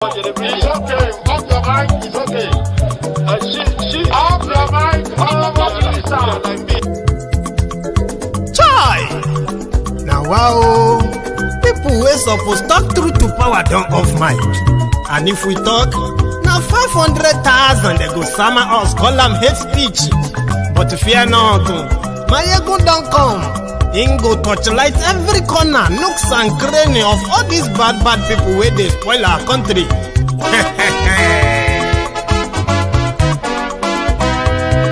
It's okay. Off your mic. It's okay. She off your mic. Chai! Now wow, people wey suppose talk truth to power don't off mic. And if we talk, now 500,000 they go summer us, call them hate speech. But fear not, Maiyegun don't come. Him go torchlight every corner, nooks and cranny of all these bad people where they spoil our country.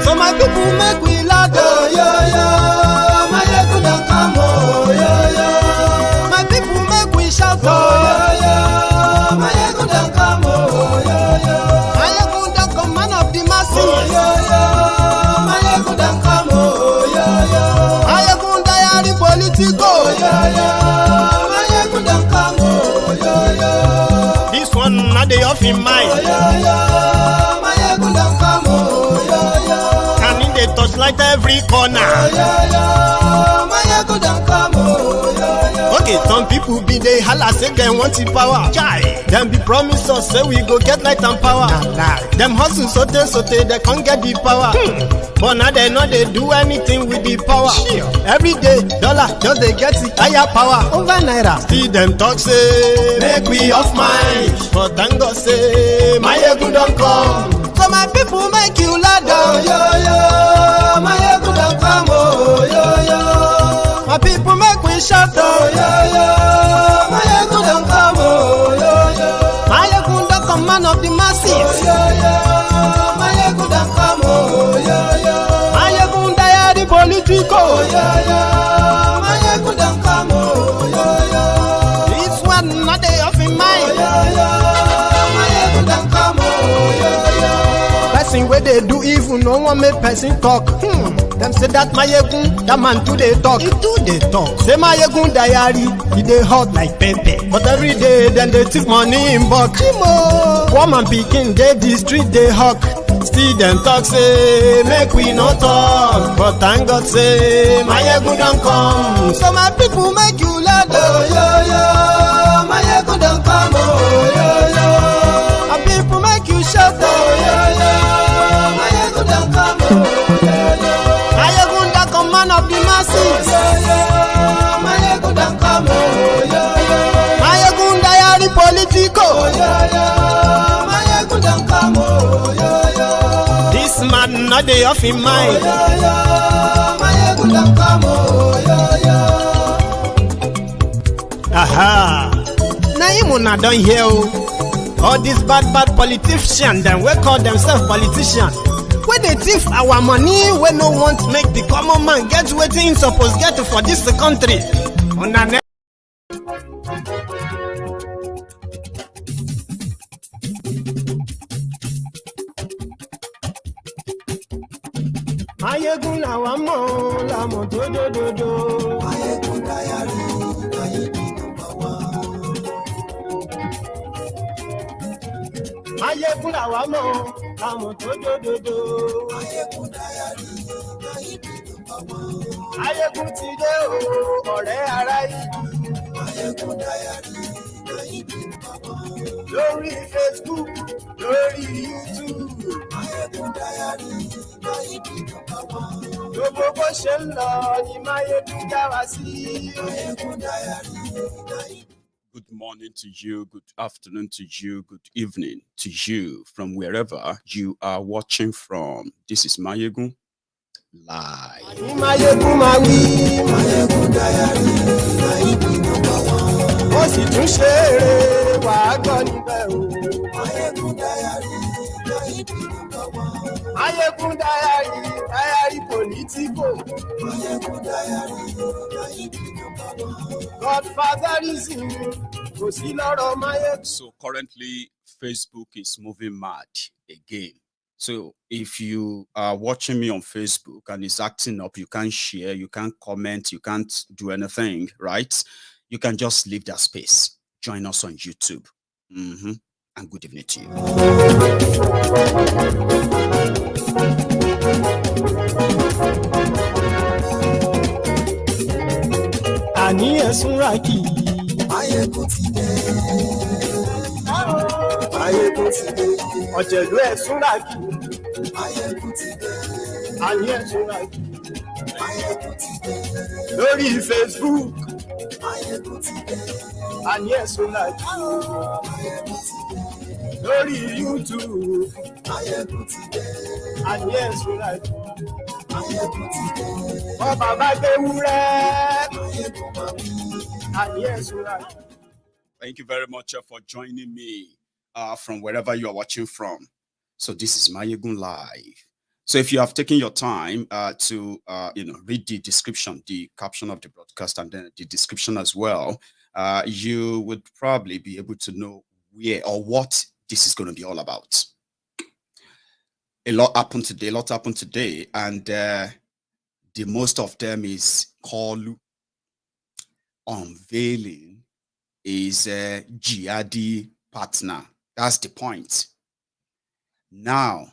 So my people make we laugh, oh, yo. Maiyegun don't come, oh, yo. My people make we shout, oh, yo. Maiyegun don't come, oh, yo. Maiyegun don't come, man of the masses, oh, yo. Maiyegun don't come, oh, yo. Maiyegun diary Politico, yo. Maiyegun don't come, oh, yo. This one not the off in mind. Maiyegun don't come, oh, yo. Can in the touchlight every corner. Maiyegun don't come, oh, yo. Okay, some people be they holla say they want the power. Chai, them be promise us say we go get light and power. Nah. Them hustle sote they can't get the power. But now they know they do anything with the power. Every day, dollar just they get the higher power over naira. See them talk say make we off mind. But thank God say Maiyegun don't come. So my people make you laugh, oh, yo. Maiyegun don't come, oh, yo. My people make we shout, oh, yo. Maiyegun don't come, oh, yo. Maiyegun don't come, man of the masses, oh, yo. Maiyegun don't come, oh, yo. Maiyegun diary Politico, oh, yo. Maiyegun don't come, oh, yo. This one not they off in mind, oh, yo. Maiyegun don't come, oh, yo. Person where they do evil, no one make person talk. Them say that Maiyegun, that man too they talk. He too they talk. Say Maiyegun diary, he they hot like pepper. But every day then they take money in bulk. Woman picking, they the street they hawk. Still them talk say make we no talk. But thank God say Maiyegun don't come. So my people make you laugh, oh, yo. Maiyegun don't come, oh, yo. My people make you shout, oh, yo. Maiyegun don't come, oh, yo. Maiyegun don't come, man of the masses, oh, yo. Maiyegun don't come, oh, yo. Maiyegun diary Politico, oh, yo. Maiyegun don't come, oh, yo. This man not the off in mind, oh, yo. Maiyegun don't come, oh, yo. Aha. Now him una don hear all these bad politicians them we call themselves politicians. When they thief our money, we no want make the common man get wetin him suppose get for this country. Maiyegun làwa mọ̀ làmọ̀ dódódódó. Maiyegun diary, Maiyegun number one. Maiyegun làwa mọ̀ làmọ̀ dódódódó. Maiyegun diary, Maiyegun number one. Maiyegun ti dé o, ọ̀rẹ́ ara yìí. Maiyegun diary, Maiyegun number one. Lórí Facebook, lórí YouTube. Maiyegun diary, Maiyegun number one. Gbogbo bó ṣe ń lọ ni Maiyegun já wa sí. Maiyegun diary, Maiyegun. Good morning to you, good afternoon to you, good evening to you from wherever you are watching from. This is Maiyegun Live. Maiyegun máa wí. Maiyegun diary, Maiyegun number one. Ó sì tún ṣe eré wàá gbọ́ níbẹ̀ o. Maiyegun diary, Maiyegun number one. Maiyegun diary Politico. Maiyegun diary, Maiyegun number one. Godfatherism, kò sí lọ́rọ̀ Maiyegun. So currently, Facebook is moving mad again. So if you are watching me on Facebook and it's acting up, you can't share, you can't comment, you can't do anything, right? You can just leave that space. Join us on YouTube. And good evening to you. Ani ẹ̀sùn ra kì í. Maiyegun ti dé. Maiyegun ti dé. Ọ̀jẹ̀lú ẹ̀ súnra kì. Maiyegun ti dé. Àní ẹ̀ súnra kì. Maiyegun ti dé. Lórí Facebook. Maiyegun ti dé. Àní ẹ̀ súnra kì. Maiyegun ti dé. Lórí YouTube. Maiyegun ti dé. Àní ẹ̀ súnra kì. Maiyegun ti dé. Wọ́n bàbá gbé wúrẹ́. Maiyegun máa wí. Àní ẹ̀ súnra kì. Thank you very much for joining me from wherever you are watching from. So this is Maiyegun Live. So if you have taken your time to read the description, the caption of the broadcast, and then the description as well, you would probably be able to know where or what this is going to be all about. A lot happened today, and the most of them is called unveiling is a jihadi partner. That's the point. Now,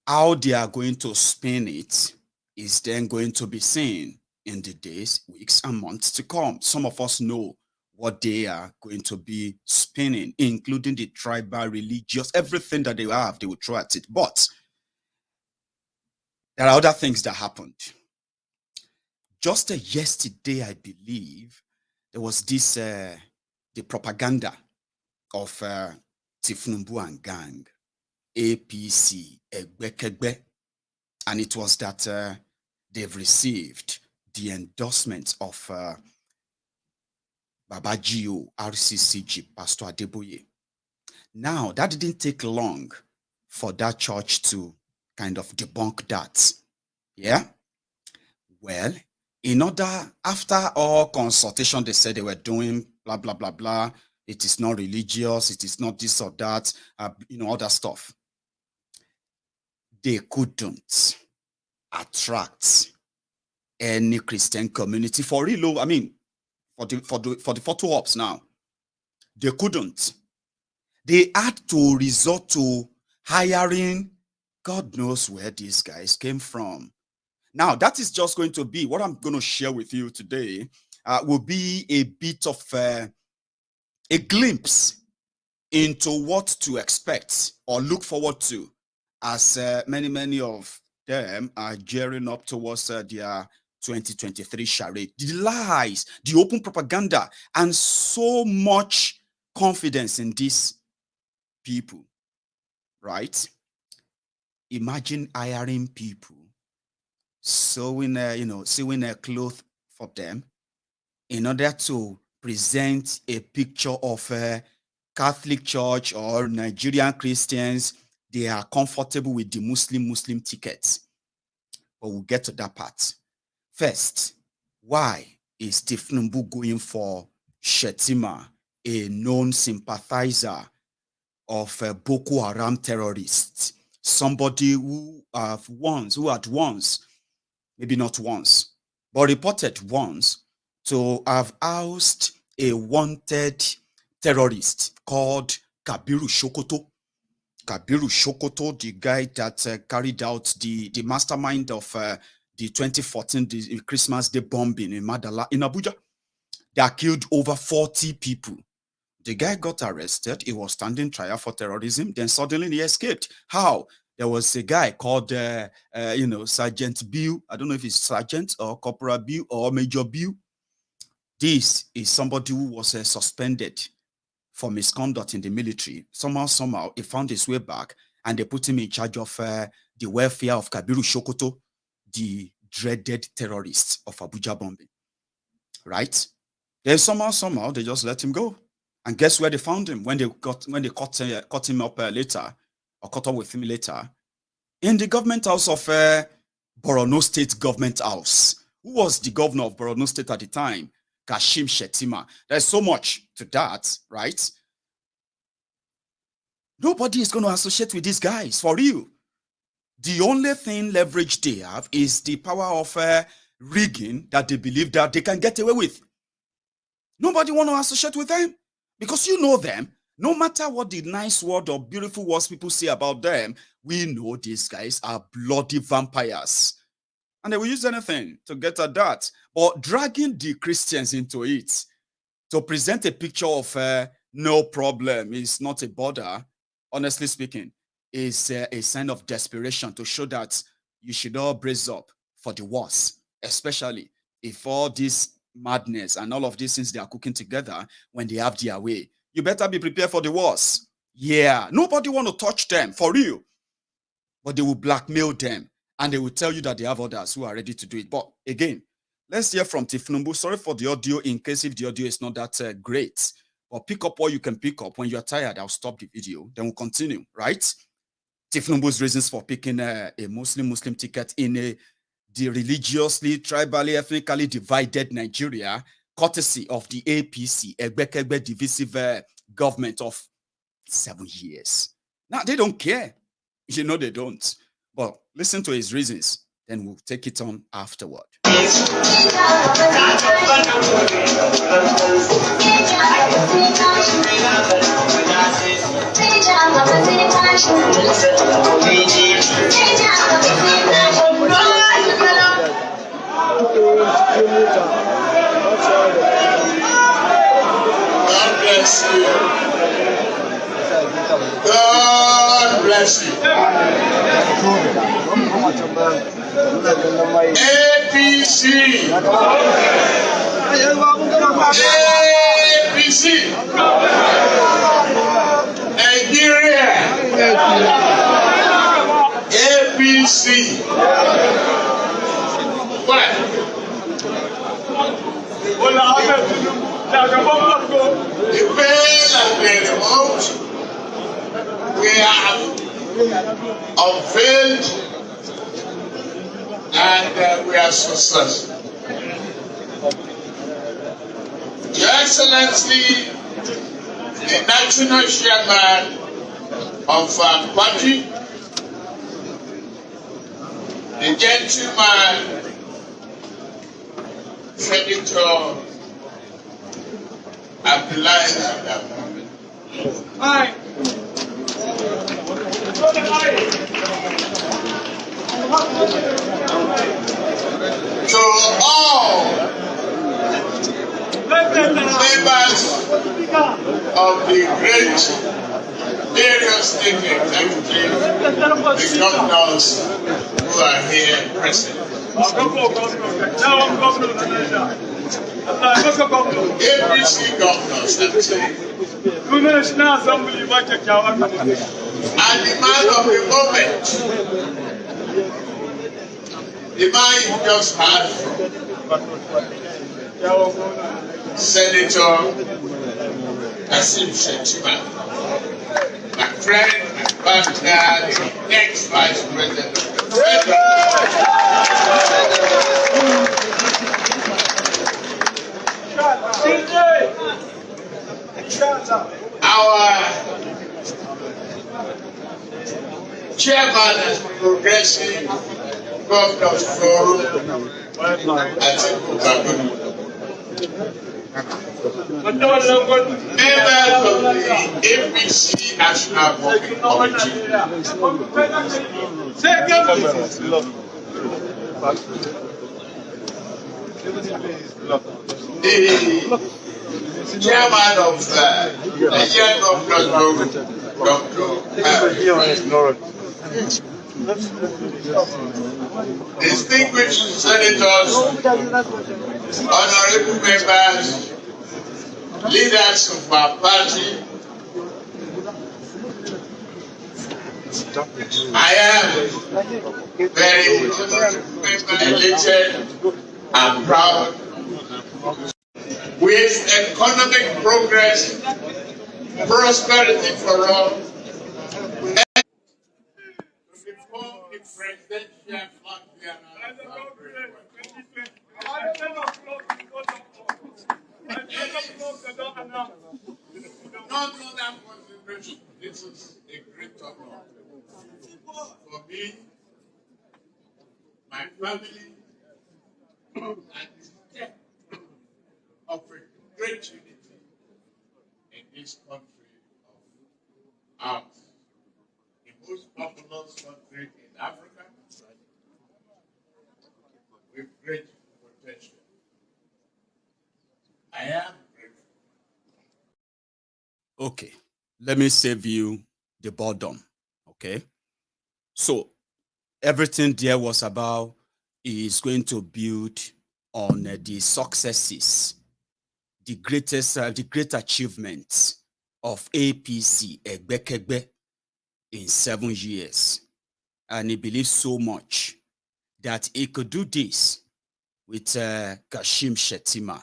how they are going to spin it is then going to be seen in the days, weeks, and months to come. Some of us know what they are going to be spinning, including the tribal, religious, everything that they have, they will throw at it. But there are other things that happened. Just yesterday, I believe, there was this, the propaganda of Tinubu and gang, APC, Egbekegbe, and it was that they've received the endorsement of Babajio, RCCG, Pastor Adeboye. Now, that didn't take long for that church to kind of debunk that. Yeah? Well, after all consultation, they said they were doing blah, blah, blah, blah. It is not religious. It is not this or that, all that stuff. They couldn't attract any Christian community for real. I mean, for the photo ops now, they couldn't. They had to resort to hiring. God knows where these guys came from. Now, that is just going to be what I'm going to share with you today. Will be a bit of a glimpse into what to expect or look forward to as many of them are gearing up towards their 2023 charade. The lies, the open propaganda, and so much confidence in these people, right? Imagine hiring people, sewing a cloth for them in order to present a picture of a Catholic Church or Nigerian Christians. They are comfortable with the Muslim tickets. But we'll get to that part. First, why is Tinubu going for Shettima, a known sympathizer of Boko Haram terrorists? Somebody who had once, maybe not once, but reported once to have housed a wanted terrorist called Kabiru Sokoto. Kabiru Sokoto, the guy that carried out the mastermind of the 2014 Christmas Day bombing in Madala, in Abuja, that killed over 40 people. The guy got arrested. He was standing trial for terrorism. Then suddenly he escaped. How? There was a guy called, Sergeant Bill. I don't know if it's Sergeant or Corporal Bill or Major Bill. This is somebody who was suspended for misconduct in the military. Somehow, he found his way back, and they put him in charge of the welfare of Kabiru Sokoto, the dreaded terrorist of Abuja bombing. Right? Then somehow, they just let him go. And guess where they found him when they caught him up later, or caught up with him later? In the government house of Borno State Government House. Who was the governor of Borno State at the time? Kashim Shettima. There's so much to that, right? Nobody is going to associate with these guys, for real. The only thing leverage they have is the power of rigging that they believe that they can get away with. Nobody want to associate with them because you know them. No matter what the nice word or beautiful words people say about them, we know these guys are bloody vampires. And they will use anything to get at that. But dragging the Christians into it to present a picture of no problem is not a bother. honestly speaking, is a sign of desperation to show that you should all brace up for the worst, especially if all this madness and all of these things they are cooking together when they have their way. You better be prepared for the worst. Yeah, nobody want to touch them, for real. But they will blackmail them and they will tell you that they have others who are ready to do it. But again, let's hear from Tinubu. Sorry for the audio in case if the audio is not that great. But pick up what you can pick up. When you're tired, I'll stop the video. Then we'll continue, right? Tinubu's reasons for picking a Muslim ticket in the religiously, tribally, ethnically divided Nigeria, courtesy of the APC, Egbekegbe divisive government of 7 years. Now, they don't care. You know they don't. But listen to his reasons, then we'll take it on afterward. God bless you. APC. APC. Nigeria. APC. What? The pain has been removed. We have unveiled and we are successful. Your Excellency, the National Chairman of our party, the gentleman, Senator Adeboye. Aye. To all members of the great various state executives, the governors who are here present. APC governors, and the man of the moment, the man you just had, Senator Shettima, my friend, my partner, the next Vice President of the our chairman of Progressive Governors Forum, Adeboye. Members of the APC National Working Committee. The chairman of the Young Governors Forum, distinguished senators, honorable members, leaders of our party, I am very elated and proud with economic progress, prosperity for all, and reform the presidential fund. Not that consideration. This is a great honor for me, my family, and the step of a great unity in this country of ours, the most populous country in Africa, with great potential. I am grateful. Okay, let me save you the bottom. Okay. So everything there was about is going to build on the successes, the great achievements of APC Egbekegbe in 7 years. And he believes so much that he could do this with Kashim Shettima.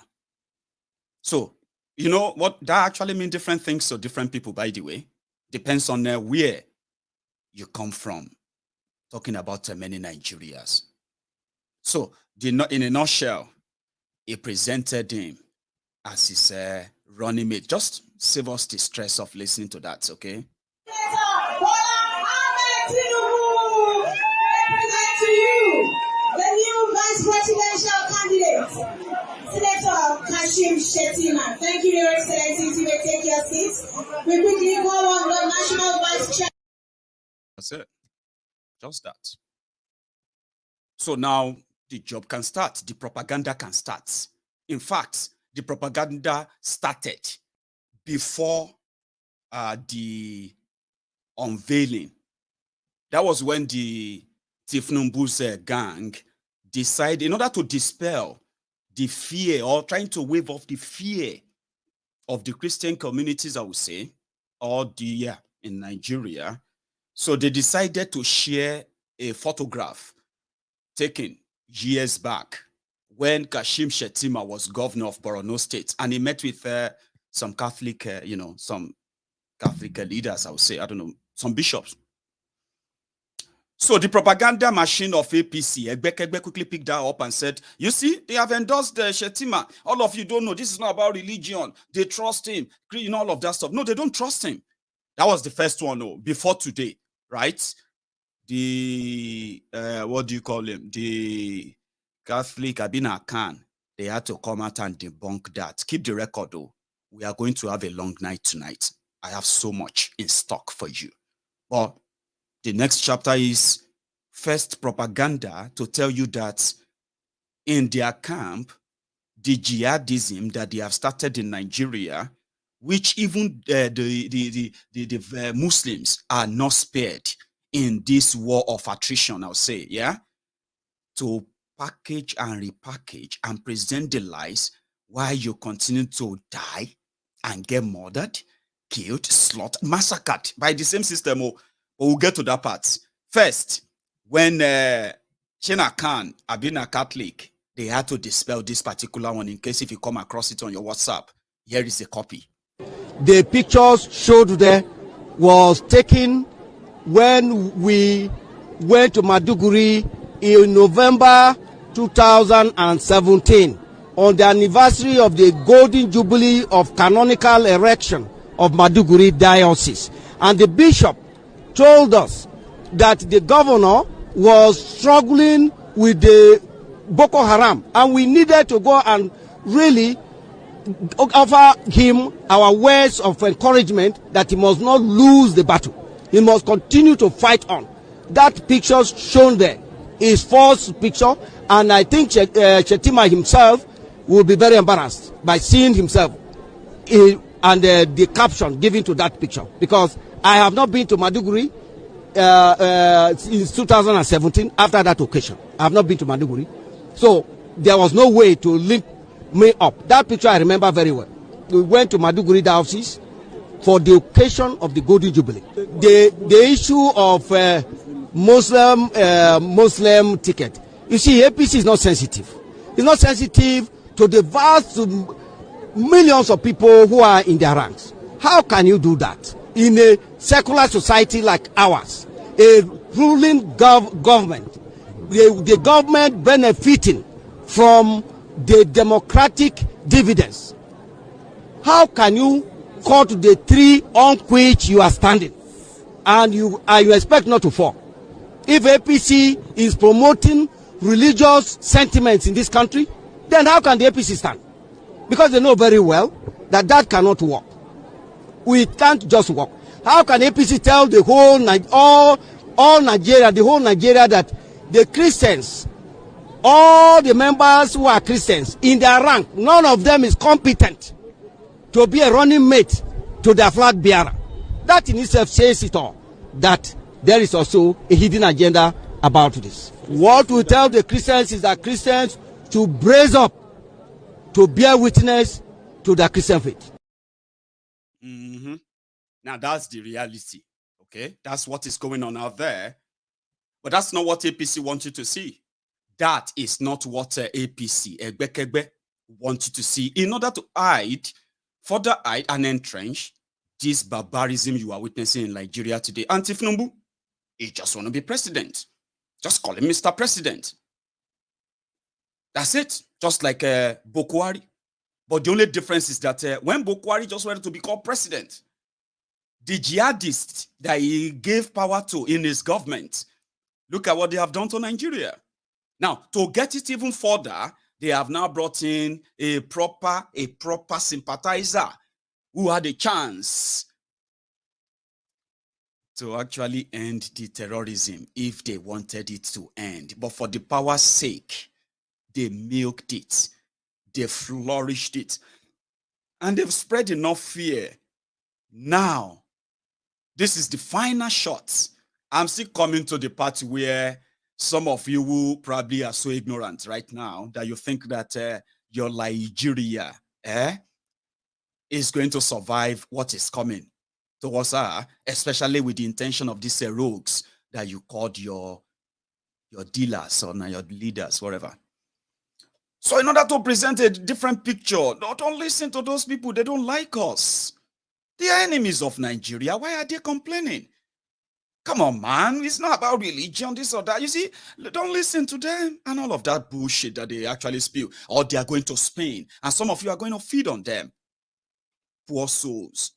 So, you know what, that actually means different things to different people, by the way. Depends on where you come from. Talking about many Nigerians. So, in a nutshell, he presented him as his running mate. Just save us the stress of listening to that, okay? To you, the new vice presidential candidate, Senator Kashim Shettima. Thank you, Your Excellencies. You may take your seats. We quickly call on the National Vice Chair. That's it. Just that. So now the job can start. The propaganda can start. In fact, the propaganda started before the unveiling. That was when the Tinubu's gang decided, in order to dispel the fear or trying to wave off the fear of the Christian communities, I would say, or in Nigeria. So they decided to share a photograph taken years back when Kashim Shettima was governor of Borno State, and he met with some Catholic, some Catholic leaders, I would say, I don't know, some bishops. So the propaganda machine of APC, Egbekegbe quickly picked that up and said, you see, they have endorsed Shettima. All of you don't know, this is not about religion. They trust him, all of that stuff. No, they don't trust him. That was the first one, before today, right? The, what do you call him? The Catholic Abina Khan, they had to come out and debunk that. Keep the record, though. We are going to have a long night tonight. I have so much in stock for you. But the next chapter is first propaganda to tell you that in their camp, the jihadism that they have started in Nigeria, which even the Muslims are not spared in this war of attrition, I'll say, yeah? To package and repackage and present the lies while you continue to die and get murdered, killed, slaughtered, massacred by the same system. But we'll get to that part. First, when Chena Khan, Abina Catholic, they had to dispel this particular one in case if you come across it on your WhatsApp. Here is a copy. The pictures showed there was taken when we went to Maduguri in November 2017 on the anniversary of the Golden Jubilee of canonical erection of Maduguri Diocese. And the bishop told us that the governor was struggling with the Boko Haram and we needed to go and really offer him our words of encouragement that he must not lose the battle. He must continue to fight on. That picture shown there is false picture, and I think Shettima himself will be very embarrassed by seeing himself and the caption given to that picture, because I have not been to Maduguri since 2017 after that occasion. I have not been to Maduguri, so there was no way to link me up. That picture I remember very well. We went to Maduguri Diocese for the occasion of the Golden Jubilee. The issue of Muslim ticket. You see, APC is not sensitive. It's not sensitive to the vast millions of people who are in their ranks. How can you do that in a secular society like ours? A ruling government, the government benefiting from the democratic dividends. How can you cut the tree on which you are standing and you expect not to fall? If APC is promoting religious sentiments in this country, then how can the APC stand? Because they know very well that that cannot work. We can't just work. How can APC tell the whole all Nigeria, the whole Nigeria, that the Christians, all the members who are Christians in their rank, none of them is competent to be a running mate to their flag bearer? That in itself says it all. that there is also a hidden agenda about this. What we tell the Christians is that Christians to brace up to bear witness to the Christian faith. Now that's the reality, okay? That's what is going on out there. But that's not what APC wants you to see. That is not what APC, Egbekegbe, wants you to see in order to further hide and entrench this barbarism you are witnessing in Nigeria today. And Tinubu, he just want to be president. Just call him Mr. President. That's it. Just like Buhari. But the only difference is that when Buhari just wanted to be called president, the jihadists that he gave power to in his government, look at what they have done to Nigeria. Now, to get it even further, they have now brought in a proper sympathizer who had a chance to actually end the terrorism if they wanted it to end. But for the power's sake, they milked it. They flourished it. And they've spread enough fear. Now, this is the final shot. I'm still coming to the part where some of you who probably are so ignorant right now that you think that your Nigeria is going to survive what is coming towards her, especially with the intention of these rogues that you called your dealers or your leaders, whatever. So in order to present a different picture, don't listen to those people. They don't like us. They are enemies of Nigeria. Why are they complaining? Come on, man. It's not about religion, this or that. You see, don't listen to them and all of that bullshit that they actually spew. Or they are going to Spain. And some of you are going to feed on them. Poor souls.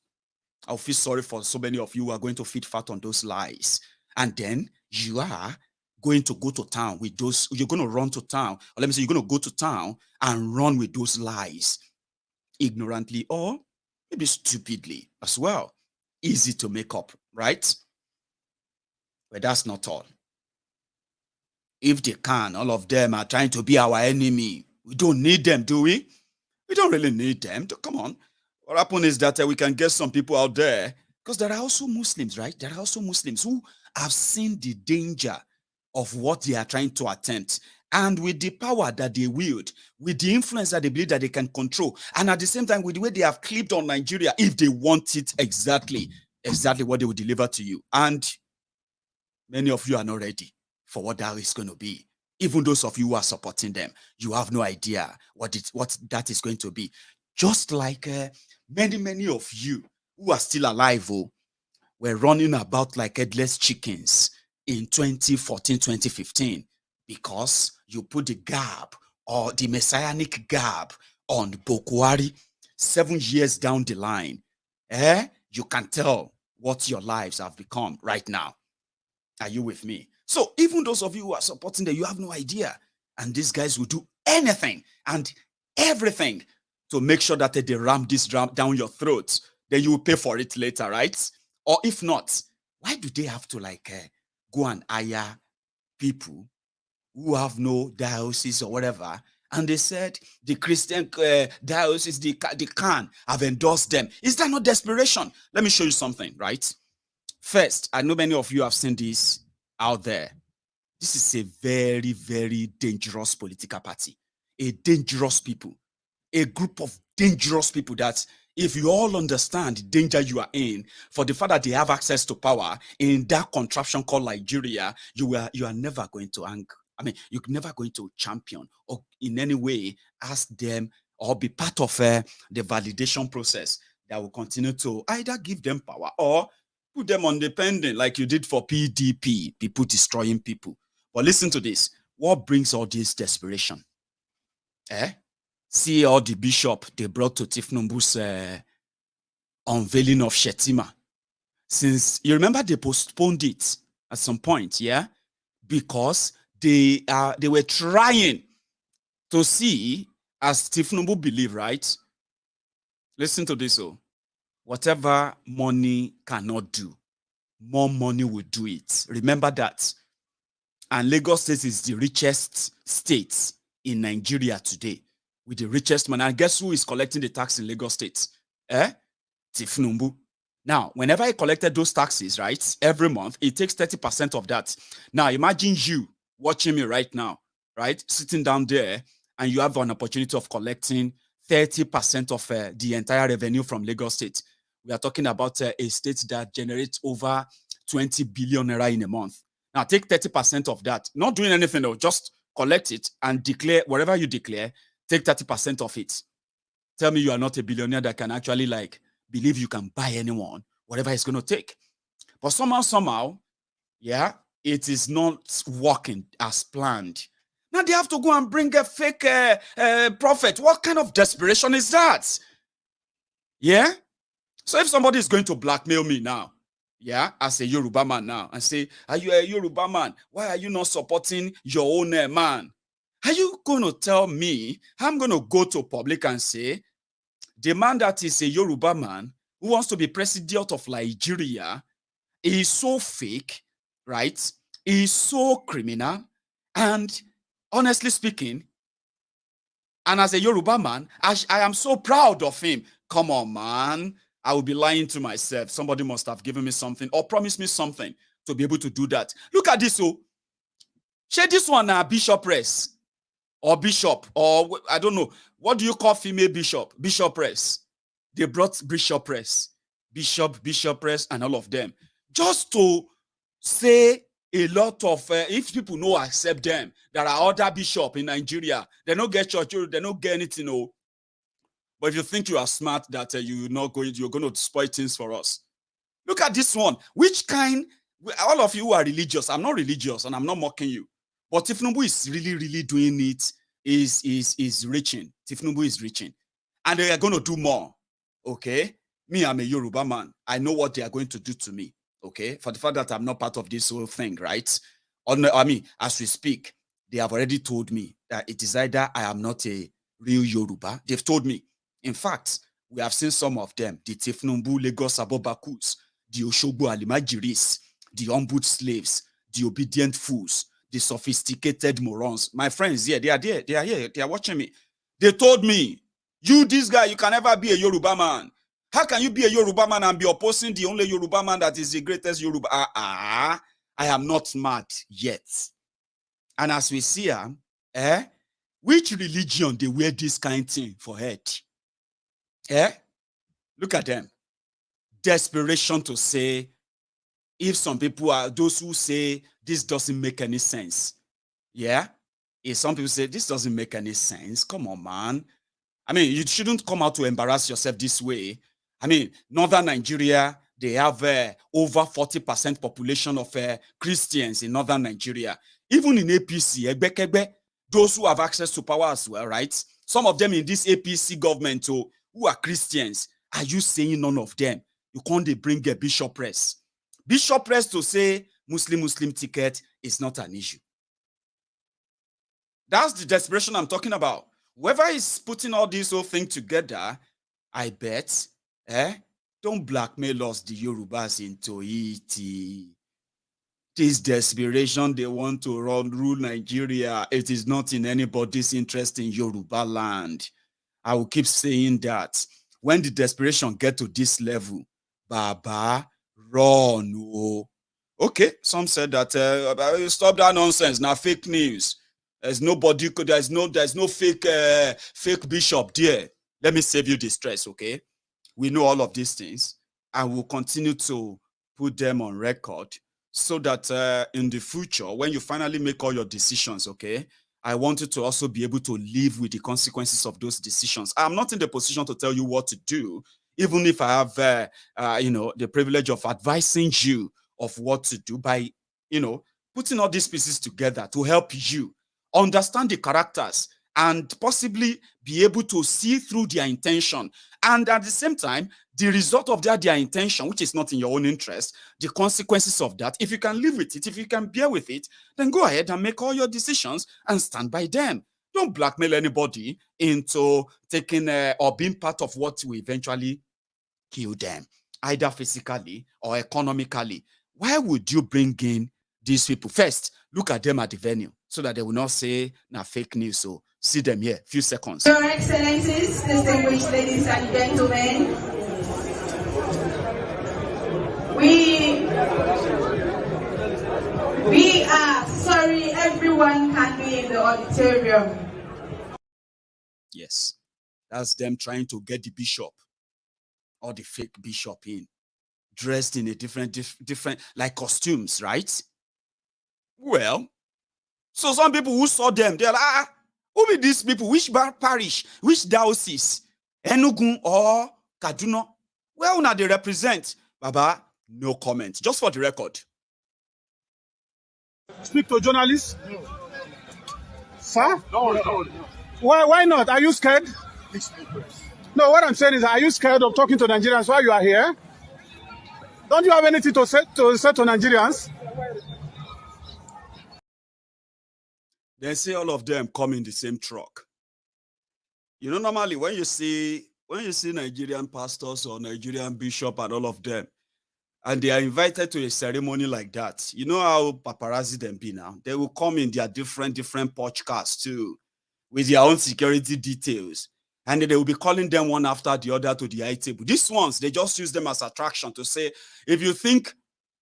I'll feel sorry for so many of you who are going to feed fat on those lies. And then you are going to go to town with those, you're going to run to town. Or let me say, you're going to go to town and run with those lies. Ignorantly or maybe stupidly as well. Easy to make up, right? But that's not all. If they can, all of them are trying to be our enemy. We don't need them, do we? We don't really need them. Come on. What happened is that we can get some people out there, because there are also Muslims, right? There are also Muslims who have seen the danger of what they are trying to attempt. And with the power that they wield, with the influence that they believe that they can control, and at the same time, with the way they have clipped on Nigeria, if they want it exactly what they will deliver to you. And many of you are not ready for what that is going to be. Even those of you who are supporting them, you have no idea what that is going to be. Just like many of you who are still alive were running about like headless chickens in 2014, 2015, because you put the gab or the messianic gab on Buhari 7 years down the line. You can tell what your lives have become right now. Are you with me? So even those of you who are supporting them, you have no idea. And these guys will do anything and everything to make sure that they ram this down your throat. Then you will pay for it later, right? Or if not, why do they have to go and hire people who have no diocese or whatever? And they said the Christian diocese, they can have endorsed them. Is that not desperation? Let me show you something, right? First, I know many of you have seen this out there. This is a very, very dangerous political party. A dangerous people. A group of dangerous people that if you all understand the danger you are in, for the fact that they have access to power in that contraption called Nigeria, you are never going to you're never going to champion or in any way ask them or be part of the validation process that will continue to either give them power or put them on the pending like you did for PDP, people destroying people. But listen to this. What brings all this desperation? See all the bishop they brought to Tinubu's unveiling of Shettima. Since you remember they postponed it at some point, yeah? Because they were trying to see, as Tinubu believed, right? Listen to this, whatever money cannot do, more money will do it. Remember that. And Lagos State is the richest state in Nigeria today, with the richest man. And guess who is collecting the tax in Lagos State? Tinubu. Now, whenever he collected those taxes, right, every month, it takes 30% of that. Now, imagine you watching me right now, right, sitting down there, and you have an opportunity of collecting 30% of the entire revenue from Lagos State. We are talking about a state that generates over 20 billion naira in a month. Now, take 30% of that, not doing anything, though, just collect it and declare, whatever you declare, take 30% of it. Tell me you are not a billionaire that can actually, like, believe you can buy anyone, whatever it's going to take. But somehow, yeah, it is not working as planned. Now they have to go and bring a fake prophet. What kind of desperation is that? Yeah? So if somebody is going to blackmail me now, yeah, as a Yoruba man now, and say, are you a Yoruba man? Why are you not supporting your own man? Are you going to tell me I'm going to go to public and say, the man that is a Yoruba man who wants to be president of Nigeria is so fake, right? Is so criminal. And honestly speaking, and as a Yoruba man, I am so proud of him. Come on, man. I will be lying to myself. Somebody must have given me something or promised me something to be able to do that. Look at this. Oh, share this one, bishopress or bishop, or I don't know. What do you call female bishop? Bishopress. They brought bishopress, bishopress, and all of them just to say a lot of, if people know accept them, there are other bishops in Nigeria. They don't get church, they don't get anything. No. But if you think you are smart, that you're going to spoil things for us. Look at this one. Which kind, all of you who are religious, I'm not religious and I'm not mocking you. But Tinubu is really doing it, is reaching. Tinubu is reaching. And they are going to do more. Okay? Me, I'm a Yoruba man. I know what they are going to do to me. Okay? For the fact that I'm not part of this whole thing, right? As we speak, they have already told me that it is either I am not a real Yoruba. They've told me. In fact, we have seen some of them, the Tinubu Lagos Abobakus, the Oshogbo Alimajiris, the humbled slaves, the obedient fools, the sophisticated morons. My friends, yeah, they are there. They are here. They are watching me. They told me, you, this guy, you can never be a Yoruba man. How can you be a Yoruba man and be opposing the only Yoruba man that is the greatest Yoruba? I am not mad yet. And as we see, which religion they wear this kind of thing for head? Look at them. Desperation to say, if some people are those who say this doesn't make any sense. Yeah? If some people say this doesn't make any sense, come on, man. I mean, you shouldn't come out to embarrass yourself this way. I mean, northern Nigeria, they have over 40% population of Christians in northern Nigeria. Even in APC, those who have access to power as well, right? Some of them in this APC government who are Christians. Are you saying none of them? You can't bring a bishopress. Bishopress to say Muslim ticket is not an issue. That's the desperation I'm talking about. Whoever is putting all this whole thing together, I bet, don't blackmail us, the Yorubas, into it. This desperation, they want to rule Nigeria. It is not in anybody's interest in Yoruba land. I will keep saying that. When the desperation get to this level, Baba, run. Oh. Okay, some said that stop that nonsense. Now fake news. There's nobody. There's no fake bishop there. Let me save you the stress. Okay, we know all of these things, and we'll continue to put them on record so that in the future, when you finally make all your decisions, okay, I want you to also be able to live with the consequences of those decisions. I'm not in the position to tell you what to do, even if I have, the privilege of advising you of what to do by, putting all these pieces together to help you understand the characters and possibly be able to see through their intention. And at the same time, the result of their intention, which is not in your own interest, the consequences of that, if you can live with it, if you can bear with it, then go ahead and make all your decisions and stand by them. Don't blackmail anybody into taking or being part of what will eventually kill them, either physically or economically. Why would you bring in these people? First, look at them at the venue so that they will not say, fake news. So see them here, few seconds. Your Excellencies, distinguished ladies and gentlemen, in the auditorium. Yes, that's them trying to get the bishop or the fake bishop in, dressed in a different like costumes, right? Well, so some people who saw them, they're like, who be these people? Which parish? Which diocese? Enugu or Kaduna? Well, now they represent. Baba, no comment. Just for the record. Speak to journalists? No. Sir? No. Why not? Are you scared? No, what I'm saying is, are you scared of talking to Nigerians while you are here? Don't you have anything to say to Nigerians? They say all of them come in the same truck. You know, normally when you see Nigerian pastors or Nigerian bishop and all of them, and they are invited to a ceremony like that, you know how paparazzi them be now? They will come in their different podcasts too, with their own security details. And they will be calling them one after the other to the high table. These ones, they just use them as attraction to say, if you think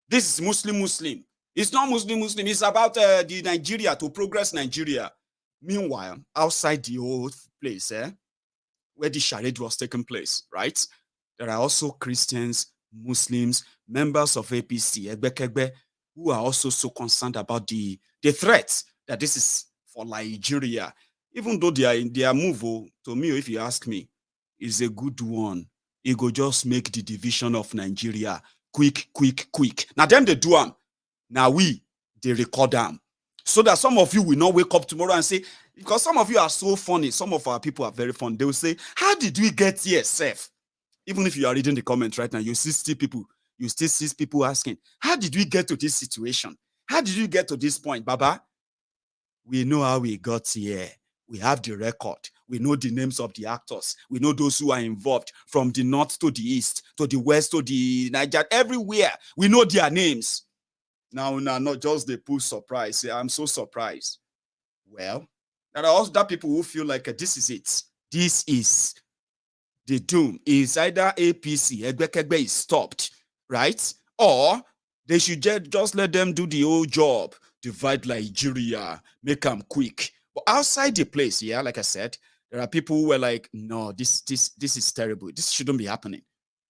this is Muslim, it's not Muslim, it's about the Nigeria, to progress Nigeria. Meanwhile, outside the old place, where the charade was taking place, right? There are also Christians, Muslims, members of APC, Egbekegbe, who are also so concerned about the threat that this is for Nigeria. Even though they are in their move, to me, if you ask me, is a good one. It go just make the division of Nigeria quick. Now them they do them. Now they record them. So that some of you will not wake up tomorrow and say, because some of you are so funny, some of our people are very funny. They will say, how did we get here, Seth? Even if you are reading the comments right now, you still see people asking, how did we get to this situation? How did we get to this point, Baba? We know how we got here. We have the record. We know the names of the actors. We know those who are involved from the north to the east, to the west, to the Niger, everywhere. We know their names. Now, not just the pull surprise. I'm so surprised. Well, there are also people who feel like this is it. This is the doom. Is either APC, Egbekegbe is stopped, right? Or they should just let them do the old job. Divide Nigeria, make them quick. But outside the place, yeah, like I said, there are people who were like, no, this is terrible. This shouldn't be happening.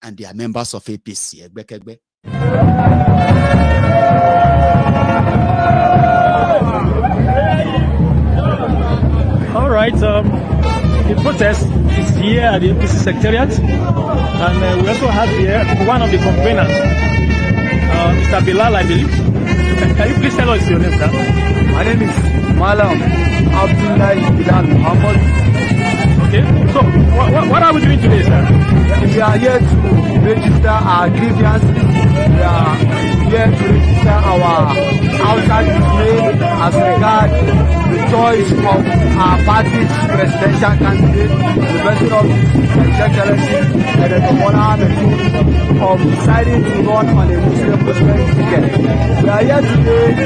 And they are members of APC, Egbekegbe. All right, the protest is here at the NPC Secretariat, and we also have here one of the complainants, Mr. Bilal, I believe. Can you please tell us your name, sir? My name is Malam Abdullahi Bilal Muhammad. Okay, so what are we doing today, sir? We are here to register our grievances. We are here to register our outside display as regards the choice of our party's presidential candidate, the person of His Excellency Adeboye, of deciding to run on a Muslim president ticket. We are here today to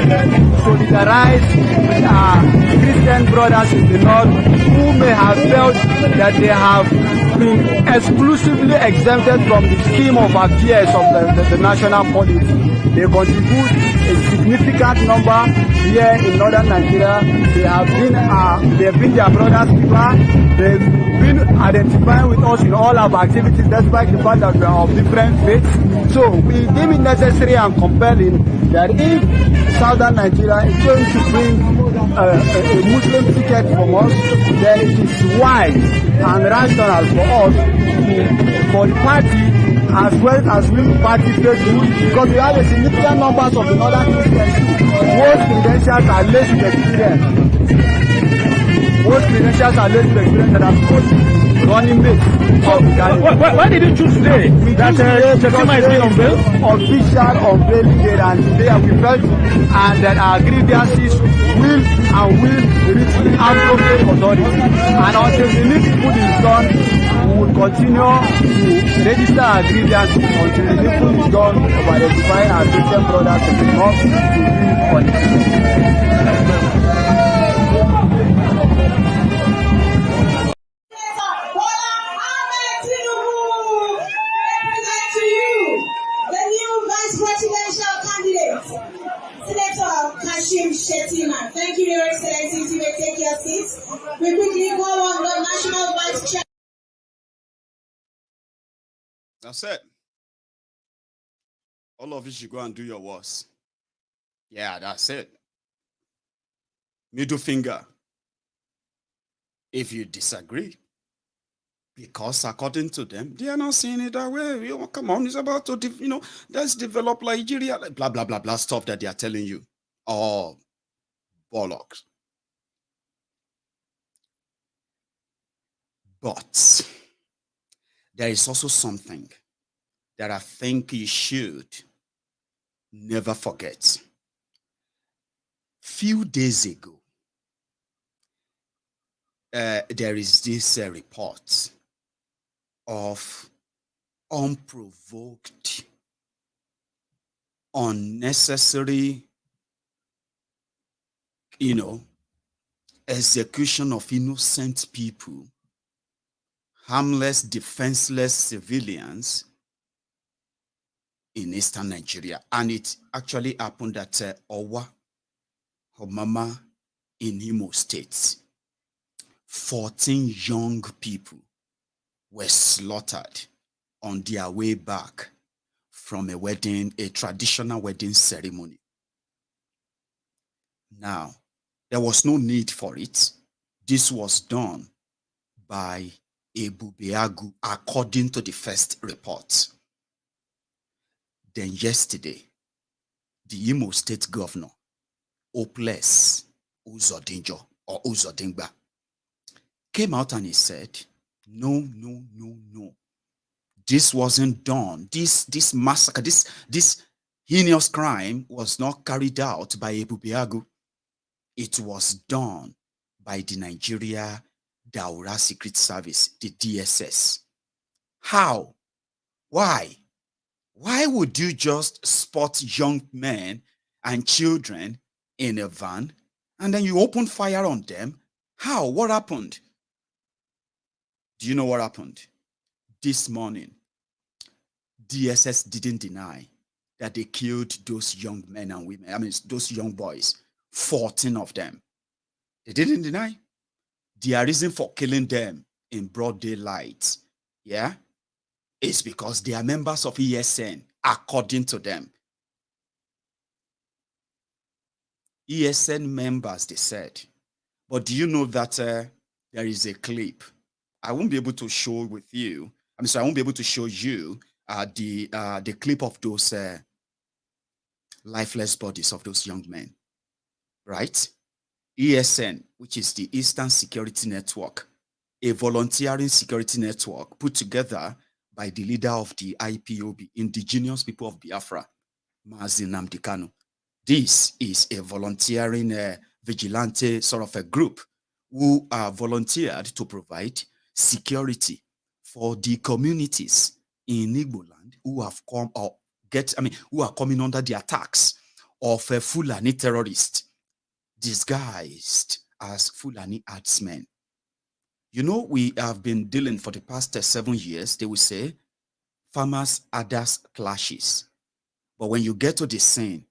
solidarize with our Christian brothers in the north who may have felt that they have been exclusively exempted from the scheme of affairs of the national polity. They contribute a significant number here in northern Nigeria. They have been their brothers keeper. They've been identifying with us in all our activities, despite the fact that we are of different faiths. So we deem it necessary and compelling that if southern Nigeria is going to bring a Muslim ticket from us, then it is wise and rational for us, for the party, as well as we party faithful, because we have a significant numbers of the northern Christians. Most credentials are less experience. Most credentials are less experience than are running mates. Why did you choose today? That Shettima is being unveiled? Official unveiling day, and today we felt and that our grievances will reach the appropriate authority. And until the needful is done, we will continue to register our grievances until the needful is done of identifying our Christian brothers in the north to be on it. Senator Kashim Shettima. Thank you, Your Excellency. You may take your seats. We quickly call on the National Vice Chair. That's it. All of you should go and do your worst. Yeah, that's it. Middle finger. If you disagree, because according to them, they are not seeing it that way. Come on, it's about to, let's develop Nigeria, blah, blah, blah, blah, stuff that they are telling you. Oh, bollocks. But there is also something that I think you should never forget. Few days ago, there is this report of unprovoked, unnecessary, execution of innocent people, harmless, defenseless civilians in eastern Nigeria. And it actually happened at Owa, Homama, in Imo State. 14 young people were slaughtered on their way back from a traditional wedding ceremony. Now, there was no need for it. This was done by Ebubeagu, according to the first report. Then yesterday, the Imo State Governor, Hopeless Uzodinjo or Uzodingba, came out and he said, no. This wasn't done. This massacre, this heinous crime was not carried out by Ebubeagu. It was done by the Nigeria Daura Secret Service, the DSS. How? Why? Why would you just spot young men and children in a van and then you open fire on them? How? What happened? Do you know what happened? This morning, DSS didn't deny that they killed those young men and women. I mean, those young boys, 14 of them. They didn't deny. Their reason for killing them in broad daylight, yeah, is because they are members of ESN, according to them. ESN members, they said. But do you know that there is a clip? I won't be able to show with you. I won't be able to show you the clip of those lifeless bodies of those young men, right? ESN, which is the Eastern Security Network, a volunteering security network put together by the leader of the IPOB, Indigenous People of Biafra, Mazi Nnamdi Kanu. This is a volunteering vigilante sort of a group who are volunteered to provide security for the communities in Igbo land who have come or who are coming under the attacks of Fulani terrorists disguised as Fulani herdsmen. We have been dealing for the past 7 years, they will say, farmers, others clashes. But when you get to the scene,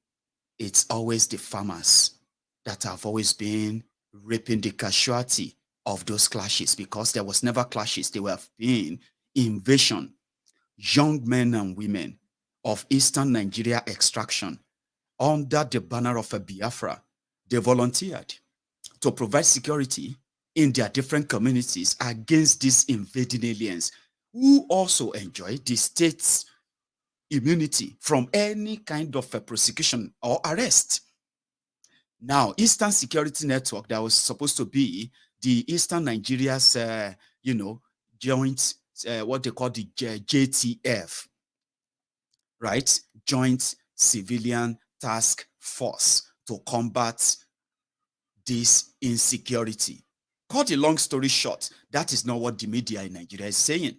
it's always the farmers that have always been reaping the casualty of those clashes, because there was never clashes. There have been invasion. Young men and women of Eastern Nigeria extraction under the banner of a Biafra, they volunteered to provide security in their different communities against these invading aliens who also enjoy the state's immunity from any kind of a prosecution or arrest. Now, Eastern Security Network, that was supposed to be the Eastern Nigeria's, joint, what they call the JTF, right? Joint Civilian Task Force to combat this insecurity. Cut a long story short, that is not what the media in Nigeria is saying.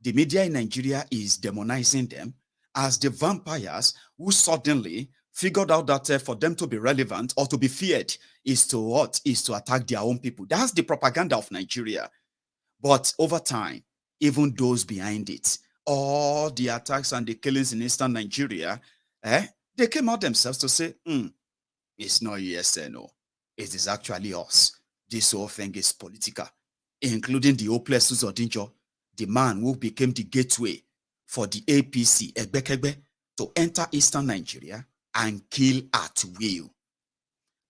The media in Nigeria is demonizing them as the vampires who suddenly figured out that for them to be relevant or to be feared is to what? Is to attack their own people. That's the propaganda of Nigeria. But over time, even those behind it, all the attacks and the killings in Eastern Nigeria, they came out themselves to say, It's not ESNO. It is actually us. This whole thing is political, including the hopeless Uzodinjo, the man who became the gateway for the APC, Egbekegbe, to enter Eastern Nigeria and kill at will.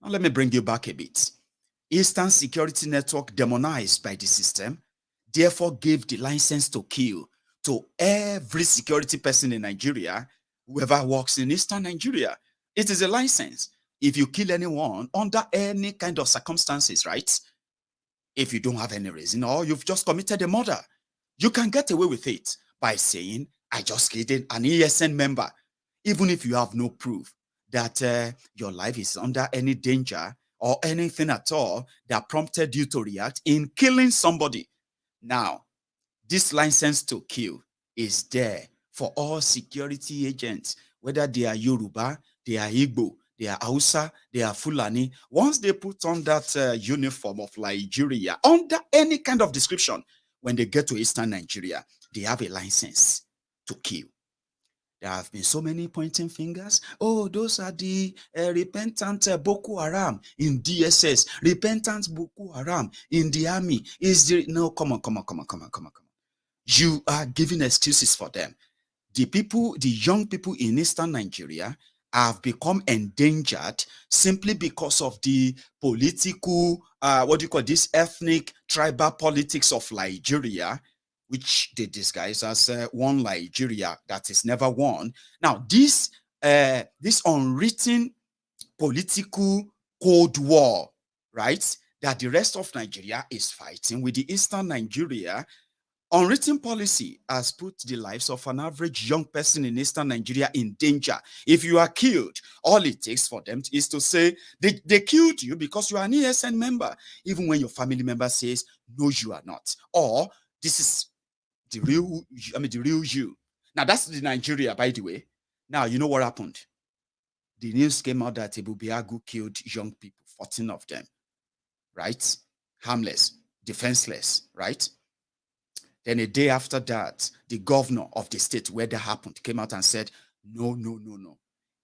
Now let me bring you back a bit. Eastern Security Network, demonized by the system, therefore gave the license to kill to every security person in Nigeria, whoever works in Eastern Nigeria. It is a license. If you kill anyone under any kind of circumstances, right? If you don't have any reason or you've just committed a murder, you can get away with it by saying, I just killed an ESN member, even if you have no proof that your life is under any danger or anything at all that prompted you to react in killing somebody. Now, this license to kill is there for all security agents, whether they are Yoruba, they are Igbo, they are Hausa, they are Fulani. Once they put on that uniform of Nigeria, under any kind of description, when they get to Eastern Nigeria, they have a license to kill. There have been so many pointing fingers. Oh, those are the repentant Boko Haram in DSS, repentant Boko Haram in the army. No, come on. You are giving excuses for them. The young people in Eastern Nigeria have become endangered simply because of the political, ethnic, tribal politics of Nigeria, which they disguise as one Nigeria that is never one. Now, this unwritten political Cold War, right, that the rest of Nigeria is fighting with the Eastern Nigeria, unwritten policy has put the lives of an average young person in Eastern Nigeria in danger. If you are killed, all it takes for them is to say they killed you because you are an ESN member, even when your family member says, no, you are not. Or this is the real you. Now, that's the Nigeria, by the way. Now, you know what happened? The news came out that Ebubeagu killed young people, 14 of them, right? Harmless, defenseless, right? Then a day after that, the governor of the state where that happened came out and said, no.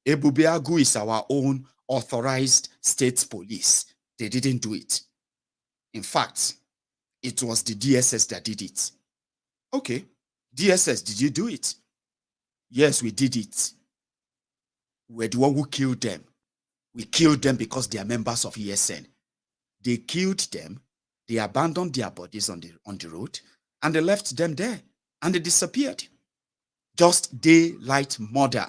Ebubeagu is our own authorized state police. They didn't do it. In fact, it was the DSS that did it. Okay, DSS, did you do it? Yes, we did it. We're the one who killed them. We killed them because they are members of ESN. They killed them. They abandoned their bodies on the road, and they left them there, and they disappeared. Just daylight murder.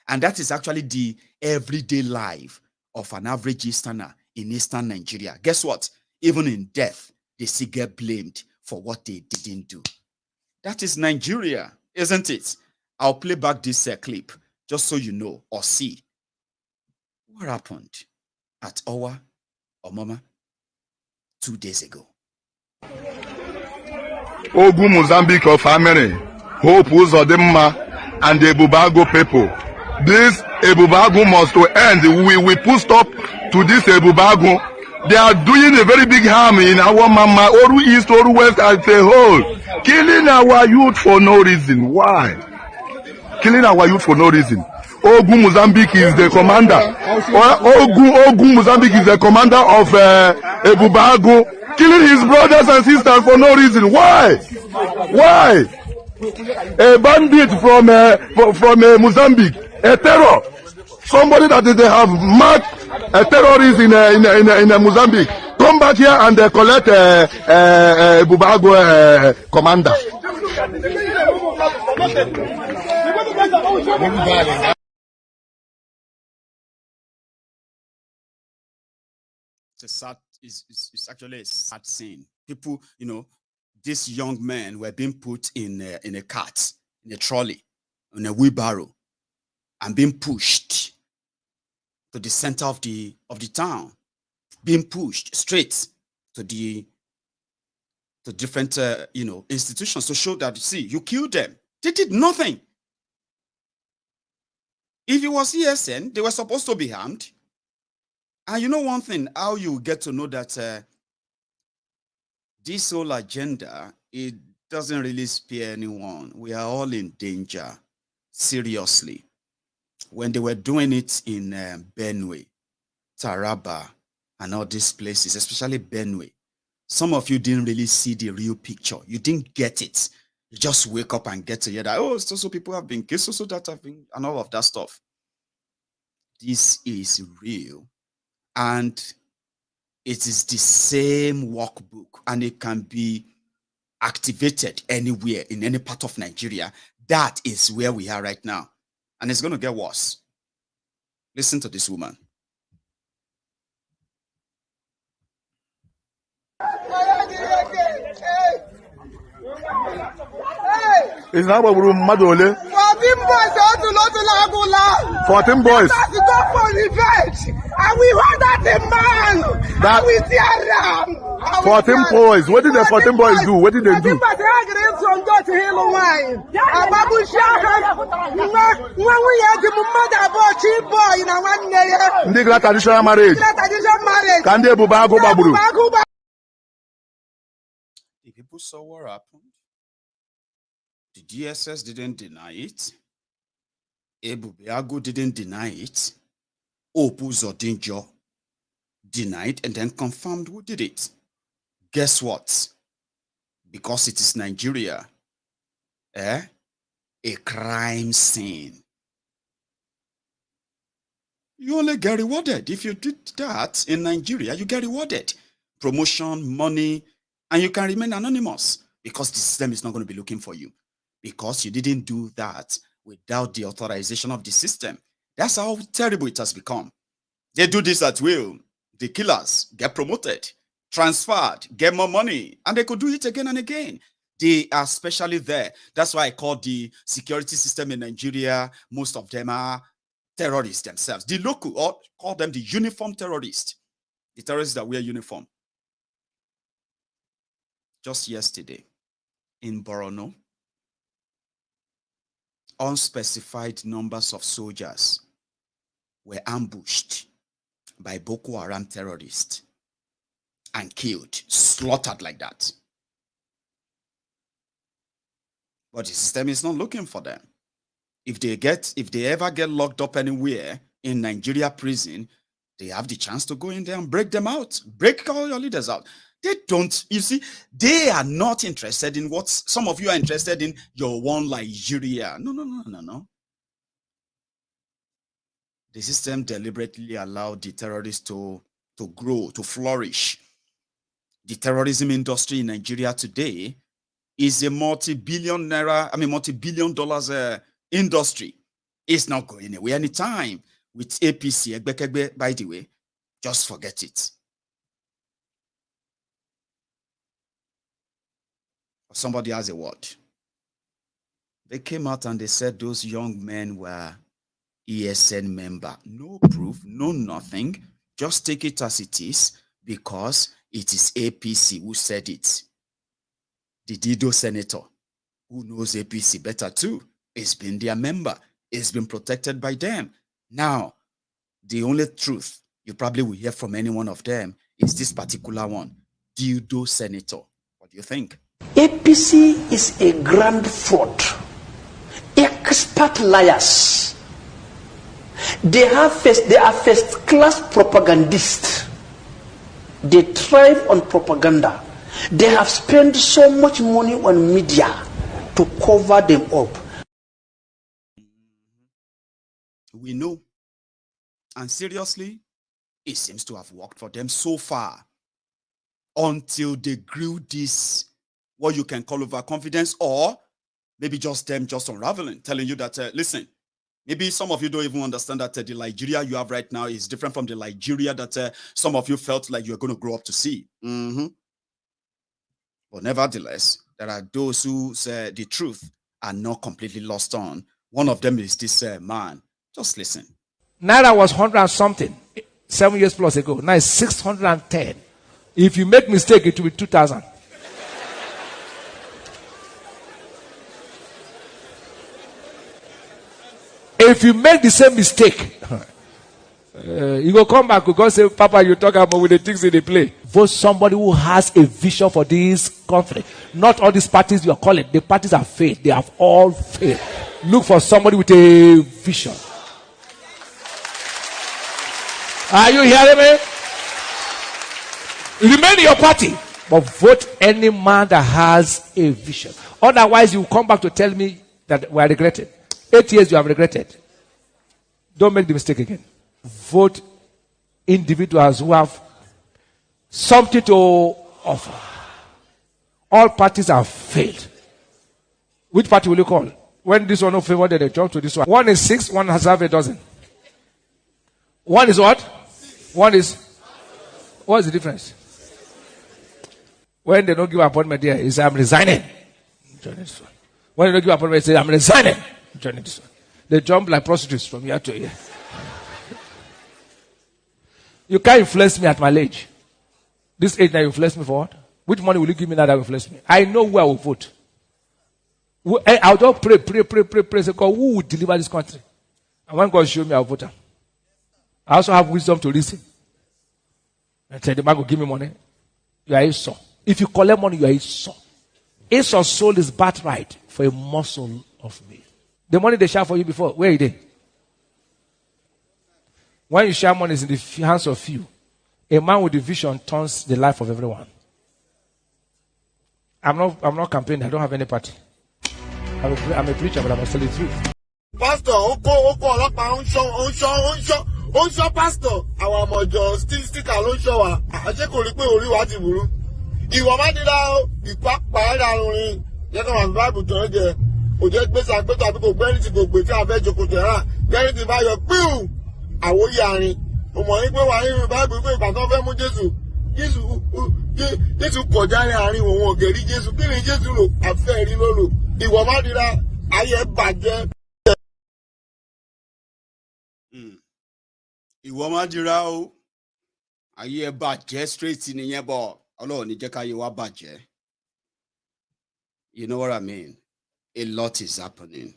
And that is actually the everyday life of an average Easterner in Eastern Nigeria. Guess what? Even in death, they still get blamed for what they didn't do. That is Nigeria, isn't it? I'll play back this clip just so you know or see what happened at Owa Omama 2 days ago. Ogun Mozambique of Amere, Hope Uzodimma, and the Ebubeagu people. This Ebubeagu must to end. We put stop to this Ebubeagu. They are doing a very big harm in our mama, Oru East, Oru West as a whole. Killing our youth for no reason. Why? Killing our youth for no reason. Ogun Mozambique is the commander. Ogun Mozambique is the commander of Ebubeagu, killing his brothers and sisters for no reason. Why? Why? A bandit from Mozambique, a terror, somebody that they have marked a terrorist in Mozambique, come back here and collect Ebubeagu commander. It's actually a sad scene. People, these young men were being put in a cart, in a trolley, in a wheelbarrow, and being pushed to the center of the town, being pushed straight to different institutions to show that, see, you killed them. They did nothing. If it was ESN, they were supposed to be harmed. And you know one thing, how you get to know that this whole agenda, it doesn't really spare anyone. We are all in danger, seriously. When they were doing it in Benue, Taraba, and all these places, especially Benue. Some of you didn't really see the real picture. You didn't get it. You just wake up and get to hear that, oh, so people have been killed, so that have been, and all of that stuff. This is real. And it is the same workbook, and it can be activated anywhere in any part of Nigeria. That is where we are right now. And it's going to get worse. Listen to this woman. It's not about Madole. 14 boys don't do not allow 14 boys. That's to go for revenge. And we want that a man. That we see around. 14 boys. What did the 14 boys do? What did they do? Traditional marriage. Can they bubago baburu? The people saw what happened. The DSS didn't deny it. Ebubeago didn't deny it. Opu Zodinjo denied and then confirmed who did it. Guess what? Because it is Nigeria, a crime scene. You only get rewarded. If you did that in Nigeria, you get rewarded. Promotion, money, and you can remain anonymous because the system is not going to be looking for you because you didn't do that without the authorization of the system. That's how terrible it has become. They do this at will. The killers get promoted, transferred, get more money, and they could do it again and again. They are especially there. That's why I call the security system in Nigeria, most of them are terrorists themselves. The local, or call them the uniform terrorists. The terrorists that wear uniform. Just yesterday, in Borno, unspecified numbers of soldiers were ambushed by Boko Haram terrorists and killed, slaughtered like that. But the system is not looking for them. If they ever get locked up anywhere in Nigeria prison, they have the chance to go in there and break them out, break all your leaders out. They don't, you see, they are not interested in what some of you are interested in, your one Nigeria. No. The system deliberately allowed the terrorists to grow, to flourish. The terrorism industry in Nigeria today is a multi-billion dollars industry. It's not going anywhere anytime. With APC, Egbekegbe, by the way, just forget it. Somebody has a word. They came out and they said those young men were ESN member. No proof, no nothing. Just take it as it is because it is APC who said it. The Dido senator, who knows APC better too, has been their member. It's been protected by them. Now, the only truth you probably will hear from any one of them is this particular one, Dido senator. What do you think? APC is a grand fraud. Expert liars. They are first-class propagandists. They thrive on propaganda. They have spent so much money on media to cover them up. We know. And seriously, it seems to have worked for them so far until they grew this, what you can call overconfidence, or maybe just them just unraveling, telling you that, listen, maybe some of you don't even understand that the Nigeria you have right now is different from the Nigeria that some of you felt like you're going to grow up to see. But nevertheless, there are those who say the truth are not completely lost on. One of them is this man. Just listen. Naira was 100 and something 7 years plus ago. Now it's 610. If you make mistake, it will be 2,000. If you make the same mistake, you go come back because say, Papa, you talk about with the things in the play. Vote somebody who has a vision for this country. Not all these parties you are calling. The parties are failed. They have all failed. Look for somebody with a vision. Are you hearing me? Remain in your party, but vote any man that has a vision. Otherwise, you come back to tell me that we are regretted. 8 years you have regretted. Don't make the mistake again. Vote individuals who have something to offer. All parties have failed. Which party will you call? When this one no favor, then they jump to this one. One is 6, one has half a dozen. One is what? One is, what is the difference? When they don't give appointment there, he says, I'm resigning. Join this one. When they don't give appointment, he says, I'm resigning. Join this one. They jump like prostitutes from here to here. You can't influence me at my age. This age now you influence me for what? Which money will you give me now that will influence me? I know who I will vote. I'll just pray. Say, God, who will deliver this country? And when God show me, I'll vote him. I also have wisdom to listen. And tell the man will give me money. You are Esau. If you collect money, you are Esau. Esau sold his birthright for a morsel of meat. The money they share for you before, where is it? When you share money is in the hands of few, a man with a vision turns the life of everyone. I'm not campaigning. I don't have any party. I'm a preacher, but I must tell the truth. Pastor, pastor. Our mojo still alone show. I check on the only what you will. Ìwọ má dira o, ìpápá ẹ̀dá orin, jẹ́ kí wọ́n Bible tó ń jẹ, kò jẹ́ gbèsè àgbẹ̀tọ̀ àbí kò gbẹ́rì tí kò gbé tí a fẹ́ jókòó tẹ̀ rà, gbẹ́rì tí bá yọ píù, àwòyí àárín, o mọ̀ ní pé wà nínú Bible pé ìgbà tó fẹ́ mú Jésù kọjá ní àárín òun ògèrí Jésù, kí ni Jésù lò, àfẹ́ rí ló lò, ìwọ má dira, ayé bàjẹ́. Ìwọ má dira o, ayé bàjẹ́ straight nìyẹn bọ̀. Ọlọ́run ní jẹ́ káyé wa bàjẹ́. You know what I mean? A lot is happening.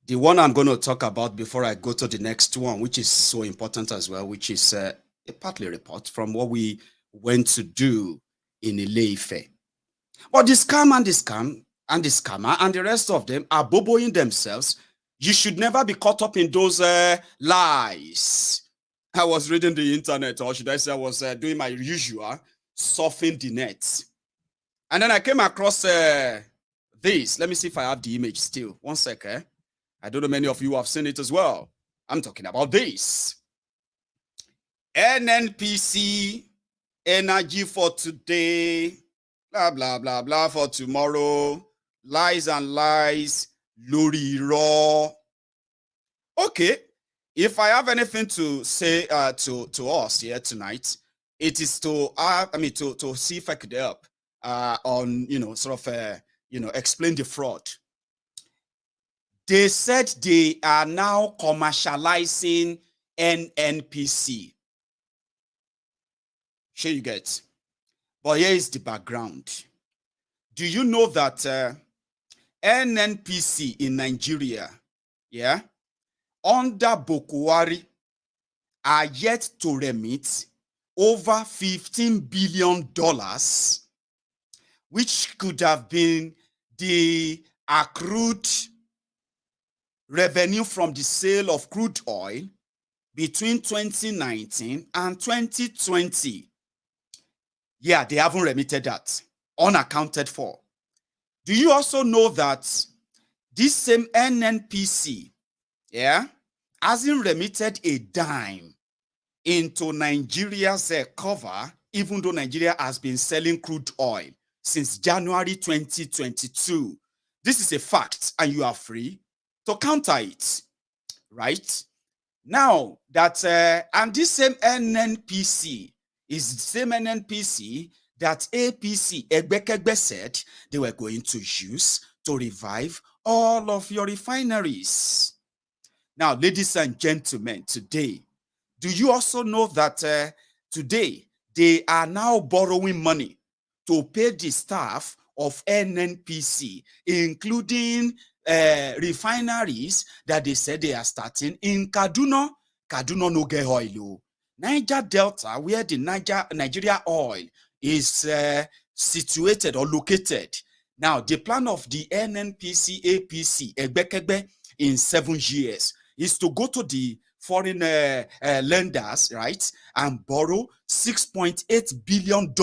The one I'm going to talk about before I go to the next one, which is so important as well, which is a partly report from what we went to do in Ile-Ife. But the scam and the scam and the scammer and the rest of them are boboing themselves. You should never be caught up in those lies. I was reading the internet, or should I say I was doing my usual, surfing the net. And then I came across this. Let me see if I have the image still. One second. I don't know many of you have seen it as well. I'm talking about this. NNPC, energy for today, blah, blah, blah, blah for tomorrow, lies and lies, lori raw. Okay. If I have anything to say to us here tonight, it is to to see if I could help on explain the fraud. They said they are now commercializing NNPC. Sure you get. But here is the background. Do you know that NNPC in Nigeria, yeah, under Buhari are yet to remit over $15 billion, which could have been the accrued revenue from the sale of crude oil between 2019 and 2020. Yeah, they haven't remitted that, unaccounted for. Do you also know that this same NNPC, yeah, hasn't remitted a dime into Nigeria's cover, even though Nigeria has been selling crude oil since January 2022. This is a fact, and you are free to counter it, right? Now that, and this same NNPC is the same NNPC that APC, Egbekegbe, said they were going to use to revive all of your refineries. Now, ladies and gentlemen, today, do you also know that today they are now borrowing money to pay the staff of NNPC, including refineries that they said they are starting in Kaduna no get oil. Niger Delta, where the Nigeria oil is situated or located. Now, the plan of the NNPC, APC, Egbekegbe in 7 years is to go to the foreign lenders, right, and borrow $6.8 billion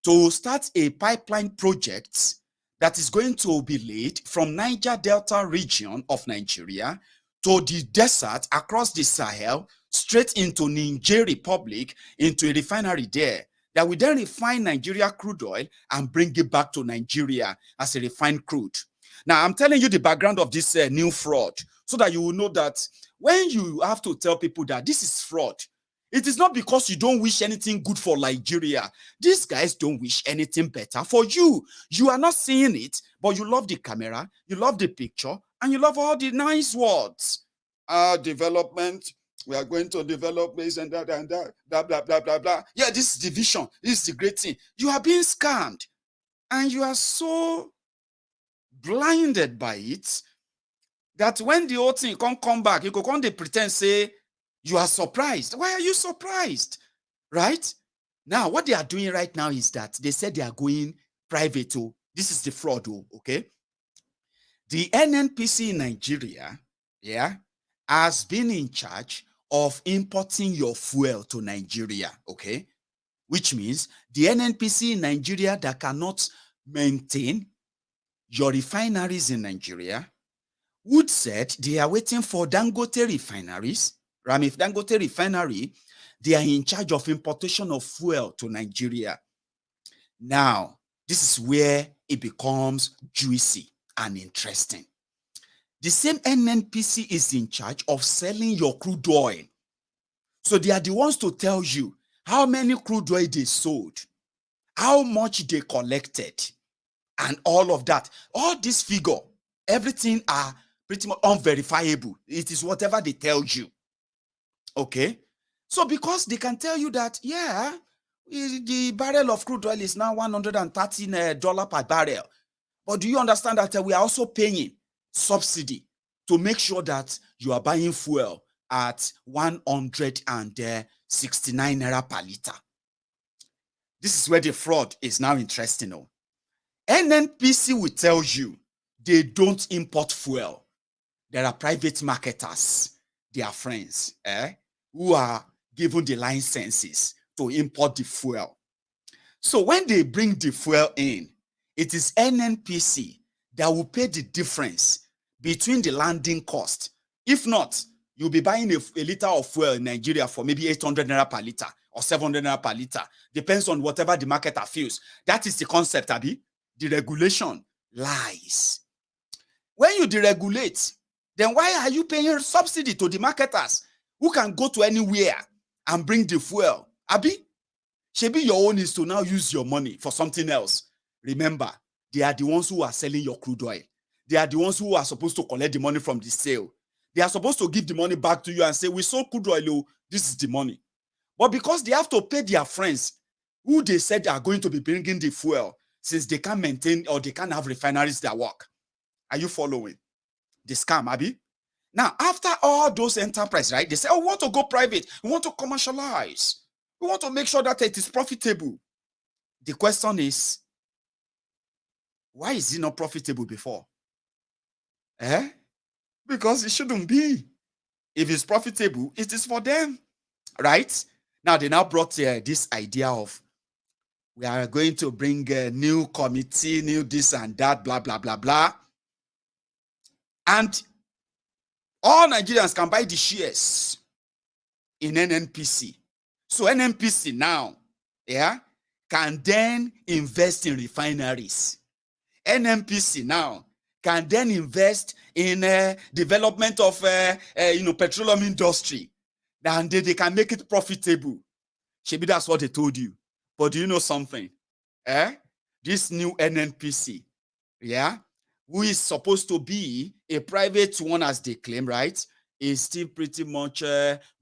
to start a pipeline project that is going to be laid from Niger Delta region of Nigeria to the desert across the Sahel, straight into Niger Republic, into a refinery there that will then refine Nigeria crude oil and bring it back to Nigeria as a refined crude. Now, I'm telling you the background of this new fraud so that you will know that when you have to tell people that this is fraud, it is not because you don't wish anything good for Nigeria. These guys don't wish anything better for you. You are not seeing it, but you love the camera, you love the picture, and you love all the nice words. Development, we are going to develop this and that, blah, blah, blah, blah, blah. Yeah, this is the vision. This is the great thing. You are being scammed. And you are so blinded by it that when the whole thing come back, you go come they pretend say you are surprised. Why are you surprised? Right? Now, what they are doing right now is that they said they are going private. Oh, this is the fraud. Oh, okay. The NNPC in Nigeria, yeah, has been in charge of importing your fuel to Nigeria, okay? Which means the NNPC in Nigeria that cannot maintain your refineries in Nigeria would said they are waiting for Dangote refineries. If Dangote refinery, they are in charge of importation of fuel to Nigeria. Now, this is where it becomes juicy and interesting. The same NNPC is in charge of selling your crude oil. So they are the ones to tell you how many crude oil they sold, how much they collected, and all of that. All this figure, everything are pretty much unverifiable. It is whatever they tell you. Okay? So because they can tell you that, yeah, the barrel of crude oil is now $113 per barrel. But do you understand that we are also paying subsidy to make sure that you are buying fuel at 169 naira per liter? This is where the fraud is now interesting. Oh. NNPC will tell you they don't import fuel. There are private marketers, their friends, who are given the licenses to import the fuel. So when they bring the fuel in, it is NNPC that will pay the difference between the landing cost. If not, you'll be buying a liter of fuel in Nigeria for maybe 800 naira per liter or 700 naira per liter. Depends on whatever the marketer feels. That is the concept, Abi. The regulation lies. When you deregulate, then why are you paying subsidy to the marketers who can go to anywhere and bring the fuel? Abi, shebi your own is to now use your money for something else. Remember, they are the ones who are selling your crude oil. They are the ones who are supposed to collect the money from the sale. They are supposed to give the money back to you and say, we sold crude oil, oh, this is the money. But because they have to pay their friends who they said are going to be bringing the fuel, since they can't maintain or they can't have refineries that work. Are you following? The scam, Abi? Now, after all those enterprises, right, they say, oh, we want to go private. We want to commercialize. We want to make sure that it is profitable. The question is, why is it not profitable before? Because it shouldn't be. If it's profitable, it is for them, right? Now, they now brought this idea of we are going to bring a new committee, new this and that, blah, blah, blah, blah. And all Nigerians can buy the shares in NNPC. So NNPC now, can then invest in refineries. NNPC now can then invest in development of petroleum industry. And they can make it profitable. Maybe that's what they told you. But do you know something? This new NNPC, who is supposed to be a private one as they claim, right, is still pretty much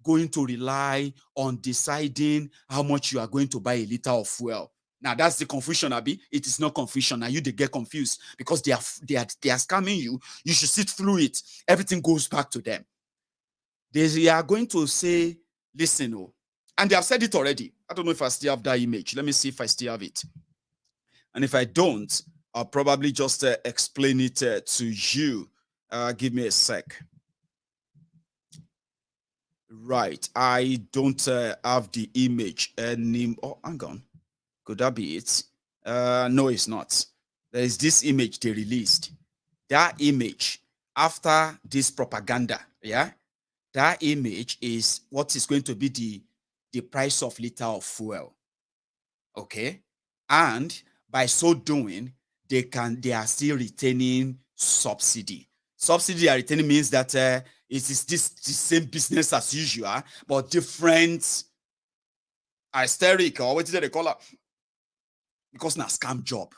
going to rely on deciding how much you are going to buy a liter of fuel. Now, that's the confusion, Abi. It is not confusion. Now, they get confused because they are scamming you. You should sit through it. Everything goes back to them. They are going to say, listen, oh, and they have said it already. I don't know if I still have that image. Let me see if I still have it. And if I don't, I'll probably just explain it to you. Give me a sec. Right. I don't have the image any. Oh, hang on. Could that be it? No, it's not. There is this image they released. That image, after this propaganda, yeah, that image is what is going to be the price of liter of fuel. Okay. And by so doing, they are still retaining subsidy. Subsidy they are retaining means that it is the same business as usual, but different asterisk or what did they call it? Because now scam job.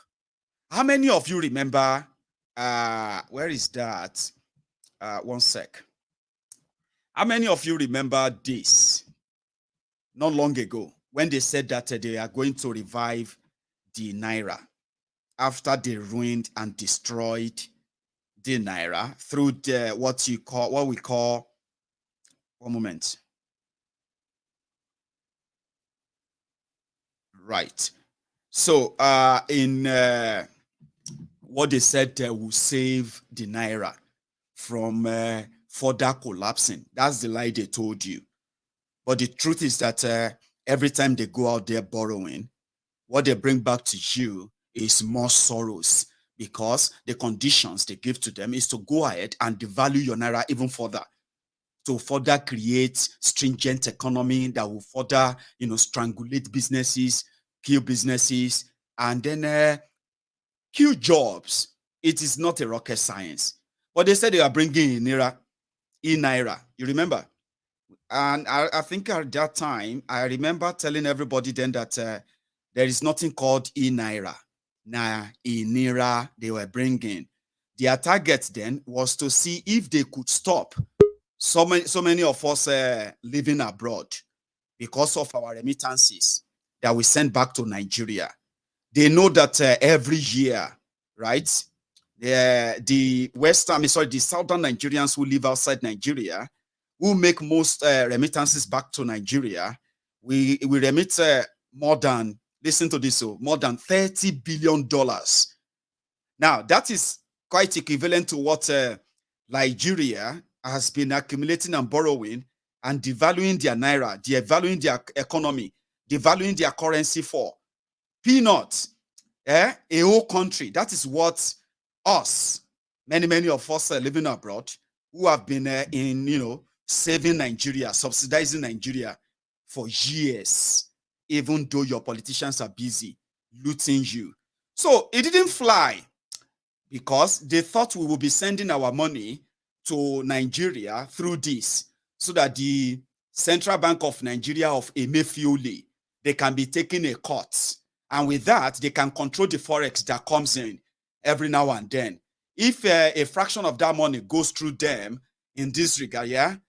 How many of you remember where is that? One sec. How many of you remember this? Not long ago, when they said that they are going to revive the Naira after they ruined and destroyed the Naira through the what we call one moment. Right. So in what they said will save the Naira from further collapsing. That's the lie they told you. But the truth is that every time they go out there borrowing, what they bring back to you is more sorrows, because the conditions they give to them is to go ahead and devalue your Naira even further, to further create stringent economy that will further, strangulate businesses, kill businesses, and then kill jobs. It is not a rocket science. But they said they are bringing Inira, E-Naira. You remember? And I think at that time, I remember telling everybody then that there is nothing called E-Naira. Now, Inira they were bringing. Their target then was to see if they could stop so many of us living abroad because of our remittances that we send back to Nigeria. They know that every year, right, the southern Nigerians who live outside Nigeria, who make most remittances back to Nigeria, we remit more than, listen to this, more than $30 billion. Now, that is quite equivalent to what Nigeria has been accumulating and borrowing and devaluing their Naira, devaluing their economy, devaluing their currency for. Peanuts. A whole country. That is what us, many of us living abroad, who have been saving Nigeria, subsidizing Nigeria for years, even though your politicians are busy looting you. So it didn't fly because they thought we would be sending our money to Nigeria through this, so that the Central Bank of Nigeria of Emefiole, they can be taking a cut. And with that, they can control the forex that comes in every now and then. If a fraction of that money goes through them in this regard,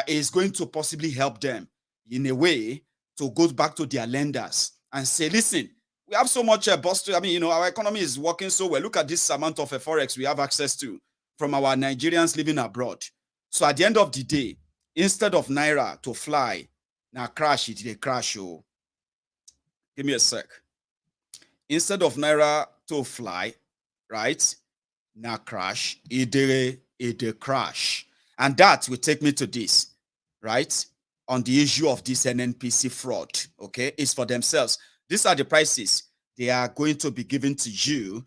is going to possibly help them in a way to go back to their lenders and say, listen, we have so much busted. I mean, our economy is working so well. Look at this amount of forex we have access to from our Nigerians living abroad. So at the end of the day, instead of Naira to fly, now crash it, they crash. Oh. Give me a sec. Instead of Naira to fly, right? Now crash, it crash. And that will take me to this, right? On the issue of this NNPC fraud, okay? It's for themselves. These are the prices they are going to be given to you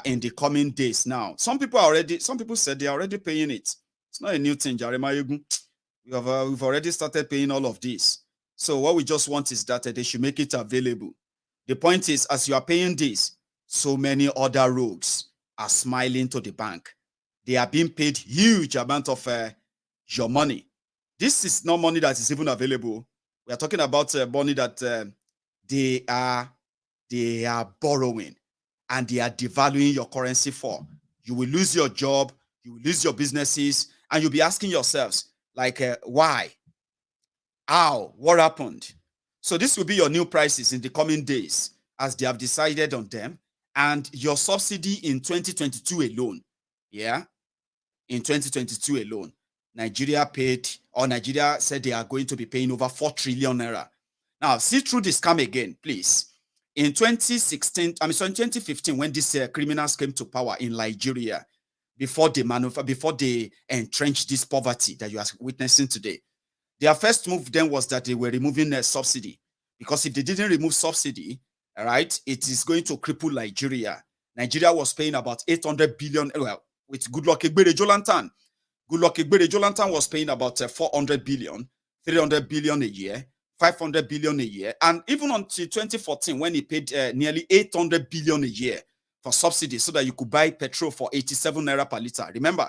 in the coming days now. Some people said they are already paying it. It's not a new thing, Maiyegun. We've already started paying all of this. So what we just want is that they should make it available. The point is, as you are paying this, so many other rogues are smiling to the bank. They are being paid huge amount of your money. This is not money that is even available. We are talking about money that they are borrowing and they are devaluing your currency for. You will lose your job, you will lose your businesses, and you'll be asking yourselves, like, why? How? What happened? So this will be your new prices in the coming days as they have decided on them. And your subsidy in 2022 alone, in 2022 alone, Nigeria said they are going to be paying over 4 trillion naira. Now, see through the scam again, please. In 2015, when these criminals came to power in Nigeria, before they entrenched this poverty that you are witnessing today, Their first move then was that they were removing a subsidy, because if they didn't remove subsidy, all right, it is going to cripple Nigeria. Nigeria was paying about 800 billion. Well, with Goodluck Ebele Jonathan, was paying about 400 billion, 300 billion a year, 500 billion a year, and even until 2014 when he paid nearly 800 billion a year for subsidy so that you could buy petrol for 87 naira per liter. Remember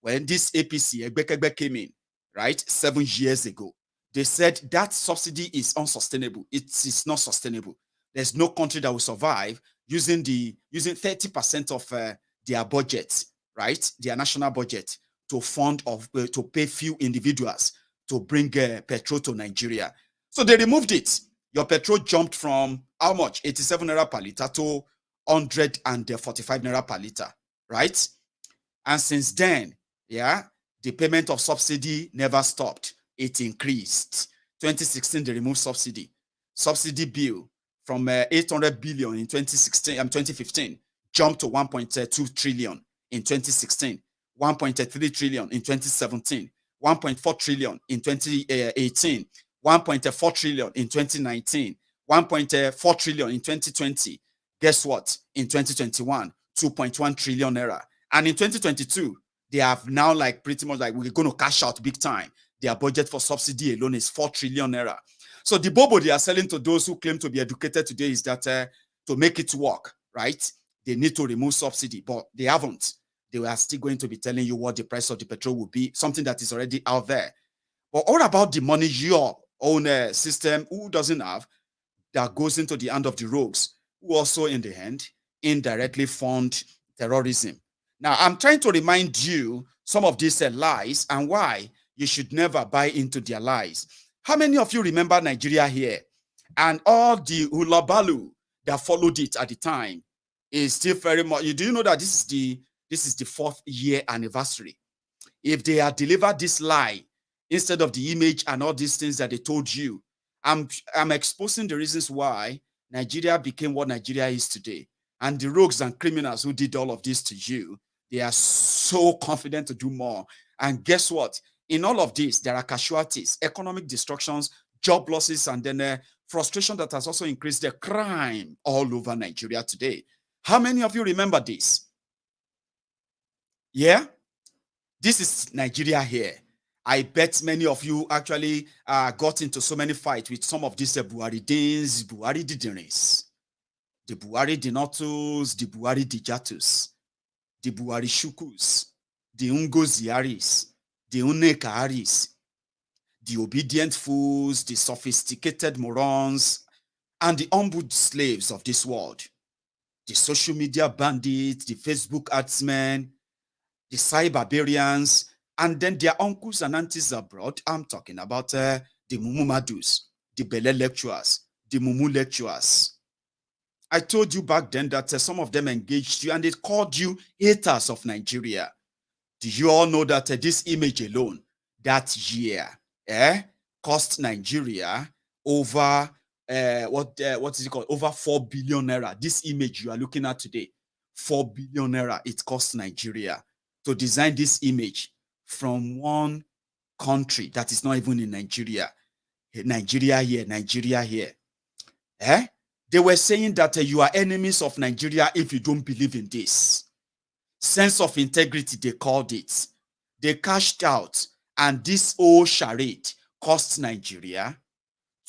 when this APC Egbekegbe came in, right, 7 years ago, they said that subsidy is unsustainable. It is not sustainable. There's no country that will survive using 30% of their budget, right, their national budget, to fund to pay few individuals to bring petrol to Nigeria. So they removed it. Your petrol jumped from how much? 87 naira per liter to 145 naira per liter, right? And since then, yeah, the payment of subsidy never stopped. It increased. 2016, they removed subsidy. Subsidy bill from 800 billion in 2015 jumped to 1.2 trillion in 2016, 1.3 trillion in 2017, 1.4 trillion in 2018, 1.4 trillion in 2019, 1.4 trillion in 2020. Guess what? In 2021, 2.1 trillion naira. And in 2022, they have now like pretty much like we're going to cash out big time. Their budget for subsidy alone is 4 trillion naira. So the bobo they are selling to those who claim to be educated today is that to make it work, right, they need to remove subsidy, but they haven't. They are still going to be telling you what the price of the petrol will be, something that is already out there. But what about the money your own system, who doesn't have, that goes into the hand of the rogues, who also in the end indirectly fund terrorism? Now, I'm trying to remind you some of these lies and why you should never buy into their lies. How many of you remember Nigeria here? And all the hula balu that followed it at the time is still very much. Do you know that this is the 4th year anniversary? If they had delivered this lie instead of the image and all these things that they told you, I'm exposing the reasons why Nigeria became what Nigeria is today. And the rogues and criminals who did all of this to you, they are so confident to do more. And guess what? In all of this, there are casualties, economic destructions, job losses, and then frustration that has also increased the crime all over Nigeria today. How many of you remember this? Yeah? This is Nigeria here. I bet many of you actually got into so many fights with some of these Buhari Danes, Buhari Didiris, the Buhari Dinotus, the Buhari Dijatus, the Buhari Shukus, the Ungoziaris, the Unekaharis, the obedient fools, the sophisticated morons, and the humbled slaves of this world, the social media bandits, the Facebook adsmen, the cyberbarians, and then their uncles and aunties abroad. I'm talking about the Mumu Madus, the Bele lecturers, the Mumu lecturers. I told you back then that some of them engaged you and they called you haters of Nigeria. Do you all know that this image alone, that year, cost Nigeria over, what is it called? Over 4 billion naira. This image you are looking at today, 4 billion naira, it cost Nigeria to design this image from one country that is not even in Nigeria. Nigeria here, Nigeria here. They were saying that you are enemies of Nigeria if you don't believe in this. Sense of integrity, they called it. They cashed out, and this old charade cost Nigeria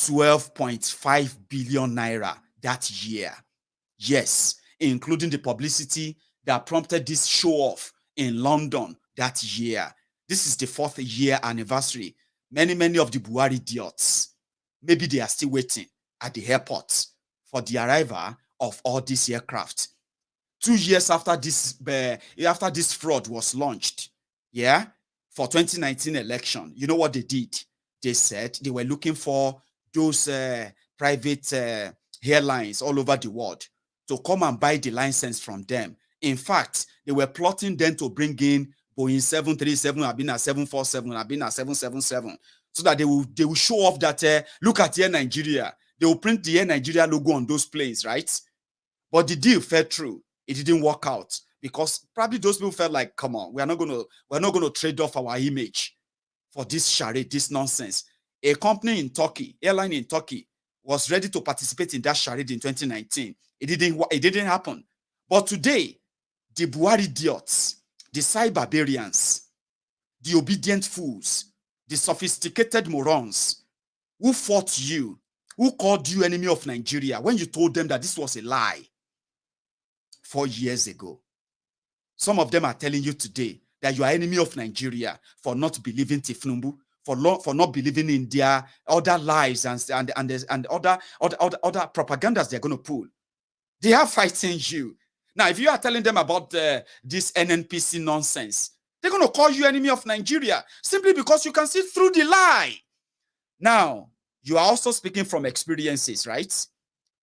12.5 billion naira that year. Yes, including the publicity that prompted this show-off in London that year. This is the 4th year anniversary. Many of the Buhari idiots, maybe they are still waiting at the airport for the arrival of all these aircraft. 2 years after this fraud was launched, for 2019 election, you know what they did? They said they were looking for those private airlines all over the world to come and buy the license from them. In fact, they were plotting then to bring in Boeing 737, Abina 747, Abina 777, so that they will show off that, look at Air Nigeria. They will print the Air Nigeria logo on those planes, right? But the deal fell through. It didn't work out because probably those people felt like, come on, we're not gonna trade off our image for this charade, this nonsense. A company in Turkey, airline in Turkey, was ready to participate in that charade in 2019. It didn't happen. But today, the Buhari idiots, the cyberbarians, the obedient fools, the sophisticated morons who fought you, who called you enemy of Nigeria when you told them that this was a lie 4 years ago. Some of them are telling you today that you are enemy of Nigeria for not believing Tinubu, for not believing in their other lies and other propagandas they're going to pull. They are fighting you. Now, if you are telling them about this NNPC nonsense, they're going to call you enemy of Nigeria simply because you can see through the lie. Now, you are also speaking from experiences, right?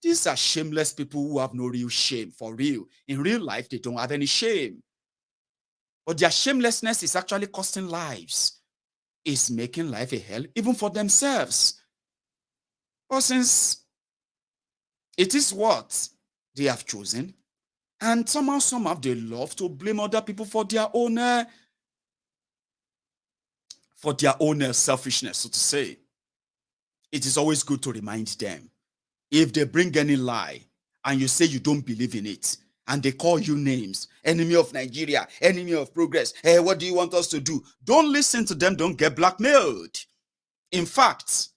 These are shameless people who have no real shame, for real. In real life, they don't have any shame. But their shamelessness is actually costing lives. It's making life a hell, even for themselves. But since it is what they have chosen, and somehow they love to blame other people for their own selfishness, so to say. It is always good to remind them. If they bring any lie and you say you don't believe in it, and they call you names, enemy of Nigeria, enemy of progress, hey, what do you want us to do? Don't listen to them, don't get blackmailed. In fact,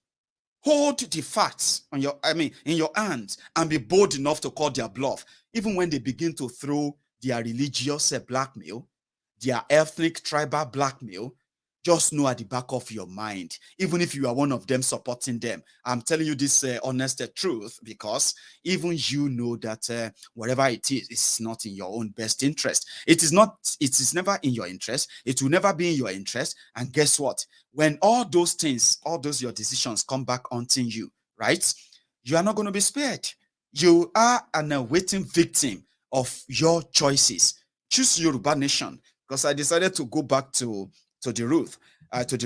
hold the facts in your hands and be bold enough to call their bluff, even when they begin to throw their religious blackmail, their ethnic tribal blackmail. Just know at the back of your mind, even if you are one of them supporting them, I'm telling you this honest truth, because even you know that whatever it is, it's not in your own best interest. It is never in your interest. It will never be in your interest. And guess what? When all those things, your decisions come back onto you, right? You are not going to be spared. You are an awaiting victim of your choices. Choose Yoruba Nation, because I decided to go back to the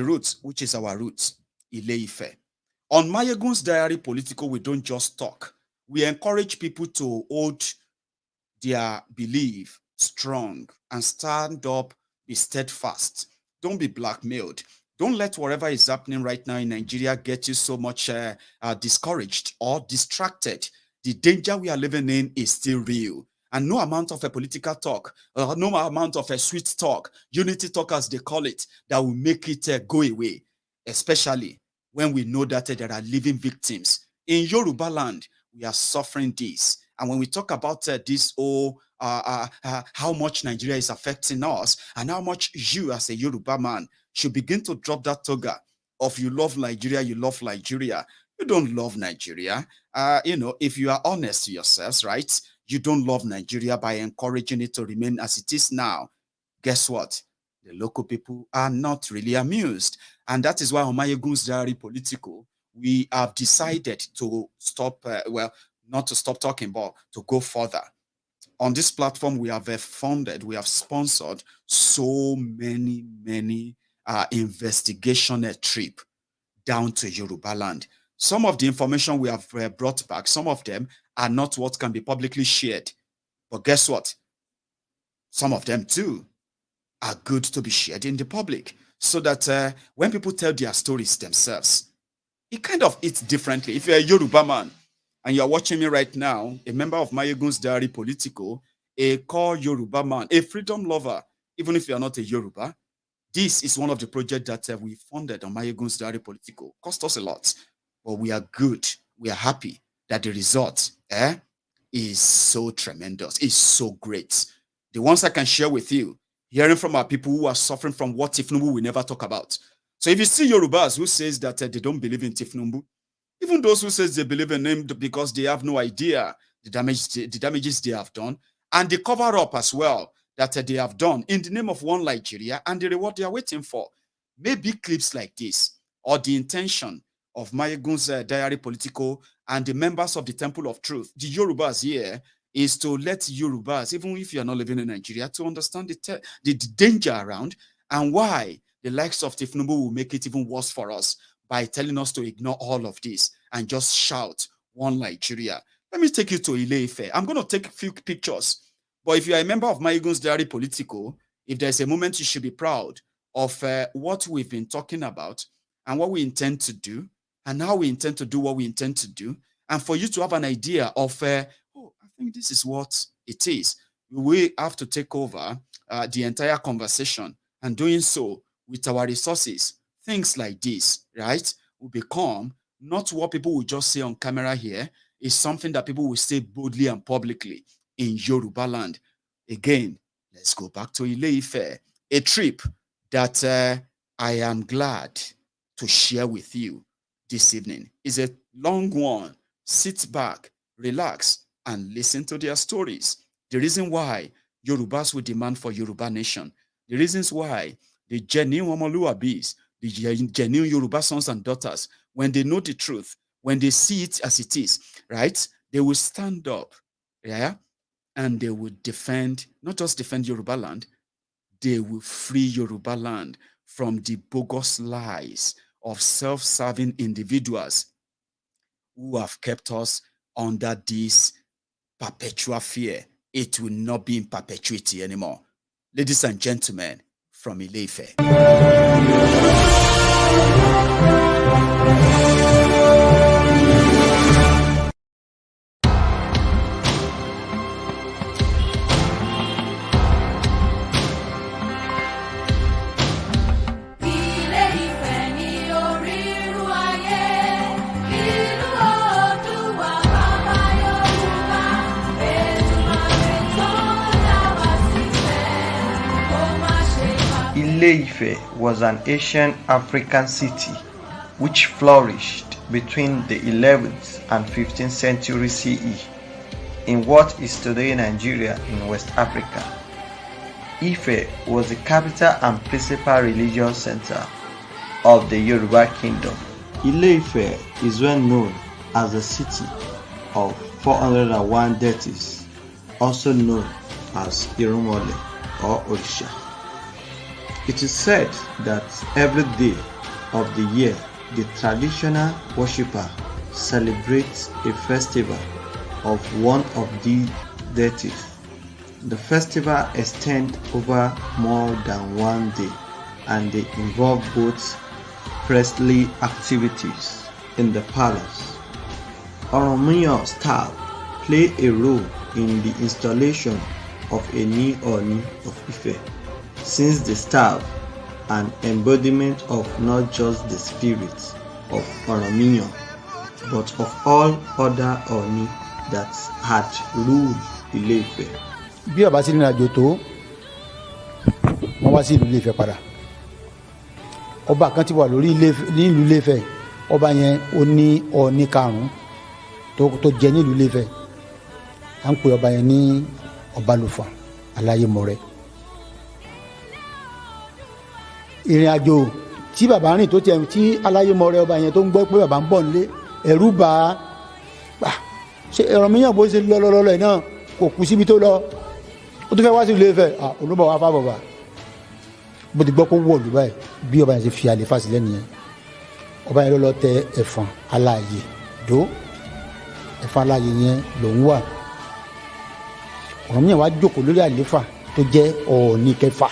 roots, which is our roots, Ile-Ife. On Maiyegun's diary, Politico, we don't just talk. We encourage people to hold their belief strong and stand up, be steadfast. Don't be blackmailed. Don't let whatever is happening right now in Nigeria get you so much discouraged or distracted. The danger we are living in is still real. And no amount of a political talk, no amount of a sweet talk, unity talk as they call it, that will make it go away, especially when we know that there are living victims. In Yoruba land, we are suffering this. And when we talk about how much Nigeria is affecting us and how much you as a Yoruba man should begin to drop that toga of you love Nigeria, you love Nigeria. You don't love Nigeria. If you are honest to yourselves, right? You don't love Nigeria by encouraging it to remain as it is now. Guess what? The local people are not really amused. And that is why on Maiyegun's diary, Politico, we have decided to stop, not to stop talking, but to go further. On this platform, we have funded, we have sponsored so many investigation trip down to Yoruba land. Some of the information we have brought back, some of them are not what can be publicly shared. But guess what? Some of them too are good to be shared in the public, so that when people tell their stories themselves, it kind of hits differently. If you're a Yoruba man and you're watching me right now, a member of Maiyegun's diary, Politico, a core Yoruba man, a freedom lover, even if you're not a Yoruba, this is one of the projects that we funded on Maiyegun's diary, Politico. Cost us a lot, but we are good. We are happy that the result is so tremendous. It's so great. The ones I can share with you, hearing from our people who are suffering from what Tinubu will never talk about. So if you see Yorubas who says that they don't believe in Tinubu, even those who says they believe in him because they have no idea the damages they have done, and the cover-up as well that they have done in the name of one Nigeria and the reward they are waiting for. Maybe clips like this, or the intention of Maiyegun's diary, Politico, and the members of the Temple of Truth, the Yorubas here, is to let Yorubas, even if you are not living in Nigeria, to understand the danger around and why the likes of Tinubu will make it even worse for us by telling us to ignore all of this and just shout one Nigeria. Let me take you to Ile-Ife. I'm going to take a few pictures. But if you are a member of Maiyegun's diary, Politico, if there's a moment you should be proud of what we've been talking about and what we intend to do and how we intend to do what we intend to do, and for you to have an idea of, oh, I think this is what it is. We have to take over the entire conversation, and doing so with our resources, things like this, right, will become not what people will just say on camera here, is something that people will say boldly and publicly in Yoruba land. Again, let's go back to Ile-Ife, a trip that I am glad to share with you this evening. It's a long one. Sit back, relax, and listen to their stories. The reason why Yorubas will demand for Yoruba nation, the reasons why the genuine Omoluabis, the genuine Yoruba sons and daughters, when they know the truth, when they see it as it is, right, they will stand up, yeah, and they will defend, not just defend Yoruba land, they will free Yoruba land from the bogus lies of self-serving individuals who have kept us under this perpetual fear. It will not be in perpetuity anymore. Ladies and gentlemen, from Ile-Ife. Ile-Ife was an ancient African city which flourished between the 11th and 15th century CE in what is today Nigeria in West Africa. Ife was the capital and principal religious center of the Yoruba kingdom. Ile-Ife is well known as the city of 401 deities, also known as Irumole or Orisha. It is said that every day of the year, the traditional worshipper celebrates a festival of one of the deities. The festival extends over more than one day, and they involve both priestly activities in the palace. Oromiyan style play a role in the installation of a new Oni of Ife, since the staff an embodiment of not just the spirit of Oromiyan, but of all other Oni that had ruled Ile-Ife. Bí ọba sí nínú àjò tó wọ́n wá sí ìlú Ile-Ife padà. Ọba kan ti wà lórí nílùú Ile-Ife. Ọba yẹn ó ní Ọọ̀ni karùn-ún tó jẹ nílùú Ile-Ife. À ń pè ọba yẹn ní Ọbalùfọ̀n Aláyémọrẹ. Ìrìn àjò tí bàbá rìn tó tiẹ̀ tí Aláyémọrẹ ọba yẹn tó ń gbọ́ pé bàbá ń bọ̀ nílé ẹ̀rù bà á. Ṣé Oromiyan bó ṣe lọ́lọ́lọ́ ẹ̀ náà kò kú síbi tó lọ, ó tún fẹ́ wá sí Ile-Ife, olúbọ̀ wá fábọ̀ bá bó ti gbọ́ pé wọ̀lú báyìí bí ọba yẹn ṣe fi àlefa sílẹ̀ nìyẹn. Ọba yẹn ló lọ tẹ ẹ̀fọ̀n aláàyè dó, ẹ̀fọ̀n aláàyè yẹn lòún wà. Oromiyan wá jókòó lórí àlefa tó jẹ́ Ọọ̀ni kẹfà.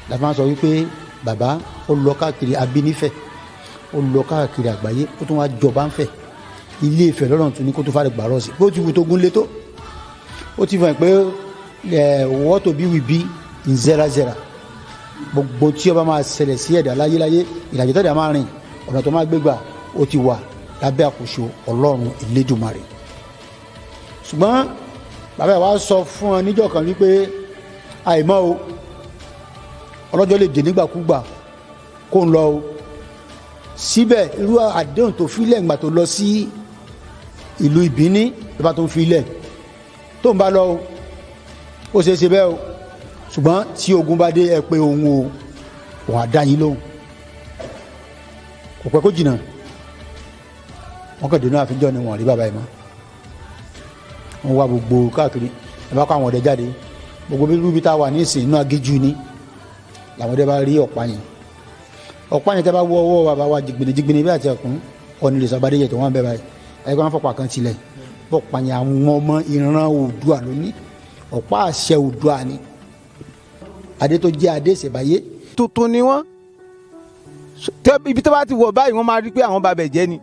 La máa sọ wípé bàbá ó lọ káàkiri Abínífẹ̀, ó lọ káàkiri àgbáyé, ó tún wá jọba ń fẹ̀. Ile-Ife lọ́rùn tún ní kó tó fàrẹ̀ gbàrọ̀ sí bó ti wù tó gún lé tó. Ó ti fẹ́ pé what to be will be in 0-0. Gbogbo tí ọba máa ṣẹlẹ̀ sí ẹ̀dá láyéláyé, ìrìnàjò tẹ̀dá máa rìn, ọ̀nà tó máa gbégbà ó ti wà lábẹ́ àkóso Ọlọ́run Elédùmarè. Ṣùgbọ́n bàbá ẹ̀ wá sọ fún ọ níjọ́ kan wípé àìmọ́ o, ọlọ́jọ́ lè dé nígbàkúgbà kó ń lọ o. Síbẹ̀ irú àdéhùn tó filẹ̀ ńgbà tó lọ sí ìlú Ìbíní ìbá tó ń filẹ̀ tó ń bá lọ o, ó ṣe é ṣe bẹ́ẹ̀ o, ṣùgbọ́n tí ogun bá dé ẹ pé òun o, òun á dá yín lóhùn. Kò pẹ́ kó jìnnà wọ́n kàn dénú àfijọ́ ni wọ́n rí bàbá yìí mọ́. Wọ́n wá gbogbo káàkiri ẹ bá kó àwọn ọ̀dẹ́ jáde, gbogbo bí tá a wà ní ìsìn inú agéjú ni làwọn ọ̀dẹ́ bá rí ọ̀pá yẹn. Ọ̀pá yẹn tẹ́ bá wọ́ ọwọ́ bàbá wa jìgbìnì bí àti ẹ̀kún Ọọ̀ni lè sọ́ba déyẹ̀ tó wọ́n bẹ̀ báyìí ẹ̀kọ́ wọn fọ̀pá kan tilẹ̀ bọ̀pá yẹn àwọn ọmọ ìran Oòduà lónìí, ọ̀pá àṣẹ Oòduà ni. Adé tó jẹ́ adé ìṣẹ̀báyé tuntun ni wọ́n ibi tó bá ti wọ̀ báyìí wọ́n máa rí pé àwọn bàbẹ̀ jẹ́ ni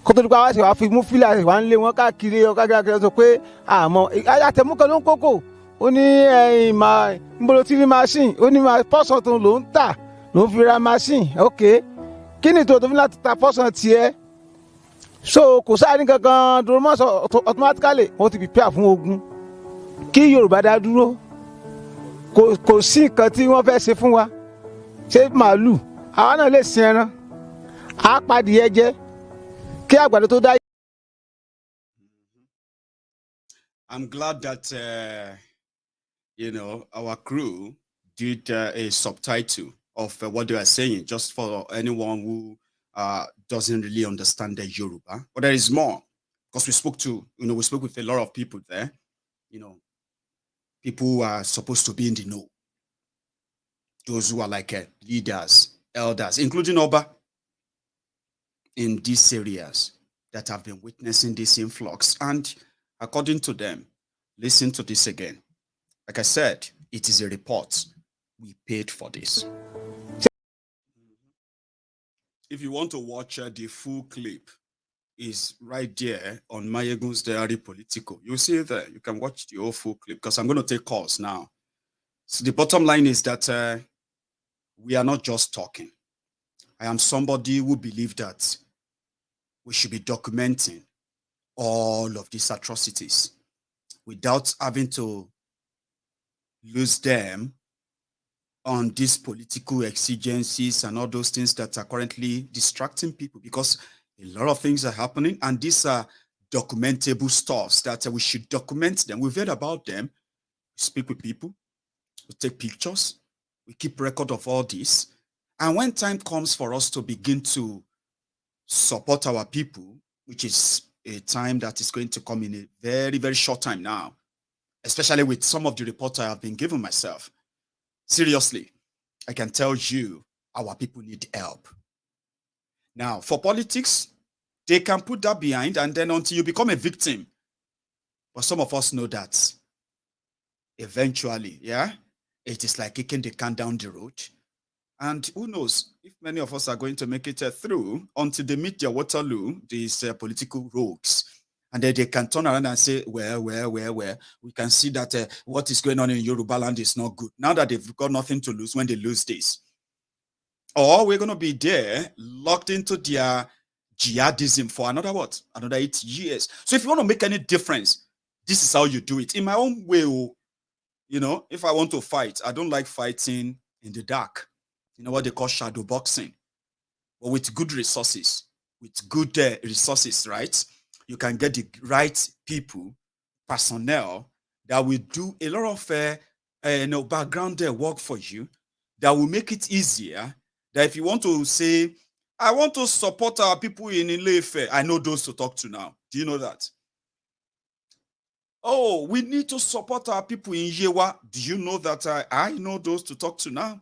kó tó di pa wá ṣe wá fi mú fílà ṣe wá ń lé wọn káàkiri ọ̀káàkiri sọ pé àmọ́ àtẹ̀mú kan ló ń kókò ó ní nbolo tí ní machine ó ní pọ́sàn tó ló ń tà ló ń fi ra machine ok kí ni tó fi láti ta pọ́sàn tiẹ̀ so kò sáà ní kankan dúró mọ́ automatically wọ́n ti prepare fún ogun kí Yorùbá dá dúró kò sí nǹkan tí wọ́n fẹ́ ṣe fún wa ṣé màálù àwa náà lè sin ẹran á padìyẹ jẹ kí àgbàdo tó dá. I'm glad that our crew did a subtitle of what they are saying, just for anyone who doesn't really understand the Yoruba. But there is more, because we spoke with a lot of people there. People who are supposed to be in the know. Those who are like leaders, elders, including Oba, in these areas that have been witnessing this influx. And according to them, listen to this again. Like I said, it is a report. We paid for this. If you want to watch the full clip, is right there on Maiyegun's diary Politico. You'll see it there. You can watch the whole full clip because I'm going to take calls now. So the bottom line is that we are not just talking. I am somebody who believes that we should be documenting all of these atrocities without having to lose them on these political exigencies and all those things that are currently distracting people, because a lot of things are happening and these are documentable stuffs that we should document them. We've heard about them. We speak with people, we take pictures, we keep record of all this. And when time comes for us to begin to support our people, which is a time that is going to come in a very, very short time now, especially with some of the reports I have been given myself. Seriously, I can tell you our people need help. Now, for politics, they can put that behind and then until you become a victim. But some of us know that eventually, it is like kicking the can down the road. And who knows if many of us are going to make it through until they meet their Waterloo, these political rogues. And then they can turn around and say, well, we can see that what is going on in Yoruba land is not good. Now that they've got nothing to lose when they lose this. Or we're going to be there locked into their jihadism for another 8 years. So if you want to make any difference, this is how you do it. In my own way, if I want to fight, I don't like fighting in the dark. You know what they call shadow boxing. But with good resources, right? You can get the right people, personnel that will do a lot of background work for you, that will make it easier. That if you want to say, I want to support our people in Ile-Ife, I know those to talk to now. Do you know that? Oh, we need to support our people in Yewa. Do you know that I know those to talk to now?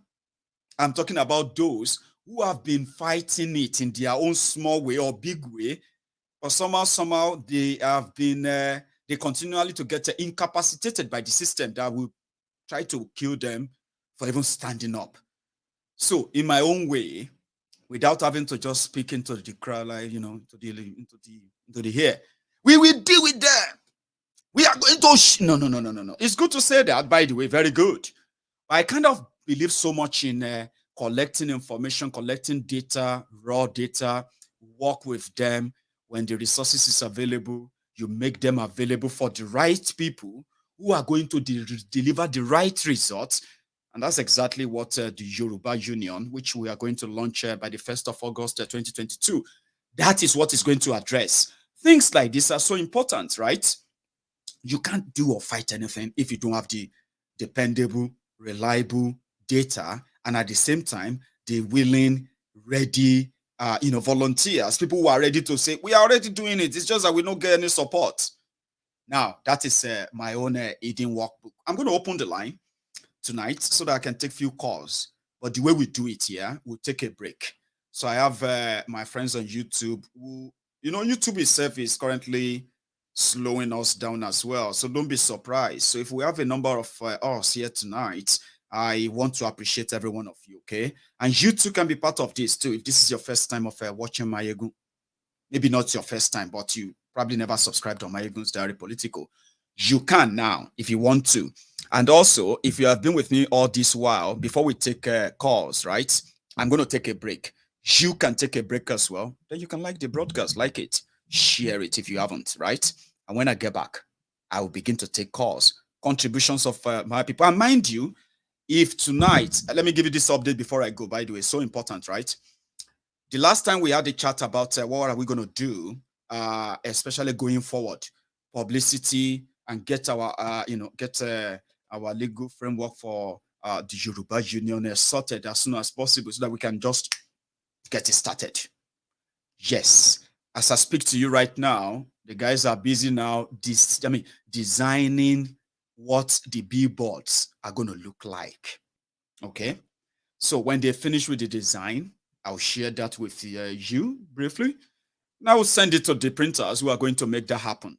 I'm talking about those who have been fighting it in their own small way or big way, but somehow they have been, they continually to get incapacitated by the system that will try to kill them for even standing up. So in my own way, without having to just speak into the crowd, like, into the air, we will deal with them. We are going to, no. It's good to say that, by the way, very good. I kind of believe so much in collecting information, collecting data, raw data, work with them. When the resources is available, you make them available for the right people who are going to deliver the right results. And that's exactly what the Yoruba Union, which we are going to launch by the 1st of August 2022, that is what is going to address. Things like this are so important, right? You can't do or fight anything if you don't have the dependable, reliable data, and at the same time, the willing, ready, volunteers, people who are ready to say, we are already doing it. It's just that we don't get any support. Now, that is my own aiding workbook. I'm going to open the line tonight so that I can take few calls. But the way we do it here, we'll take a break. So I have my friends on YouTube who, YouTube itself is currently slowing us down as well. So don't be surprised. So if we have a number of us here tonight, I want to appreciate every one of you, okay? And you too can be part of this too. If this is your first time of watching Maiyegun, maybe not your first time, but you probably never subscribed on Maiyegun's Diary Politico, you can now if you want to. And also, if you have been with me all this while, before we take calls, right? I'm going to take a break. You can take a break as well. Then you can like the broadcast, like it, share it if you haven't, right? And when I get back, I will begin to take calls, contributions of my people. And mind you, if tonight, let me give you this update before I go, by the way, so important, right? The last time we had a chat about what are we going to do, especially going forward, publicity, and get our, our legal framework for the Yoruba Union sorted as soon as possible so that we can just get it started. Yes, as I speak to you right now, the guys are busy now designing what the billboards are going to look like. Okay, so when they finish with the design, I'll share that with you briefly. And I will send it to the printers who are going to make that happen.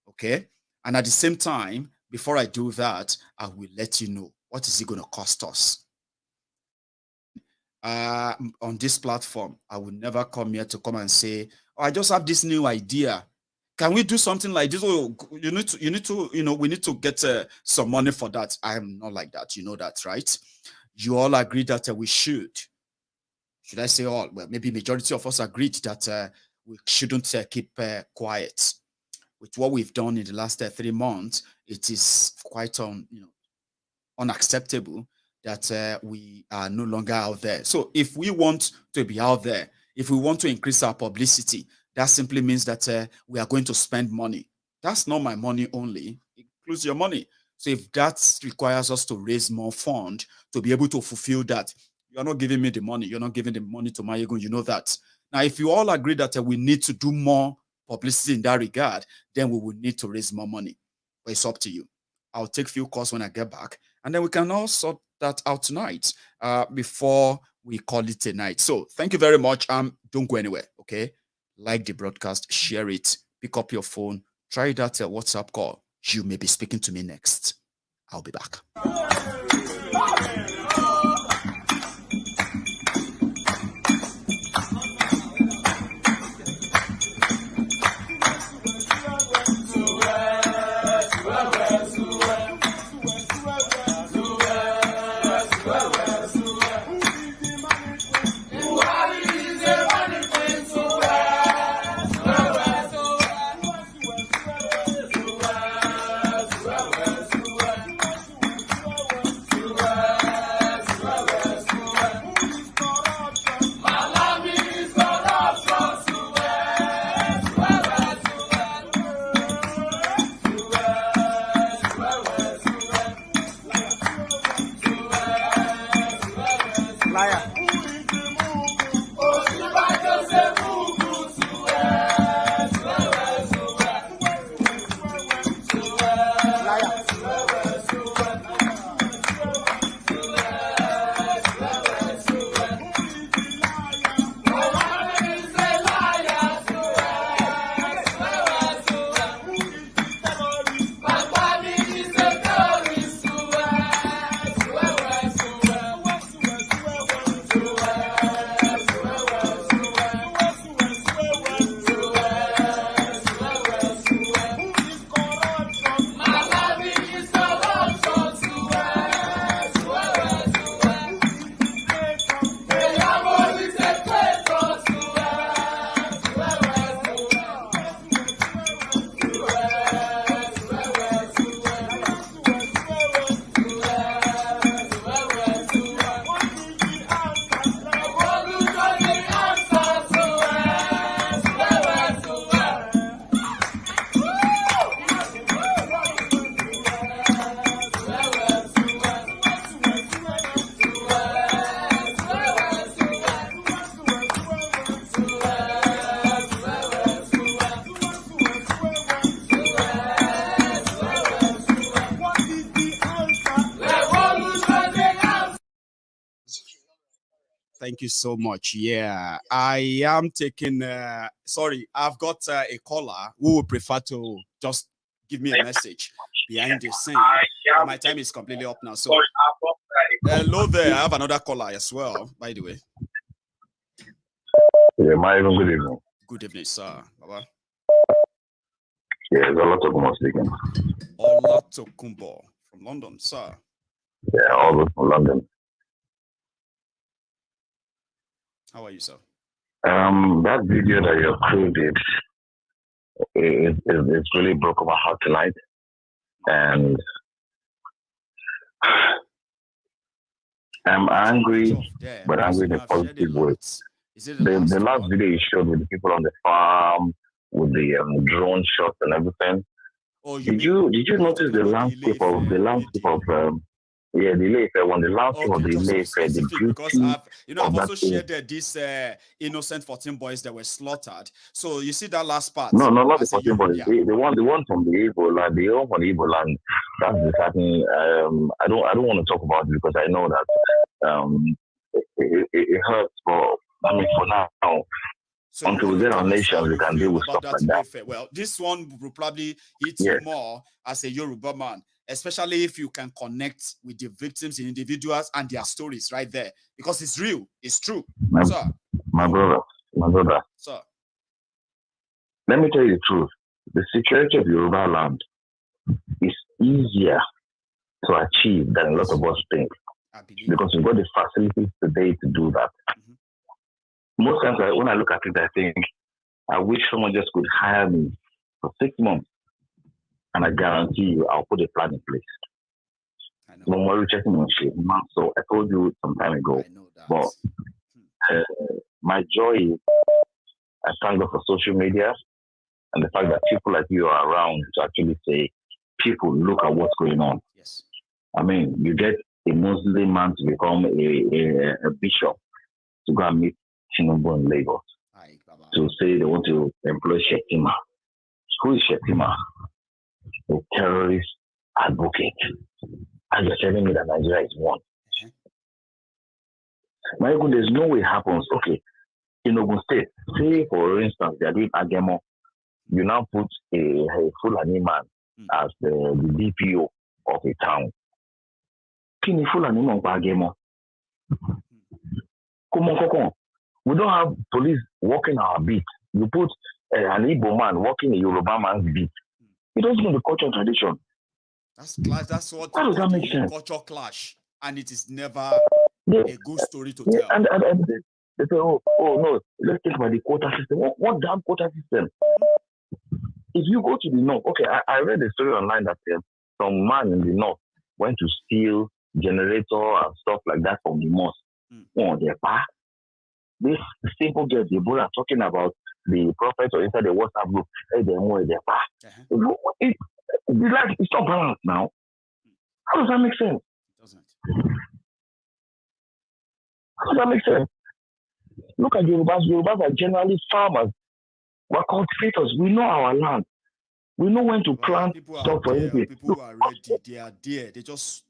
Okay, and at the same time, before I do that, I will let you know what is it going to cost us. On this platform, I will never come here to come and say, oh, I just have this new idea. Can we do something like this? Oh, we need to get some money for that. I am not like that. You know that, right? You all agree that we should. Should I say all? Well, maybe majority of us agreed that we shouldn't keep quiet. With what we've done in the last 3 months, it is quite unacceptable that we are no longer out there. So if we want to be out there, if we want to increase our publicity, that simply means that we are going to spend money. That's not my money only. It includes your money. So if that requires us to raise more fund to be able to fulfill that, you're not giving me the money. You're not giving the money to Maiyegun. You know that. Now, if you all agree that we need to do more publicity in that regard, then we will need to raise more money. But it's up to you. I'll take a few calls when I get back, and then we can all sort that out tonight before we call it a night. So thank you very much. Don't go anywhere, okay? Like the broadcast, share it, pick up your phone, try that WhatsApp call. You may be speaking to me next. I'll be back. Thank you so much. Yeah, I am taking, sorry, I've got a caller who would prefer to just give me a message behind the scene. My time is completely up now. So Hello there. I have another caller as well, by the way. Yeah, Maiyegun, good evening. Good evening, sir. Baba. Yeah, it's Olatokunbo speaking. Olatokunbo from London, sir. Yeah, all from London. How are you, sir? That video that you created, it's really broke my heart tonight. And I'm angry, but angry in a positive way. The last video you showed with the people on the farm, with the drone shots and everything. Oh, did you notice the landscape of the Ile-Ife, when the landscape of the Ile-Ife, the beauty because I've also shared this innocent 14 boys that were slaughtered. So you see that last part. No, not the 14 boys. Yeah. The one from the Igbo land, the one from the Igbo land. That's disheartening. I don't want to talk about it because I know that it hurts. But I mean, for now, so until we get our nation, we can deal with stuff like that. Well, this one will probably hit you more as a Yoruba man, especially if you can connect with the victims, the individuals, and their stories right there, because it's real, it's true. My brother. Sir. Let me tell you the truth. The security of Yoruba land is easier to achieve than a lot of us think, because we've got the facilities today to do that. Most times when I look at it, I think, I wish someone just could hire me for 6 months, and I guarantee you I'll put a plan in place. So I told you some time ago, but my joy is I thank God for social media and the fact that people like you are around to actually say, people, look at what's going on. Yes. I mean, you get a Muslim man to become a bishop to go and meet Tinubu in Lagos to say they want to employ Shettima. Who is Shettima? A terrorist advocate. And you're telling me that Nigeria is one. Maiyegun, there's no way it happens. Okay, in Ogun State, say for instance, they are doing Agemo. You now put a Fulani man as the DPO of a town. Kini Fulani man Agemo? Come on. We don't have police walking our beat. You put an Igbo man walking a Yoruba man's beat. It doesn't know the culture and tradition. That's clash. That's what How does that make sense? Culture clash, and it is never a good story to tell. And they say, oh no, let's think about the quota system. What damn quota system? If you go to the north, okay, I read a story online that some man in the north went to steal generator and stuff like that from the mosque. Oh, this simple girl, Deborah, talking about the prophet or inside the WhatsApp group. It's not balanced now. How does that make sense? It doesn't. How does that make sense? Look at Yorubas. Yorubas are generally farmers. We're cultivators. We know our land. We know when to plant stuff for anything. People are ready. They are there. They just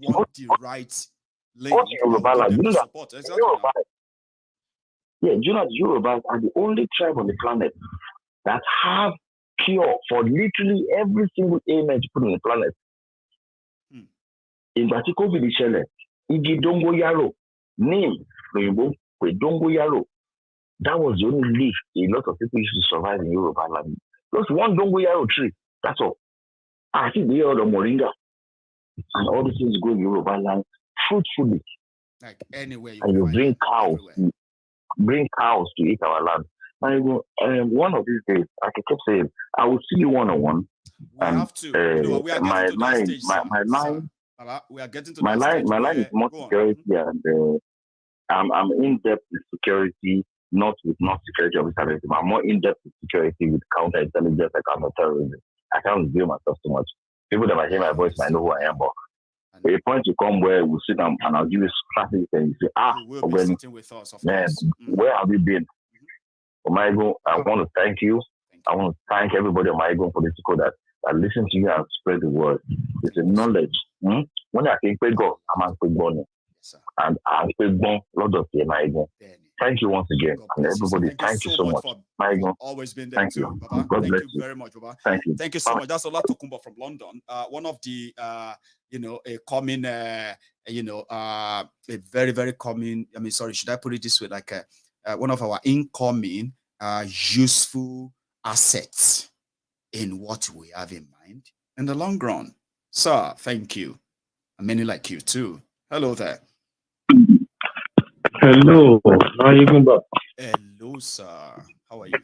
want the right lane. Support. Exactly. Yeah, you know, Yorubas are the only tribe on the planet that have cure for literally every single ailment you put on the planet. In particular, the Shele, Igi Dongo Yaro, name, Dongo Yaro. That was the only leaf a lot of people used to survive in Yoruba land. Just one Dongo Yaro tree, that's all. I think they are the Moringa. And all these things go in Yoruba land fruitfully. Like anywhere and you bring cows. Bring cows to eat our land. One of these days, I kept saying, I will see you one-on-one. We have to. We are my getting to that line, stage, we are getting to my that line is more security, and I'm in depth with security, not with security officers. I'm more in depth with security with counterintelligence and counterterrorism. I can't reveal myself too much. People that might hear my voice might know who I am, but a point to come where we'll sit down and I'll give you strategy and you say, man, where have you been? Maiyegun, I want to thank you. I want to thank everybody on Maiyegun Politico that listen to you and spread the word. It's a knowledge. When I think God, I'm a big bonnet. And I'm a big bon, Lord of the Maiyegun. thank you once again. And everybody, thank you so much. Maiyegun, always been there thank too, you. Baba. God Thank bless you very much, Baba. Thank you. Thank you so much. That's Ola Tokumbo from London. One of the a common a very, very common, I mean, sorry, should I put it this way? Like one of our incoming useful assets in what we have in mind in the long run. Sir, thank you. And many like you too. Hello there. Hello. How are you doing, Bob? Hello, sir. How are you?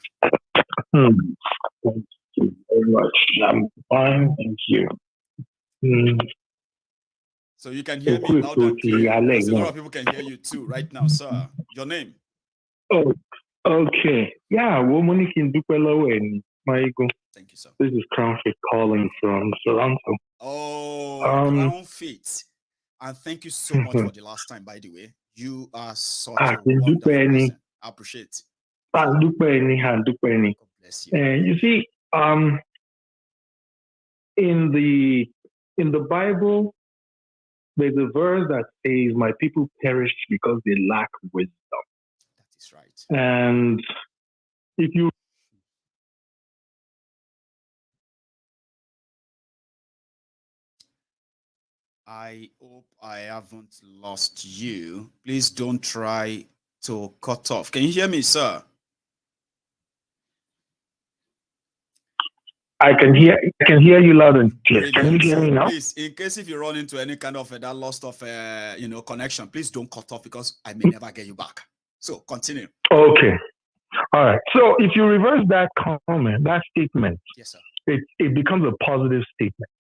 Thank you very much. I'm fine, thank you. So you can hear me loud and clear. Because a lot of people can hear you too right now, sir. Your name? Oh, okay. Yeah, woman can do well and Maiyegun. Thank you, sir. This is Crownfit calling from Toronto. Oh, Crownfit. And thank you so much for the last time, by the way. You are such a wonderful person. I appreciate it. God bless you. You see, in the Bible, there's a verse that says, "My people perish because they lack wisdom." That is right. And if you I hope I haven't lost you. Please don't try to cut off. Can you hear me, sir? I can hear you loud and clear. Can you hear me now? Please, in case if you run into any kind of that loss of connection, please don't cut off because I may never get you back. So continue. Okay. All right. So if you reverse that comment, that statement, yes, sir, it becomes a positive statement.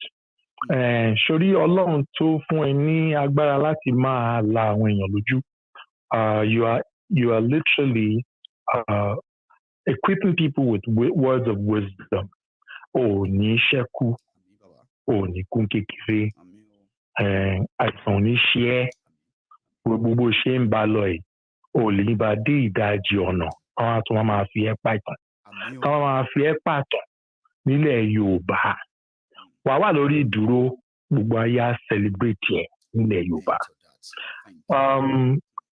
Ṣorí Ọlọ́run tó fún ẹ ní agbára láti máa la àwọn èèyàn lójú. You are literally equipping people with words of wisdom. O ní ṣẹ́kù, o ní kún kékeré, àìsàn ò ní ṣe ẹ́, gbogbo ṣe ń ba lọ ẹ̀, o lè bá dé ìdajì ọ̀nà, káwọn tó máa fi ẹ́ pàtàn. Káwọn máa fi ẹ́ pàtàn nílẹ̀ Yorùbá. Wà wà lórí ìdúró, gbogbo ayé á celebrate ẹ̀ nílẹ̀ Yorùbá.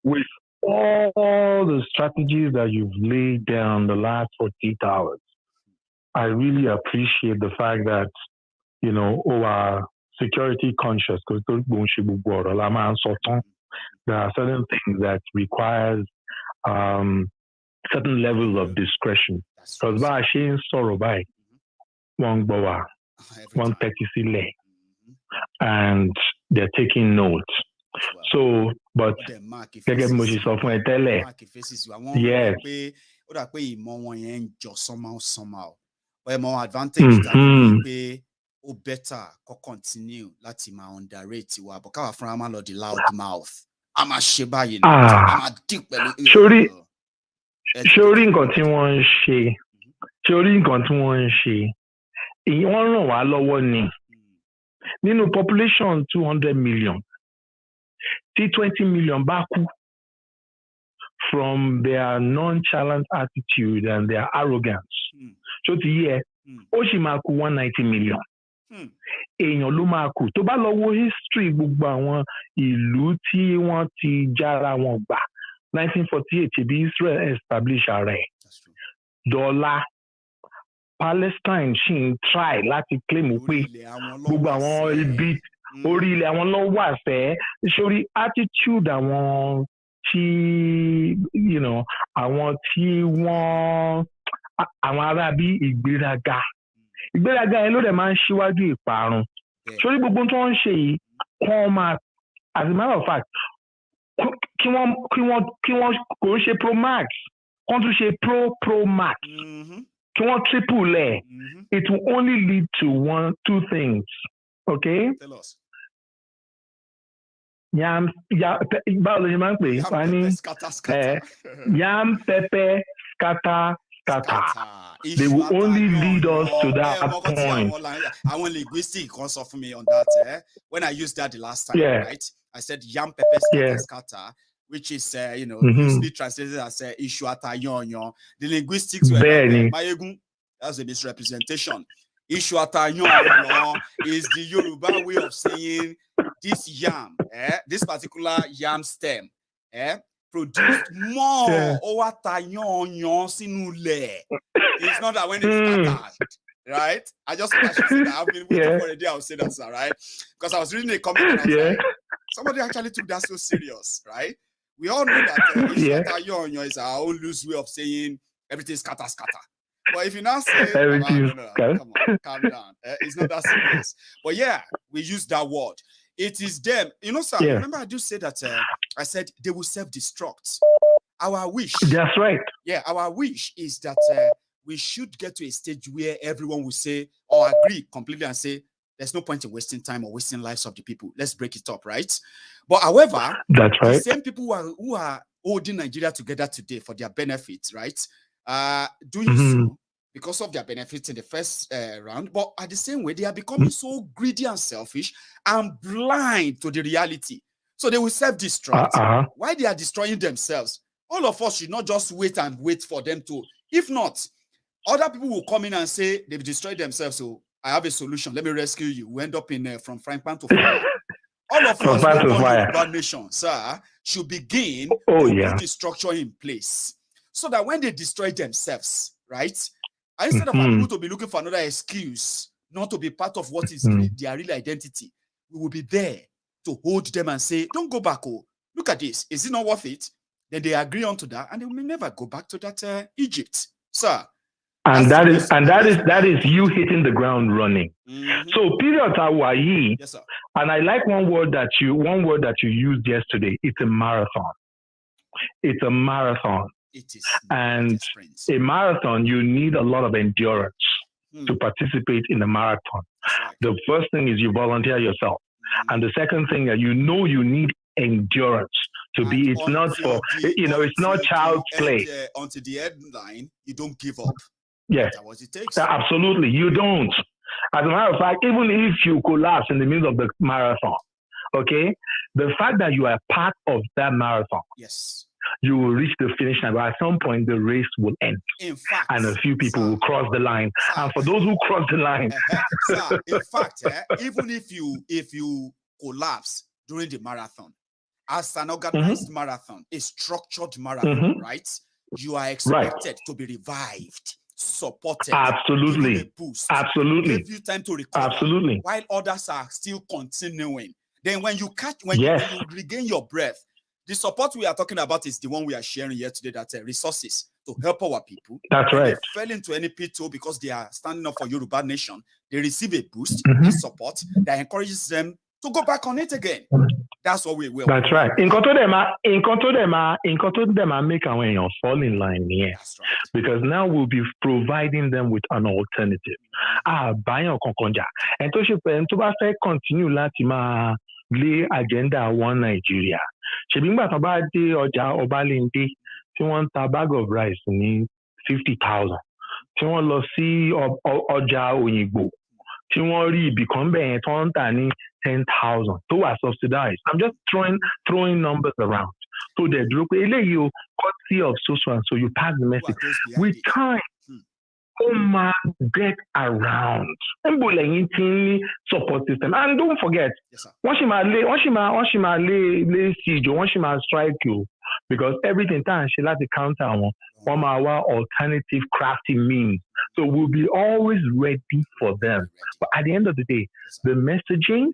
With all the strategies that you've laid down the last 48 hours, I really appreciate the fact that, our security conscious, because there are certain things that requires certain levels of discretion. Because by saying sorrow by one boa, 130 and they're taking notes. So, but yes. But more advantage that we better continue láti máa underrate wa but káwa fúnra máa lọ di loud mouth. A máa ṣe báyìí ni. A máa dì pẹ̀lú. Ṣorí nǹkan tí wọ́n ń ṣe. Wọ́n ràn wá lọ́wọ́ ni. Nínú population 200 million, tí 20 million bá kú from their nonchalant attitude and their arrogance. So ti yẹ, ó sì máa kú 190 million. Èèyàn ló máa kú. Tó bá lọ wo history gbogbo àwọn ìlú tí wọ́n ti jára wọn gbà. 1948 ṣebí Israel establish ara ẹ̀. Dọ́là Palestine ṣì ń try láti claim pé gbogbo àwọn ibi orí ilẹ̀ àwọn ló wà fẹ́. Sórí attitude àwọn tí àwọn tí wọ́n àwọn ará bí ìgbéraga yẹn ló dẹ̀ máa ń ṣíwájú ìparun. Sórí gbogbo tó ń ṣe yìí kàn máa as a matter of fact kí wọ́n kò ń ṣe pro max kàn tún ṣe pro max kí wọ́n triple ẹ̀. It will only lead to two things. Okay? Tell us. Yam báwo ló ṣe máa ń pè é? Yam pepper scatter. They will only lead us to that point. I want linguistic also for me on that. When I used that the last time, right? I said yam pepper scatter, which is usually translated as issue atayon. The linguistics were Maiyegun. That's a misrepresentation. Issue atayon is the Yoruba way of saying this yam, this particular yam stem, produced more over tayon sinule. It's not that when it's scattered, right? I should say that. I've been waiting for a day. I'll say that, sir, right? Because I was reading a comment and I was like, somebody actually took that so serious, right? We all know that tayon is our own loose way of saying everything scatter. But if you now say, come on, calm down. It's not that serious. But yeah, we use that word. It is them. You know, sir, remember I do say that I said they will self-destruct. Our wish. That's right. Yeah, our wish is that we should get to a stage where everyone will say or agree completely and say, there's no point in wasting time or wasting lives of the people. Let's break it up, right? But however, that's right. The same people who are holding Nigeria together today for their benefits, right? Doing so because of their benefits in the first round, but at the same way, they are becoming so greedy and selfish and blind to the reality. So they will self-destruct. Why they are destroying themselves? All of us should not just wait for them to. If not, other people will come in and say they've destroyed themselves. So I have a solution. Let me rescue you. We end up in from frying pan to fire. All of us who want a nation, sir, should begin to put the structure in place. So that when they destroy themselves, right? Instead of people to be looking for another excuse not to be part of what is their real identity, we will be there to hold them and say, don't go back. Oh, look at this. Is it not worth it? Then they agree on to that and they will never go back to that Egypt. Sir. And that is you hitting the ground running. So period Hawaii, yes, sir. And I like one word that you used yesterday. It's a marathon. It's a marathon. It is. And a marathon, you need a lot of endurance to participate in the marathon. Right. The first thing is you volunteer yourself. And the second thing that you need endurance to be. It's not for, it's not child's play. Until the end line, you don't give up. Yes. That's what it takes. Absolutely. You don't. As a matter of fact, even if you collapse in the middle of the marathon, okay, the fact that you are part of that marathon, yes, you will reach the finish line, but at some point the race will end. In fact, and a few people will cross the line. And for those who cross the line, sir, in fact, even if you collapse during the marathon, as an organized marathon, a structured marathon, right? You are expected to be revived, supported, absolutely, given a boost, absolutely, give you time to recover, absolutely, while others are still continuing. Then when you regain your breath, the support we are talking about is the one we are sharing here today, that resources to help our people. That's when right. They fell into any pit because they are standing up for Yoruba Nation. They receive a boost, a support that encourages them to go back on it again. That's what we will. That's right. In control them, make our way fall in line here. That's right. Because now we'll be providing them with an alternative. Bayan konkonja. And to ba fẹ́ continue láti máa lé agenda one Nigeria. Ṣebí ńgbà tán bá dé ọjà Ọbalẹ́ndé tí wọ́n ń ta bag of rice ní 50,000. Tí wọ́n lọ sí ọjà Òyìngbò tí wọ́n rí ibì kan bẹ́ẹ̀ tí wọ́n ń tà ní 10,000 tó wà subsidized. I'm just throwing numbers around. So they do courtesy of so and so you pass the message. With time, get around. Support system. And don't forget, once you strike you, because everything time she like to counter on our alternative crafty means. So we'll be always ready for them. But at the end of the day, the messaging,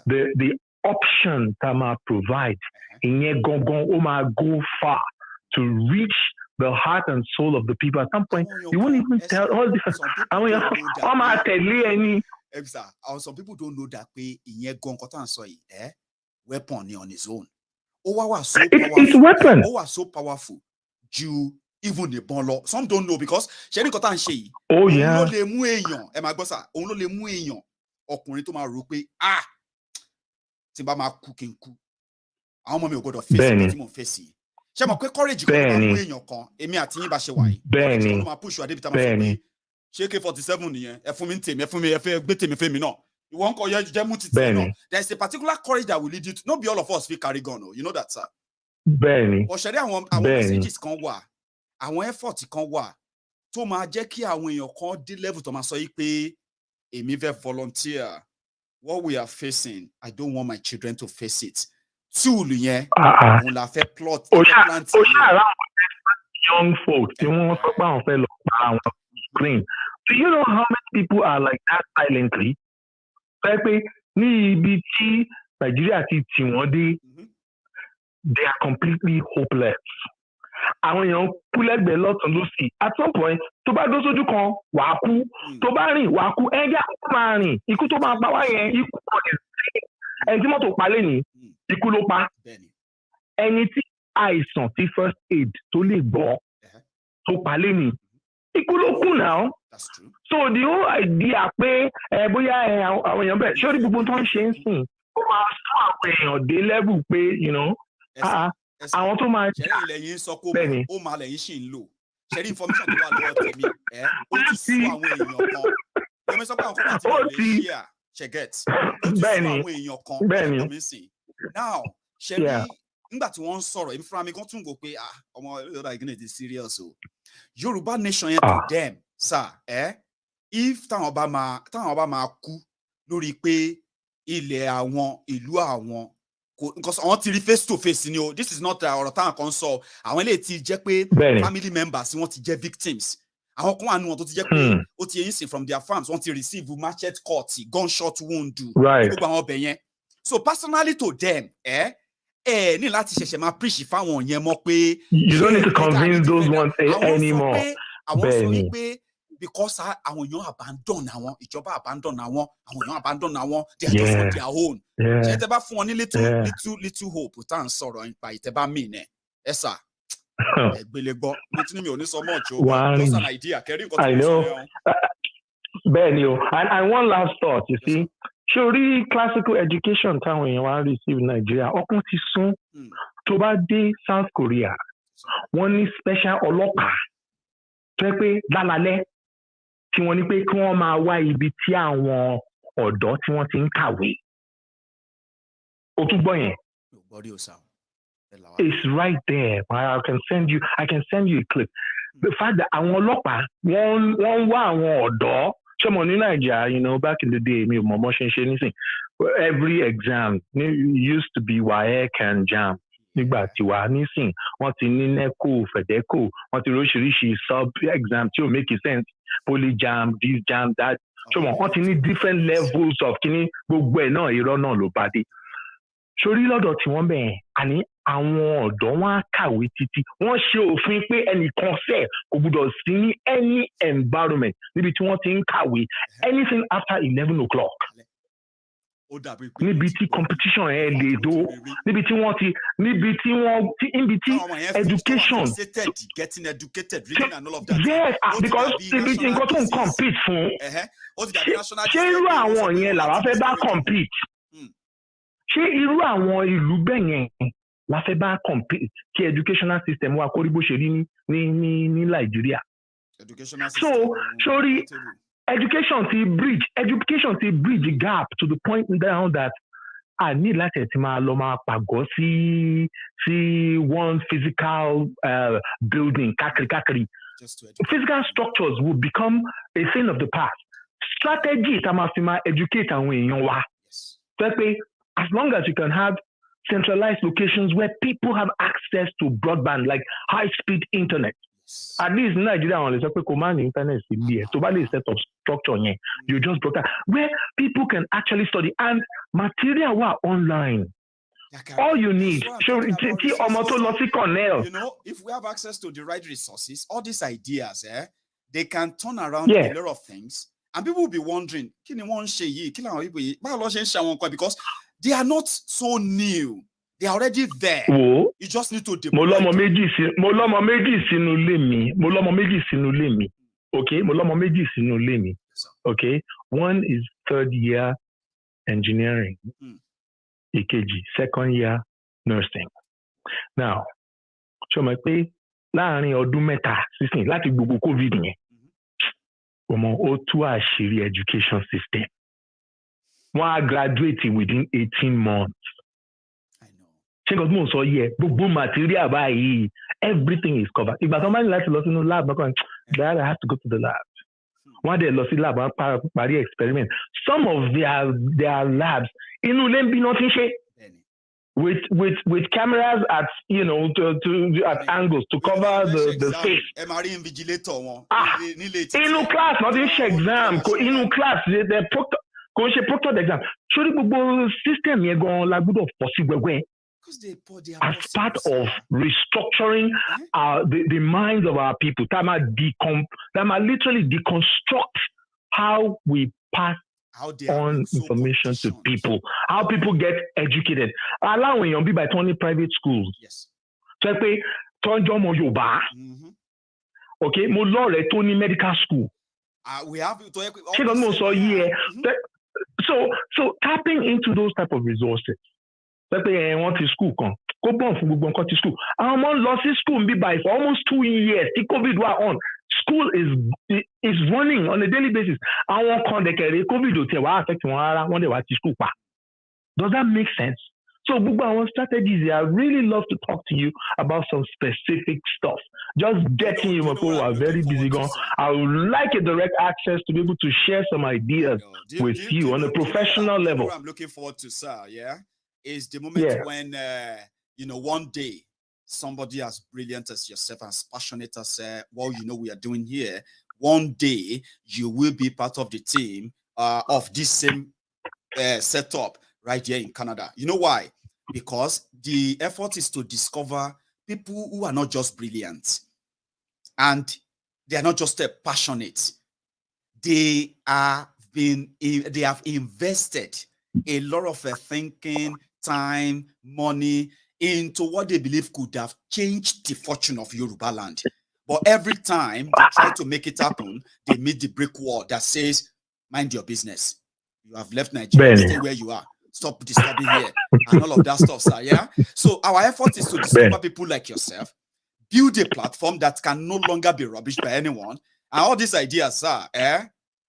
the option Tama provides, go far to reach the heart and soul of the people. At some point, you won't even tell all this. Some people don't know that weapon on his own. It's a weapon. So powerful. Even the bon law. Some don't know because oh yeah. There's a particular courage that will lead you to not be all of us feel carry gun. You know that, sir. Messages kan wà, àwọn effort kan wà tó máa jẹ́ kí àwọn èèyàn kan dé level tó máa sọ yìí pé èmi fẹ́ volunteer. What we are facing, I don't want my children to face it. tool yẹn òun la fẹ́ plot plant young folks tí wọ́n sọ pé àwọn fẹ́ lọ pa àwọn screen. Do you know how many people are like that silently? Fẹ́ pé ní ibi tí Nàìjíríà ti tì wọ́n dé, they are completely hopeless. Àwọn èèyàn kú lẹ́gbẹ̀ẹ́ lọ́tún lósì. At some point, tó bá dó sójú kan, wàá kú. Tó bá rìn, wàá kú. Ẹ̀yà kó máa rìn. Ikú tó máa pa wá yẹn, ikú kò ní sí. Ẹni tí mọ́tò pa lẹ́nìí, ikú ló pa. Ẹni tí àìsàn tí first aid tó lè gbọ́ tó pa lẹ́nìí, ikú ló kù náà. So the whole idea pé bóyá àwọn èèyàn bẹ̀rẹ̀ ṣé orí gbogbo tó ń ṣe ń sìn, ó máa sún àwọn èèyàn dé level pé, you know, àwọn tó máa jà bẹ́ẹ̀ ni. Ó máa lẹ́yìn ṣì ń lò. Ṣẹ́rí information tó wà lọ́wọ́ tèmi, ó ti sún àwọn èèyàn kan. Ẹ̀mí sọ pé àwọn kan àti ìlú Asia ṣẹ̀gẹ̀t. Ó ti sún àwọn èèyàn kan. Bẹ́ẹ̀ ni. Now, ṣẹ́rí nígbà tí wọ́n ń sọ̀rọ̀, èmi fúnra mi kan tún wò pé ọmọ ìlú ìgbìnà ti serious o. Yorùbá nation yẹn to them, sir, if táwọn bá máa kú lórí pé ilẹ̀ àwọn ìlú àwọn because àwọn ti rí face to face ni o, this is not ọ̀rọ̀ táwọn kan sọ, àwọn eléyìí ti jẹ́ pé family members wọ́n ti jẹ́ victims, àwọn kan wà nínú wọn tó ti jẹ́ pé ó ti yẹn sìn from their farms wọ́n ti receive machete cut, gunshot wound gbogbo àwọn ọbẹ̀ yẹn. So personally to them ní láti ṣẹ̀ṣẹ̀ máa preach fáwọn yẹn mọ́ pé you don't need to convince those ones anymore. Àwọn sọ wípé because àwọn èèyàn abandon àwọn, ìjọba abandon àwọn èèyàn abandon àwọn, they are just on their own. Ṣé tẹ bá fún wọn ní little hope tá à ń sọ̀rọ̀ nípa ìtẹ́bá mi nẹ̀ sà ẹgbẹ́lẹ́ gbọ́ nítorí mi ò ní sọ mọ́ ọ̀jọ́ just an idea kẹrí nǹkan tó ń sọ yẹn. Bẹ́ẹ̀ ni o, and one last thought, you see, ṣorí classical education táwọn èèyàn wá receive Nigeria ọkùn ti sún. Tó bá dé South Korea wọ́n ní special ọlọ́pàá tó yẹ pé lálálẹ́ tí wọ́n ní pé kí wọ́n máa wá ibi tí àwọn ọ̀dọ́ tí wọ́n ti ń kàwé. O tún gbọ́ yẹn? It's right there. I can send you a clip. The fact that àwọn ọlọ́pàá wọ́n wá àwọn ọ̀dọ́. Ṣé mo ní Nàìjíríà, you know, back in the day, mi ò mọ̀ mọ́ ṣe ń ṣe nísìn. Every exam used to be WAEC and JAMB. Nígbà tí wà nísìn, wọ́n ti ní NECO, FEDECO, wọ́n ti oríṣiríṣi sub exam tí ò make sense. Poly JAMB, this JAMB, that. Ṣé mo wọ́n ti ní different levels of kíní gbogbo ẹ̀ náà irọ́ náà ló bá dé. Sórí lọ́dọ̀ tí wọ́n bẹ̀rẹ̀ àní àwọn ọ̀dọ́ wọn á kàwé títí wọ́n ṣe òfin pé ẹnìkan fẹ́ kò gbúdọ̀ sí ní any environment níbi tí wọ́n ti ń kàwé anything after 11 o'clock. Níbi tí competition ẹ lè dó níbi tí education. Getting educated, reading and all of that. Yes, because níbi tí nǹkan tó ń compete fún. Ṣé irú àwọn yẹn làwọn fẹ́ bá compete? Ṣé irú àwọn ìlú bẹ́ẹ̀ yẹn la fẹ́ bá compete kí educational system wa kórí bó ṣe rí ní Nàìjíríà? So sorry, education ti bridge gap to the point now that I need láti ẹ̀ ti máa lọ máa pàgọ́ sí one physical building kákiri. Physical structures will become a thing of the past. Strategy tá máa fi máa educate àwọn èèyàn wa. Fẹ́ pé as long as you can have centralized locations where people have access to broadband, like high-speed internet. At least in Nigeria, on the command internet to buy a set of structure, you just broke that where people can actually study and material were online. All you need, you know, if we have access to the right resources, all these ideas, they can turn around a lot of things, and people will be wondering, because they are not so new. They are already there. You just need to deploy. Mo lọ́mọ méjì sínú ilé mi. Okay, mo lọ́mọ méjì sínú ilé mi. Okay, one is third year engineering. Ìkejì second year nursing. Now, ṣé o mọ̀ pé láàárín ọdún mẹ́ta sísìn láti gbogbo COVID yẹn, ó tú àṣírí education system. Wọ́n á graduate within 18 months. Ṣé nǹkan tí mò ń sọ yẹ gbogbo material báyìí everything is covered. Ìgbà tó máa ń láti lọ sínú lab náà they have to go to the lab. Wọ́n á dẹ̀ lọ sí lab wọ́n á parí experiment. Some of their labs inú ilé ń bí náà ti ń ṣe. with cameras at at angles to cover the face. Inu class, not in exam. Inu class, the proctor exam. Surely the system here go la good of possible as part of restructuring the minds of our people. That might literally deconstruct how we pass on information to people, how people get educated. Allowing you be by Tony private schools. Yes. So I say, Yoba. Okay, mo lore Tony medical school. We have to so tapping into those type of resources. Let's say I want to school go born from to school. I'm on lost school be by for almost 2 years. The COVID was on. School is running on a daily basis. I want COVID to affect one day to school. Does that make sense? So our strategies, I really love to talk to you about some specific stuff. Just getting you people are very busy gone. I would like a direct access to be able to share some ideas with you on a professional level. What I'm looking forward to, sir, is the moment when one day somebody as brilliant as yourself, as passionate as what we are doing here, one day you will be part of the team of this same setup right here in Canada. You know why? Because the effort is to discover people who are not just brilliant and they are not just passionate. They have invested a lot of thinking, time, money into what they believe could have changed the fortune of Yoruba land. But every time they try to make it happen, they meet the brick wall that says, mind your business. You have left Nigeria, stay where you are. Stop disturbing here. And all of that stuff, sir, So our effort is to discover people like yourself, build a platform that can no longer be rubbished by anyone. And all these ideas, sir,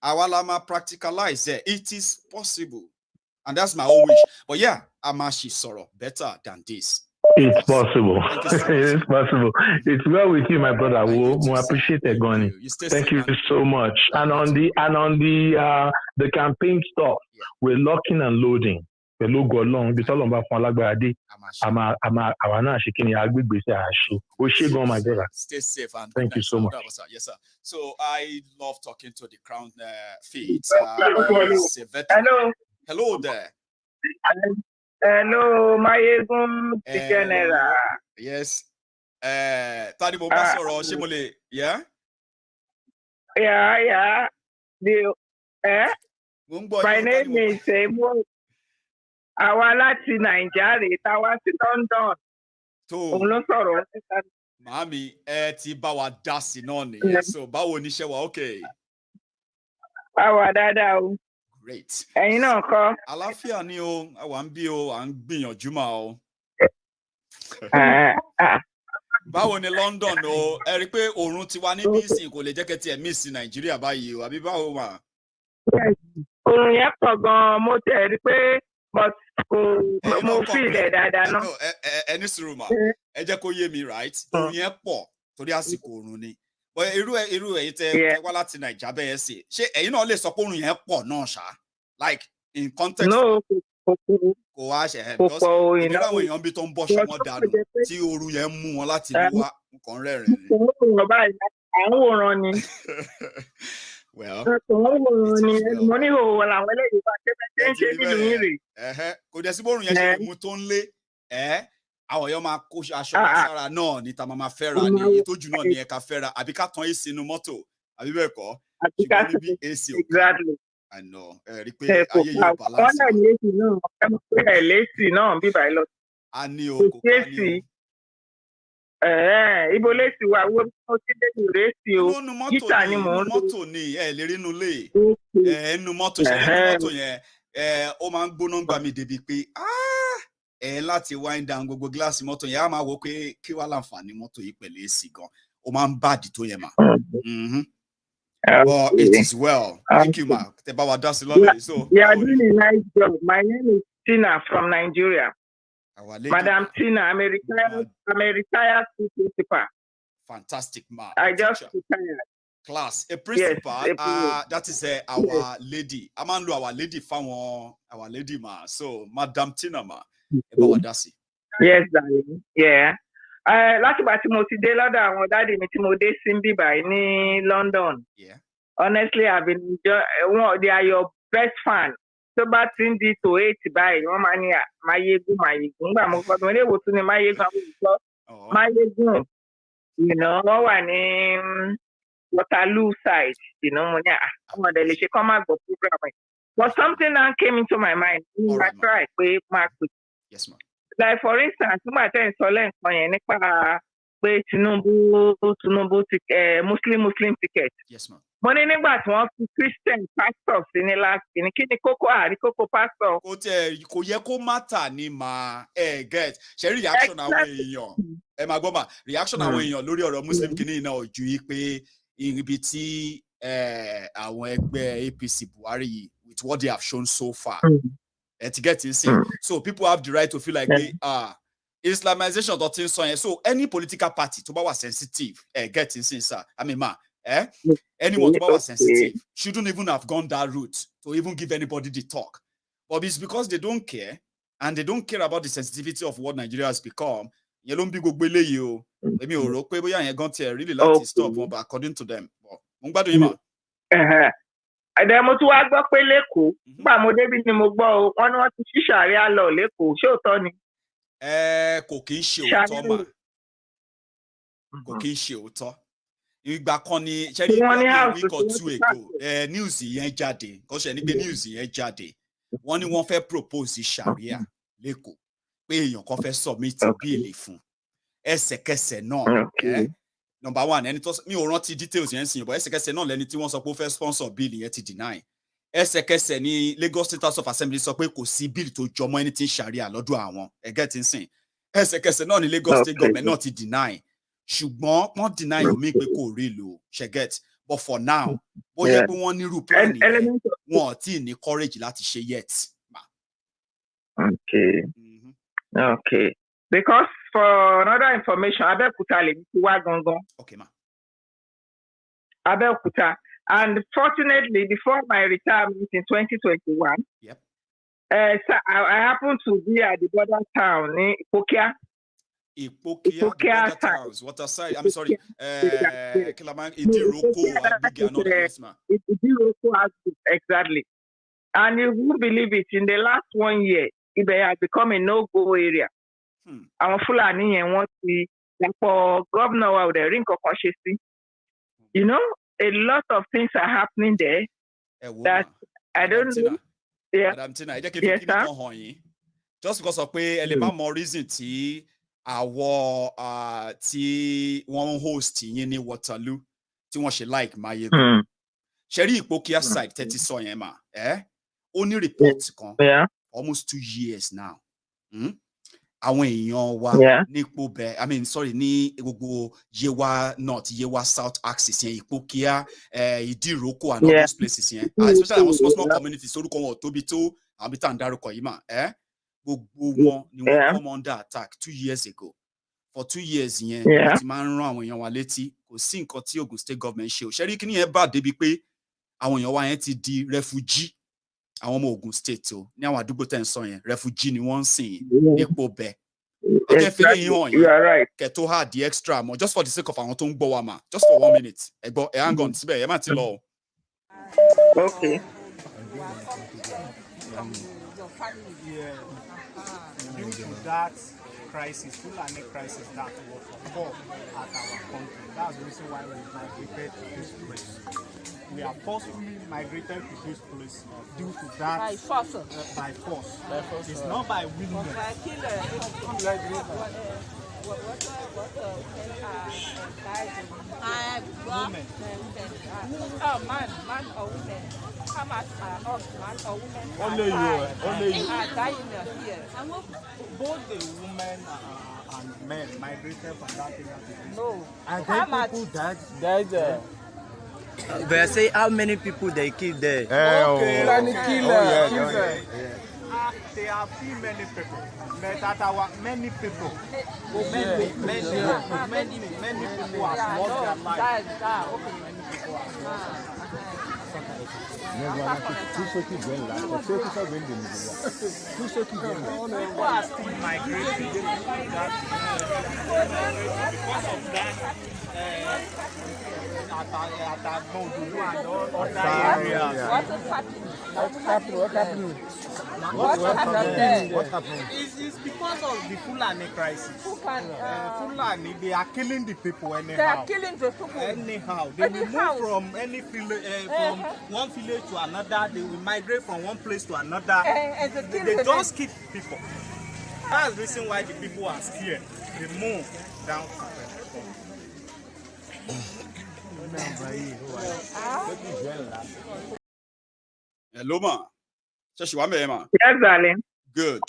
Awalama practicalize it is possible. And that's my own wish. But Amashi Soro, better than this. It's possible. It's possible. It's well with you, my brother. We appreciate it, Goni. Thank you so much. And on the campaign stuff, we're locking and loading. We're logo along. This all about Falagbadi. My brother. Stay safe and thank you so much. Yes, sir. So I love talking to the crown feeds. Hello. Hello there. Hello, Maiyegun General. Yes. Tinubu Unveils Shettima. Yeah. My name is àwa láti Nàìjíríà táwa sí London. Òun ló sọ̀rọ̀ síta. Màámi, ti bá wa dá sí náà nìyẹn. So báwo ni iṣẹ́ wa? Okay. Báwa dáadáa o. Great. Ẹ̀yin náà kọ́. Àlàáfíà ni o, àwa ń bí o, à ń gbìyànjú mà o. Báwo ni London o? Ẹ rí i pé oòrùn tiwa níbí ìsìn kò lè jẹ́ kẹ́ tiẹ̀ miss Nàìjíríà báyìí o, àbí báwo mà? Oòrùn yẹn pọ̀ gan-an, mo tẹ̀ rí i pé mo fi ilẹ̀ dáadáa náà. Ẹni sùúrù mà, ẹ jẹ́ kó yé mi right? Oòrùn yẹn pọ̀ torí àsìkò oòrùn ni. Irú ẹ̀yin tẹ́ wá láti Nàìjíríà bẹ́ẹ̀ sí. Ṣé ẹ̀yin náà lè sọ pé oòrùn yẹn pọ̀ náà ṣá? Like in context. No, kò wá ṣe ẹ̀ because ìdílé àwọn èèyàn bí tó ń bọ́ ṣọmọ dànù tí ooru yẹn mú wọn láti ìlú wa nǹkan rẹ́rìn ni. Àwòrán ni. Mo ní òwò làwọn eléyìí bá ṣe ń ṣe nínú yín rè. Kò dẹ̀ sí bórun yẹn ṣe mú tó ń lé àwọn èèyàn máa kó aṣọ sára náà ní ta máa fẹ́ra ní iye tó jù náà ní ẹ̀ka fẹ́ra àbí ká tan AC inú mọ́tò àbí bẹ́ẹ̀ kọ́ ṣùgbọ́n níbi AC ò ká àná rí pé ayé yóò balance. Wọ́n náà ní AC náà ẹ mọ̀ pé ẹ̀ lẹ́sì náà bíbá ẹ lọ. A ní o kò ká ní o. Ibo lẹ́sì wa wo mo ti lé ní rẹ́sì o gítà ni mò ń lò. Mọ́tò ni ẹ lè rí inú lé ẹnu mọ́tò ṣe nínú mọ́tò yẹn ó máa ń gbóná gbà mí débi pé láti wind down gbogbo gíláàsì mọ́tò yẹn á máa wò pé kí wàá láǹfààní mọ́tò yìí pẹ̀lú èsì gan ó máa ń bàdì tó yẹn mà. Well, it is well. Thank you, ma. So you are doing a nice job. My name is Tina from Nigeria. Madam Tina, I'm a retired principal. Fantastic, ma. I just retired. Class. A principal, yes, that is our lady. I'm going to our lady, our lady, ma. So, Madam Tina, ma. Yes, darling. Yeah. Láti ìgbà tí mo ti dé lọ́dọ̀ àwọn dáàdì mi tí mo dé sí báyìí ní London. Yeah. Honestly, I've been enjoying. They are your best fan. So bá ti ń di to 8 báyìí, wọ́n máa ní Maiyegun. Nígbà mo fọ́ tó ní èwo tún ní Maiyegun àwọn olùkọ́. Maiyegun, wọ́n wà ní Waterloo side, mo ní àwọn ọ̀dẹ̀ lè ṣe kọ́ máa gbọ́ program ẹ̀. But something now came into my mind. I try pé máa pè. Yes, ma'am. Like for instance, nígbà tẹ́ ń sọ lẹ́ǹkan yẹn nípa pé Tinubu Muslim ticket. Yes, ma'am. Mo ní nígbà tí wọ́n fi Christian pastor sí ní last kìíní kí ni kókó kókó pastor. Kò yẹ kó matter ní máa get ṣe reaction àwọn èèyàn ẹ máa gbọ́ mà reaction àwọn èèyàn lórí ọ̀rọ̀ Muslim kìíní náà ojú yìí pé ibi tí àwọn ẹgbẹ́ APC Buhari with what they have shown so far. To get in sync. So people have the right to feel like Islamization dot in so any political party to be sensitive get in sync, sir. I mean, anyone to be sensitive shouldn't even have gone that route to even give anybody the talk. But it's because they don't care and they don't care about the sensitivity of what Nigeria has become. You don't be really you. Maybe really like to stop, but according to them. Mo tún wá gbọ́ pé lẹ́kọ̀ọ́ nígbà mo débi ni mo gbọ́ o wọ́n ní wọ́n ti ṣí ṣàríà lọ lẹ́kọ̀ọ́ ṣé òótọ́ ni. Kò kí ń ṣe òótọ́ mà kò kí ń ṣe òótọ́ ìgbà kan ni ṣẹ́rí a week or two ago news yẹn jáde kò ṣe ní pé news yẹn jáde wọ́n ní wọ́n fẹ́ propose ṣàríà lẹ́kọ̀ọ́ pé èèyàn kan fẹ́ submit bíìlì fún ẹsẹ̀kẹsẹ̀ náà. Number one, ẹni tó mi ò rántí details yẹn sìn, but ẹsẹ̀kẹsẹ̀ náà lẹni tí wọ́n sọ pé ó fẹ́ sponsor bill yẹn ti deny. Ẹsẹ̀kẹsẹ̀ ni Lagos State House of Assembly sọ pé kò sí bill tó jọmọ́ anything sharia lọ́dọ̀ àwọn. Get in sìn. Ẹsẹ̀kẹsẹ̀ náà ni Lagos State government náà ti deny. Ṣùgbọ́n wọ́n deny omi pé kò rí lò ṣe get. But for now, bó yẹ pé wọ́n nírú plan yẹn, wọn ò tí ì ní courage láti ṣe yet. Okay. Okay. Because for another information, Abeokuta lè ti wá gangan. Okay, ma. Abeokuta. And fortunately, before my retirement in 2021, so I happened to be at the border town in Ipokia. Ipokia towns. What aside? I'm sorry. Idiroko, exactly. And you won't believe it, in the last 1 year, it has become a no-go area. Àwọn Fúlàní yẹn wọ́n ti dàpọ̀ gómìnà wa ò dẹ̀ rí nǹkan kan ṣe sí. A lot of things are happening there that I don't know. Madam Tina, ẹ jẹ́ kí n fi kíni kan hàn yín. Just because of pé ẹ lè má mọ reason tí àwọ̀ tí wọ́n ń host yín ní Waterloo tí wọ́n ṣe like Maiyegun. Ṣé rí Ìpókíà side tẹ́tí sọ yẹn mà? Ó ní report kan almost 2 years now. Àwọn èèyàn wa nípò bẹ ní gbogbo Yewa North Yewa South axis yẹn Ìpókíà Ìdíròkò and all those places yẹn especially àwọn small communities orúkọ wọn tóbi tó àwọn bí tá à ń dárúkọ yìí mà gbogbo wọn ni wọ́n come under attack 2 years ago. For 2 years yẹn ti máa ń rán àwọn èèyàn wa létí kò sí nǹkan tí Ogun State government ṣe ò ṣẹ́rí kí ni yẹn bá débi pé àwọn èèyàn wa yẹn ti di refugee. Àwọn ọmọ Ogun State o ní àwọn àdúgbò tẹ́ ń sọ yẹn refugee ni wọ́n ń sìn nípò bẹ́ẹ̀. Exactly. You are right. Kẹ̀tó hà the extra more just for the sake of àwọn tó ń gbọ́ wa mà just for 1 minute. Hang on síbẹ̀ ẹ má ti lọ. Okay. Due to that crisis, Fulani crisis that was occurred at our country, that's the reason why we migrated to this place. We are forcefully migrated to this place due to that by force. It's not by willingness. Women. Oh, man or women. How much are man or women? Only you. Are dying here. Both the women and men migrated from that area to this. No. And how then much? people died. They say how many people they killed there. Okay. They have killed many people. But that our many people. Many people have lost their lives. People are still migrating because of that. At Boudulu and all other areas. What happened? It's because of the Fulani crisis. Fulani, they are killing the people anyhow. They are killing the people anyhow. They will move from any from one village to another. They will migrate from one place to another. They just keep people. That's the reason why the people are scared. They move down. Hello, ma. Yes, darling. Good.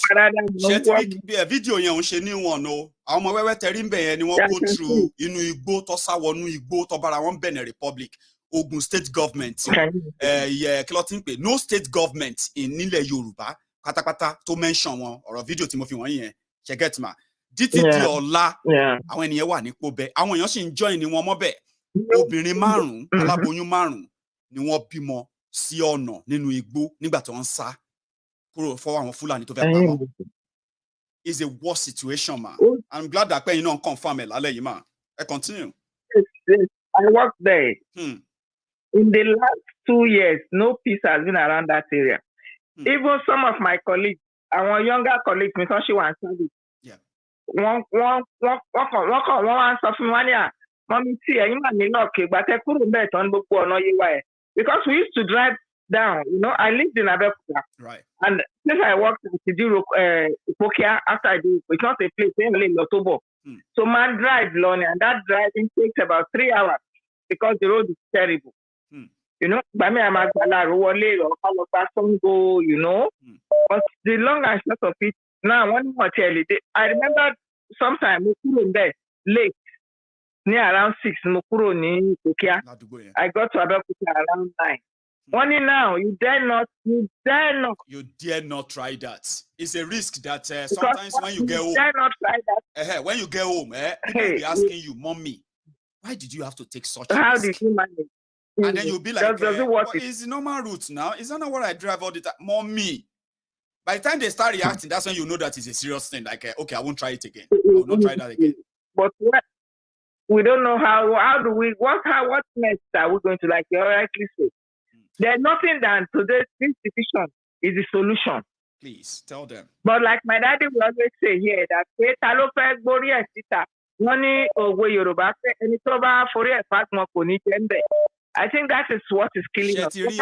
Video yẹn ò ṣe ní wọn o. Àwọn ọmọ wẹ́wẹ́ tẹrí ń bẹ̀ yẹn ni wọ́n go through inú igbó tó sá wọnú igbó tó bára wọn Benin Republic, Ogun state government. Kí ló ti ń pè? No state government nílẹ̀ Yorùbá pátápátá tó mention wọn. Ọ̀rọ̀ video tí mo fi wọ̀nyí yẹn. Ṣé get ma? Títí di ọ̀la àwọn ènìyàn wà nípò bẹ́ẹ̀. Àwọn èèyàn sì ń join ni wọn mọ́ bẹ́ẹ̀. Obìnrin 5, aláboyún 5 ni wọ́n bímọ sí ọ̀nà nínú igbó nígbà tí wọ́n ń sá kúrò fọwọ́ àwọn Fúlàní tó fẹ́ pa wọ́n. It's a worse situation, ma. I'm glad that you don't confirm it, lálẹ́ yìí, ma. Continue. Yes, I worked there. In the last 2 years, no peace has been around that area. Even some of my colleagues, our younger colleagues, because she was service. One sọ fún wa ní à, Mommy, see, you might not okay, but I couldn't bet on book or no because we used to drive down. You know, I lived in Abeokuta. Right. And since I worked in Sidiro, Ipokia, after I did, it's not a place, in Lotobo. So man drive long, and that driving takes about 3 hours because the road is terrible. You know, by me, I'm at Rowale or Songo, you know. But the long and short of it, now, one more tell you, I remember sometime we couldn't there late. Near around 6, Mukuro ni Tokia. I got to Abeokuta around 9. Only now, you dare not. You dare not try that. It's a risk that sometimes when you get home, dare not try that. When you get home, people will be asking you, Mommy, why did you have to take such a risk? How did you manage? And then you'll be like, it's the normal route now. Is that not what I drive all the time? Mommy. By the time they start reacting, that's when you know that it's a serious thing. Like, okay, I won't try it again. I will not try that again. But we don't know what next are we going to, like you rightly say. There's nothing than today, this decision is the solution. Please tell them. But like my daddy will always say here, that I think that is what is killing us. Anybody.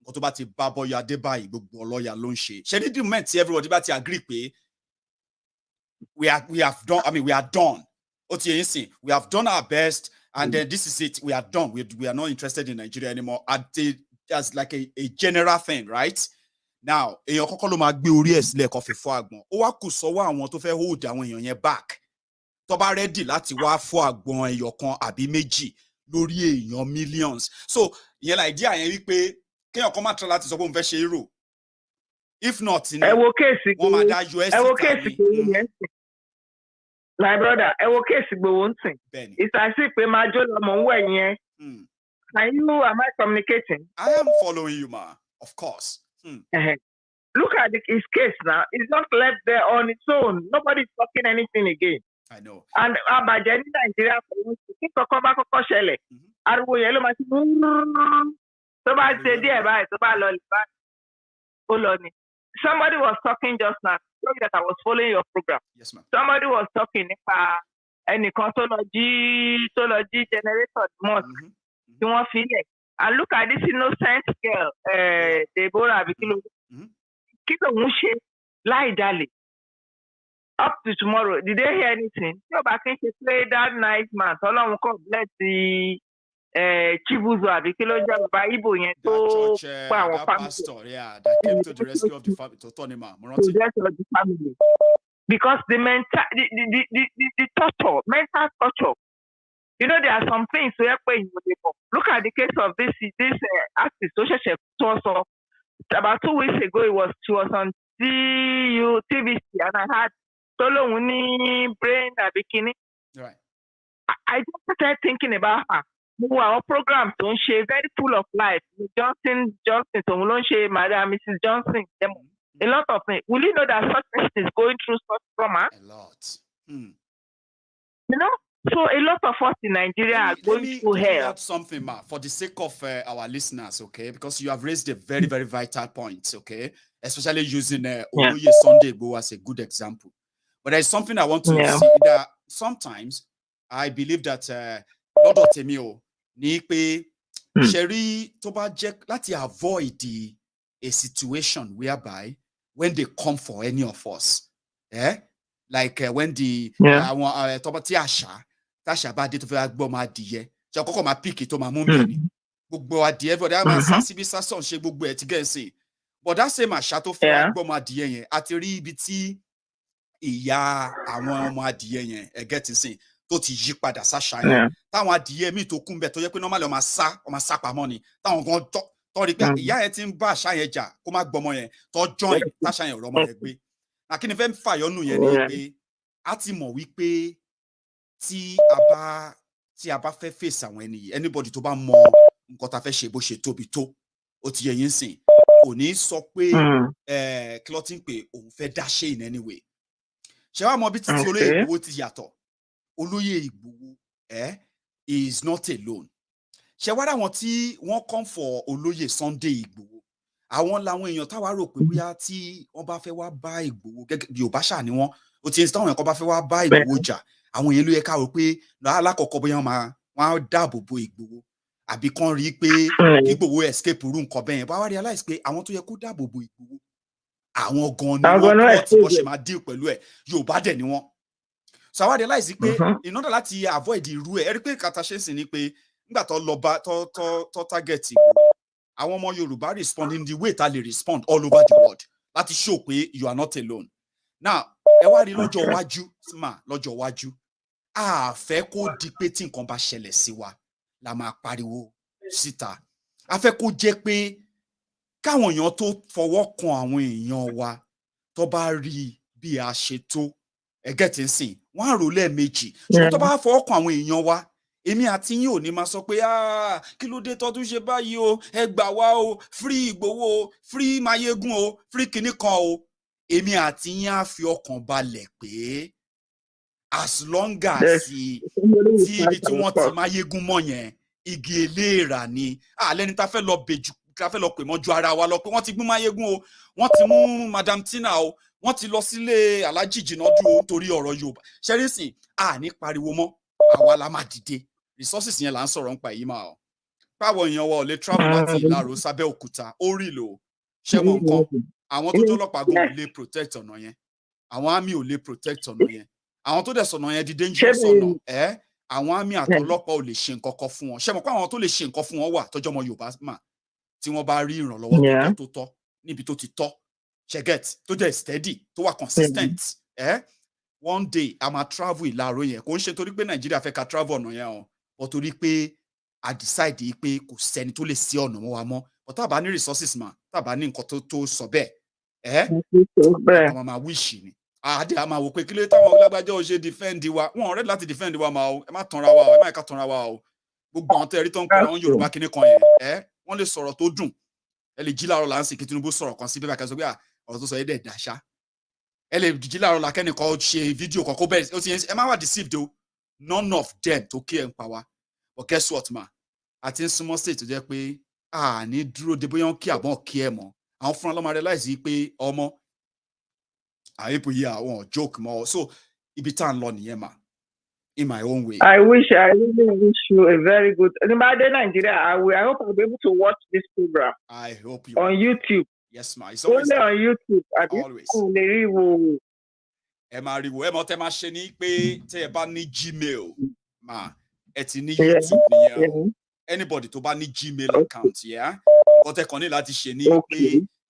Nǹkan tó bá ti bá bọ́yọ̀ Adébáyé gbogbo ọlọ́yà ló ń ṣe. Ṣé ní dìmọ̀ tí everybody bá ti agree pé we have done, I mean, we are done. We have done our best, and then this is it. We are done. We are not interested in Nigeria anymore. As like a general thing, right? Now, èèyàn kọ́kọ́ ló máa gbé orí ẹ̀ sílẹ̀ kó fi fọ́ àgbọn. Ó wá kù sọ́wọ́ àwọn tó fẹ́ hold àwọn èèyàn yẹn back. Tó bá ready láti wá fọ́ àgbọn ẹyọ kan àbí méjì lórí èèyàn millions. So, ìyẹn la idea yẹn wípé kéèyàn kan máa try láti sọ pé òun fẹ́ ṣe hero. If not, wọ́n máa dá US síta. My brother, it's as if am I communicating? I am following you, ma. Of course. Look at his case now. It's not left there on its own. Nobody's talking anything again. I know. And Abajani Nigeria, somebody was talking just now. Sorry that I was following your program. Yes, ma'am. Somebody was talking about any consology generator month. You want feel it? And look at this innocent girl, Deborah Bikilo. Keep a mushy, lie, darling. Up to tomorrow, did they hear anything? No, but I think she played that nice man. So long, let the Chibuzo Bikilo by Ibo to that pastor, yeah, that came to the rescue of the family, to the family. Because the torture, mental torture. You know, there are some things we are paying. Look at the case of this artist, social chef. So about 2 weeks ago, she was on TVC, and I had tó lóun ní brain àbí kíní. Right. I just started thinking about her. Our program tó ń ṣe very full of life. Johnson tòun ló ń ṣe Madam Mrs. Johnson. A lot of things. Will you know that such person is going through such trauma? A lot. Hmm. You know? So a lot of us in Nigeria are going through hell. Add something, ma, for the sake of our listeners, okay? Because you have raised a very, very vital point, okay? Especially using Oloye Sunday Igboho as a good example. But there's something I want to see that sometimes I believe that Lord Otemio ni pe Sherry Toba Jack láti avoid a situation whereby when they come for any of us, like when the Toba Tiasha Tasha ba de to fe gbo ma diye so koko ma pick to ma mu mi ni gbogbo adie for that ma sibi sason se gbogbo e ti get say but that same asha to fe gbo ma diye yen àti rí ibi tí ìyá àwọn ọmọ adìẹ yẹn get sin tó ti yí padà sáṣà yẹn táwọn adìẹ mi tó kún bẹ tó jẹ́ pé normally ó máa sá pamọ́ ni táwọn gan tó rí pé ìyá yẹn ti ń bá àṣà yẹn jà kó má gbọmọ yẹn tó join táṣà yẹn rọmọ yẹn gbé na kí ni fẹ́ fàyọnù yẹn ni pé a ti mọ̀ wípé tí a bá fẹ́ face àwọn ènìyàn anybody tó bá mọ nǹkan tá fẹ́ ṣe bó ṣe tóbi tó ó ti yẹ yín sìn kò ní sọ pé kí ló ti ń pè òun fẹ́ dá ṣe in any way ṣé wàá mọ bí títí olóyè Ìgbòho ti yàtọ̀ olóyè Ìgbòho is not alone ṣé wàá ráwọn tí wọ́n come for olóyè Sunday Ìgbòho àwọn làwọn èèyàn táwa rò pé bóyá tí wọ́n bá fẹ́ wá bá Ìgbòho gẹ́gẹ́ bí Yorùbá ṣà ni wọ́n ó ti ń táwọn èèyàn kan bá fẹ́ wá bá Ìgbòho jà àwọn èèyàn ló yẹ ká rò pé alákọ̀ọ́kọ́ bóyá wọ́n á dáàbò bo Ìgbòho àbí kan rí i pé Ìgbòho escape rú nǹkan bẹ́ẹ̀ yẹn bá wá realize pé àwọn tó yẹ kó dáàbò bo Ìgbòho àwọn gan ni wọ́n plot bó ṣe máa deal pẹ̀lú ẹ̀ Yorùbá dẹ̀ ni wọ́n so I realize pé in order láti avoid irú ẹ̀ rí pé kàtà ṣe ń sìn ni pé nígbà tó lọ bá tó target Ìgbòho àwọn ọmọ Yorùbá respond in the way ta lè respond all over the world láti show pé you are not alone now ẹ wá rí lọ́jọ́ iwájú a fẹ́ kó di pé tí nǹkan bá ṣẹlẹ̀ sí wa la máa pariwo síta a fẹ́ kó jẹ́ pé káwọn èèyàn tó fọwọ́ kan àwọn èèyàn wa tó bá rí bí a ṣe tó ẹgẹ́ tí ń sìn wọ́n á rò lẹ́ẹ̀mejì ṣùgbọ́n tó bá fọwọ́ kan àwọn èèyàn wa èmi àti yín ò ní máa sọ pé kí ló dé tọ́dún ṣe báyìí o ẹ gbà wá o free Ìgbòho o free Maiyegun o free kinní kan o èmi àti yín á fi ọkàn balẹ̀ pé as long as tí ibi tí wọ́n ti Maiyegun mọ́ yẹn igi eléèrà ni lẹ́ni tá fẹ́ lọ bèjù ká fẹ́ lọ pè mọ́jú ara wa lọ pé wọ́n ti gbé Maiyegun o wọ́n ti mú Madam Tina o wọ́n ti lọ sílé Alhaji Jinadu o torí ọ̀rọ̀ Yorùbá ṣẹ́rísìn ní pariwo mọ́ àwa la máa dìde resources yẹn là ń sọ̀rọ̀ nípa èyí máa ọ̀ báwo èèyàn wa ò lè travel láti Ìlaro sábẹ́òkúta ó rí lò ó ṣẹ́wọ̀n nǹkan àwọn tó jọlọ́pàá gan ò lè protect ọ̀nà yẹn àwọn army ò lè protect ọ̀nà yẹn àwọn tó dẹ̀ sọ̀nà yẹn di dangerous ọ̀nà àwọn army àtọlọ́pàá ò lè ṣe nǹkan kan fún wọn ṣẹ́wọ̀n pé àwọn tó lè ṣe nǹkan fún wọn wà tọ́jọ́ ọmọ Yorùbá mà tí wọ́n bá rí ìrànlọ́wọ́ tó tọ́ níbi tó ti tọ́ ṣẹ́gẹ́t tó jẹ́ steady tó wà consistent one day a máa travel Ìlaro yẹn kò ń ṣe torí pé Nàìjíríà fẹ́ ká travel ọ̀nà yẹn o but torí pé a decide pé kò sẹ́ni tó lè sí ọ̀nà mọ́ wa mọ́ but tá a bá ní resources mà tá a bá ní nǹkan tó sọ bẹ́ẹ̀ àwọn máa wish ni àdé a máa wò pé kí ló táwọn lágbájá ò ṣe defend wa wọn ọ̀rẹ́ láti defend wa máa o ẹ má tanra wa o ẹ má ká tanra wa o gbogbo àwọn tẹ́rí tó ń pè àwọn Yorùbá kíní kan yẹn wọ́n lè sọ̀rọ̀ tó dùn ẹ lè jí láàárọ̀ là ń sìn kí Tinubu sọ̀rọ̀ kan sí bẹ́ẹ̀ kẹ́sọ́ pé ọ̀rọ̀ tó sọ yẹn dẹ̀ dáṣá ẹ lè jí láàárọ̀ là kẹ́nìkan ṣe fídíò kan kó bẹ̀rẹ̀ ó ti yẹn ẹ má wà deceived o none of them tó kí ẹ̀ ń pa wa but guess what ma àti ń súnmọ́ state tó jẹ́ pé ní dúró de bóyá ń kí àbọ̀n kí ẹ̀ mọ́ àwọn fúnra lọ́mọ realize yìí pé ọmọ àyèpò yìí àwọn joke mọ́ so ibi tá à ń lọ nìyẹn ma in my own way. I really wish you a very good. Anybody in Nigeria, I hope I'll be able to watch this program. I hope you on YouTube. Yes, ma. It's always only on YouTube. Always. Ẹ máa rí wo ẹ mọ̀ tẹ́ máa ṣe ní pé tẹ́ ẹ bá ní Gmail ma ẹ ti ní YouTube nìyẹn o anybody tó bá ní Gmail account nǹkan tẹ́ kàn ní láti ṣe ní pé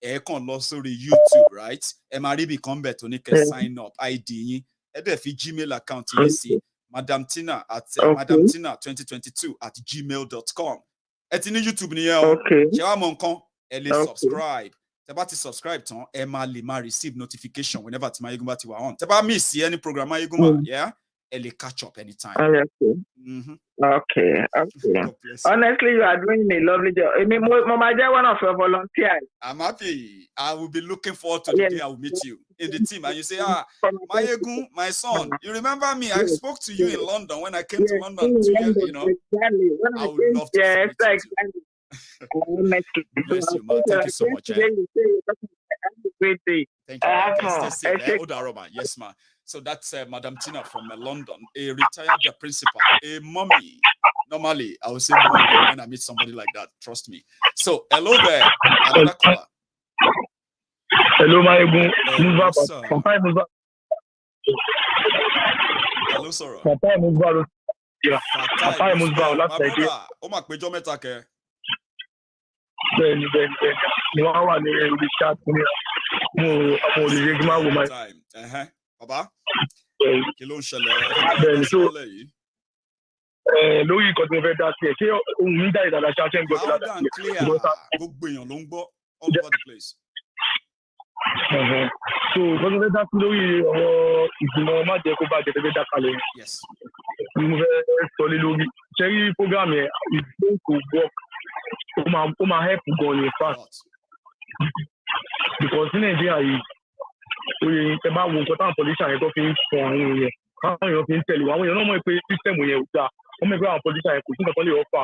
ẹ kàn lọ sórí YouTube right ẹ máa rí ibì kan bẹ̀ tó ní kẹ́ sign up ID yín ẹ dẹ̀ fi Gmail account yín sí Madam Tina at Madam Tina 2022 at gmail.com ẹ ti ní YouTube nìyẹn o ṣé wàá mọ nǹkan ẹ lè subscribe Teba ti subscribe ton, Emma Lima receive notification whenever Maiyegun Bati wa on. Teba miss any program Maiyegun, yeah? Ele catch up anytime. Okay. Honestly, you are doing a lovely job. I mean, Mama, one of your volunteers. I'm happy. I will be looking forward to the day I will meet you in the team. And you say, Maiyegun, my son, you remember me? I spoke to you in London when I came to London together, you know. Exactly. I would love to meet you too. Bless you, man. Thank you so much. Great day. Thank you. Stay safe. Yes, ma. So that's Madam Tina from London, a retired principal, a mommy. Normally, I would say mommy when I meet somebody like that. Trust me. So, hello there. Another caller. Hello, Maiyegun. Hello, sir. Hello, sir. Baba, lórí ìkọ́ tí mo fẹ́ dá sí ẹ̀ ṣé ohun mi dá ìdàdà ṣáṣẹ́ ń gbọ́ sí ládàá gbogbo èèyàn ló ń gbọ́ all over the place. So ìkọ́ tí mo fẹ́ dá sí lórí ọ̀rọ̀ ìgbìmọ̀ má jẹ́ kó bá jẹ́ fẹ́ dá kalẹ̀ ni mo fẹ́ sọ lé lórí ṣẹ́rí program yẹn ìgbóhùn kò gbọ́ ó máa help gan ni fast because ní Nàìjíríà yìí oye ẹ bá wo nǹkan táwọn politician yẹn tó fi ń fọ àwọn èèyàn káwọn èèyàn fi ń tẹ̀lé àwọn èèyàn náà mọ̀ pé system yẹn ò dáa wọ́n mọ̀ pé àwọn politician yẹn kò sí nǹkan lè ọ̀fà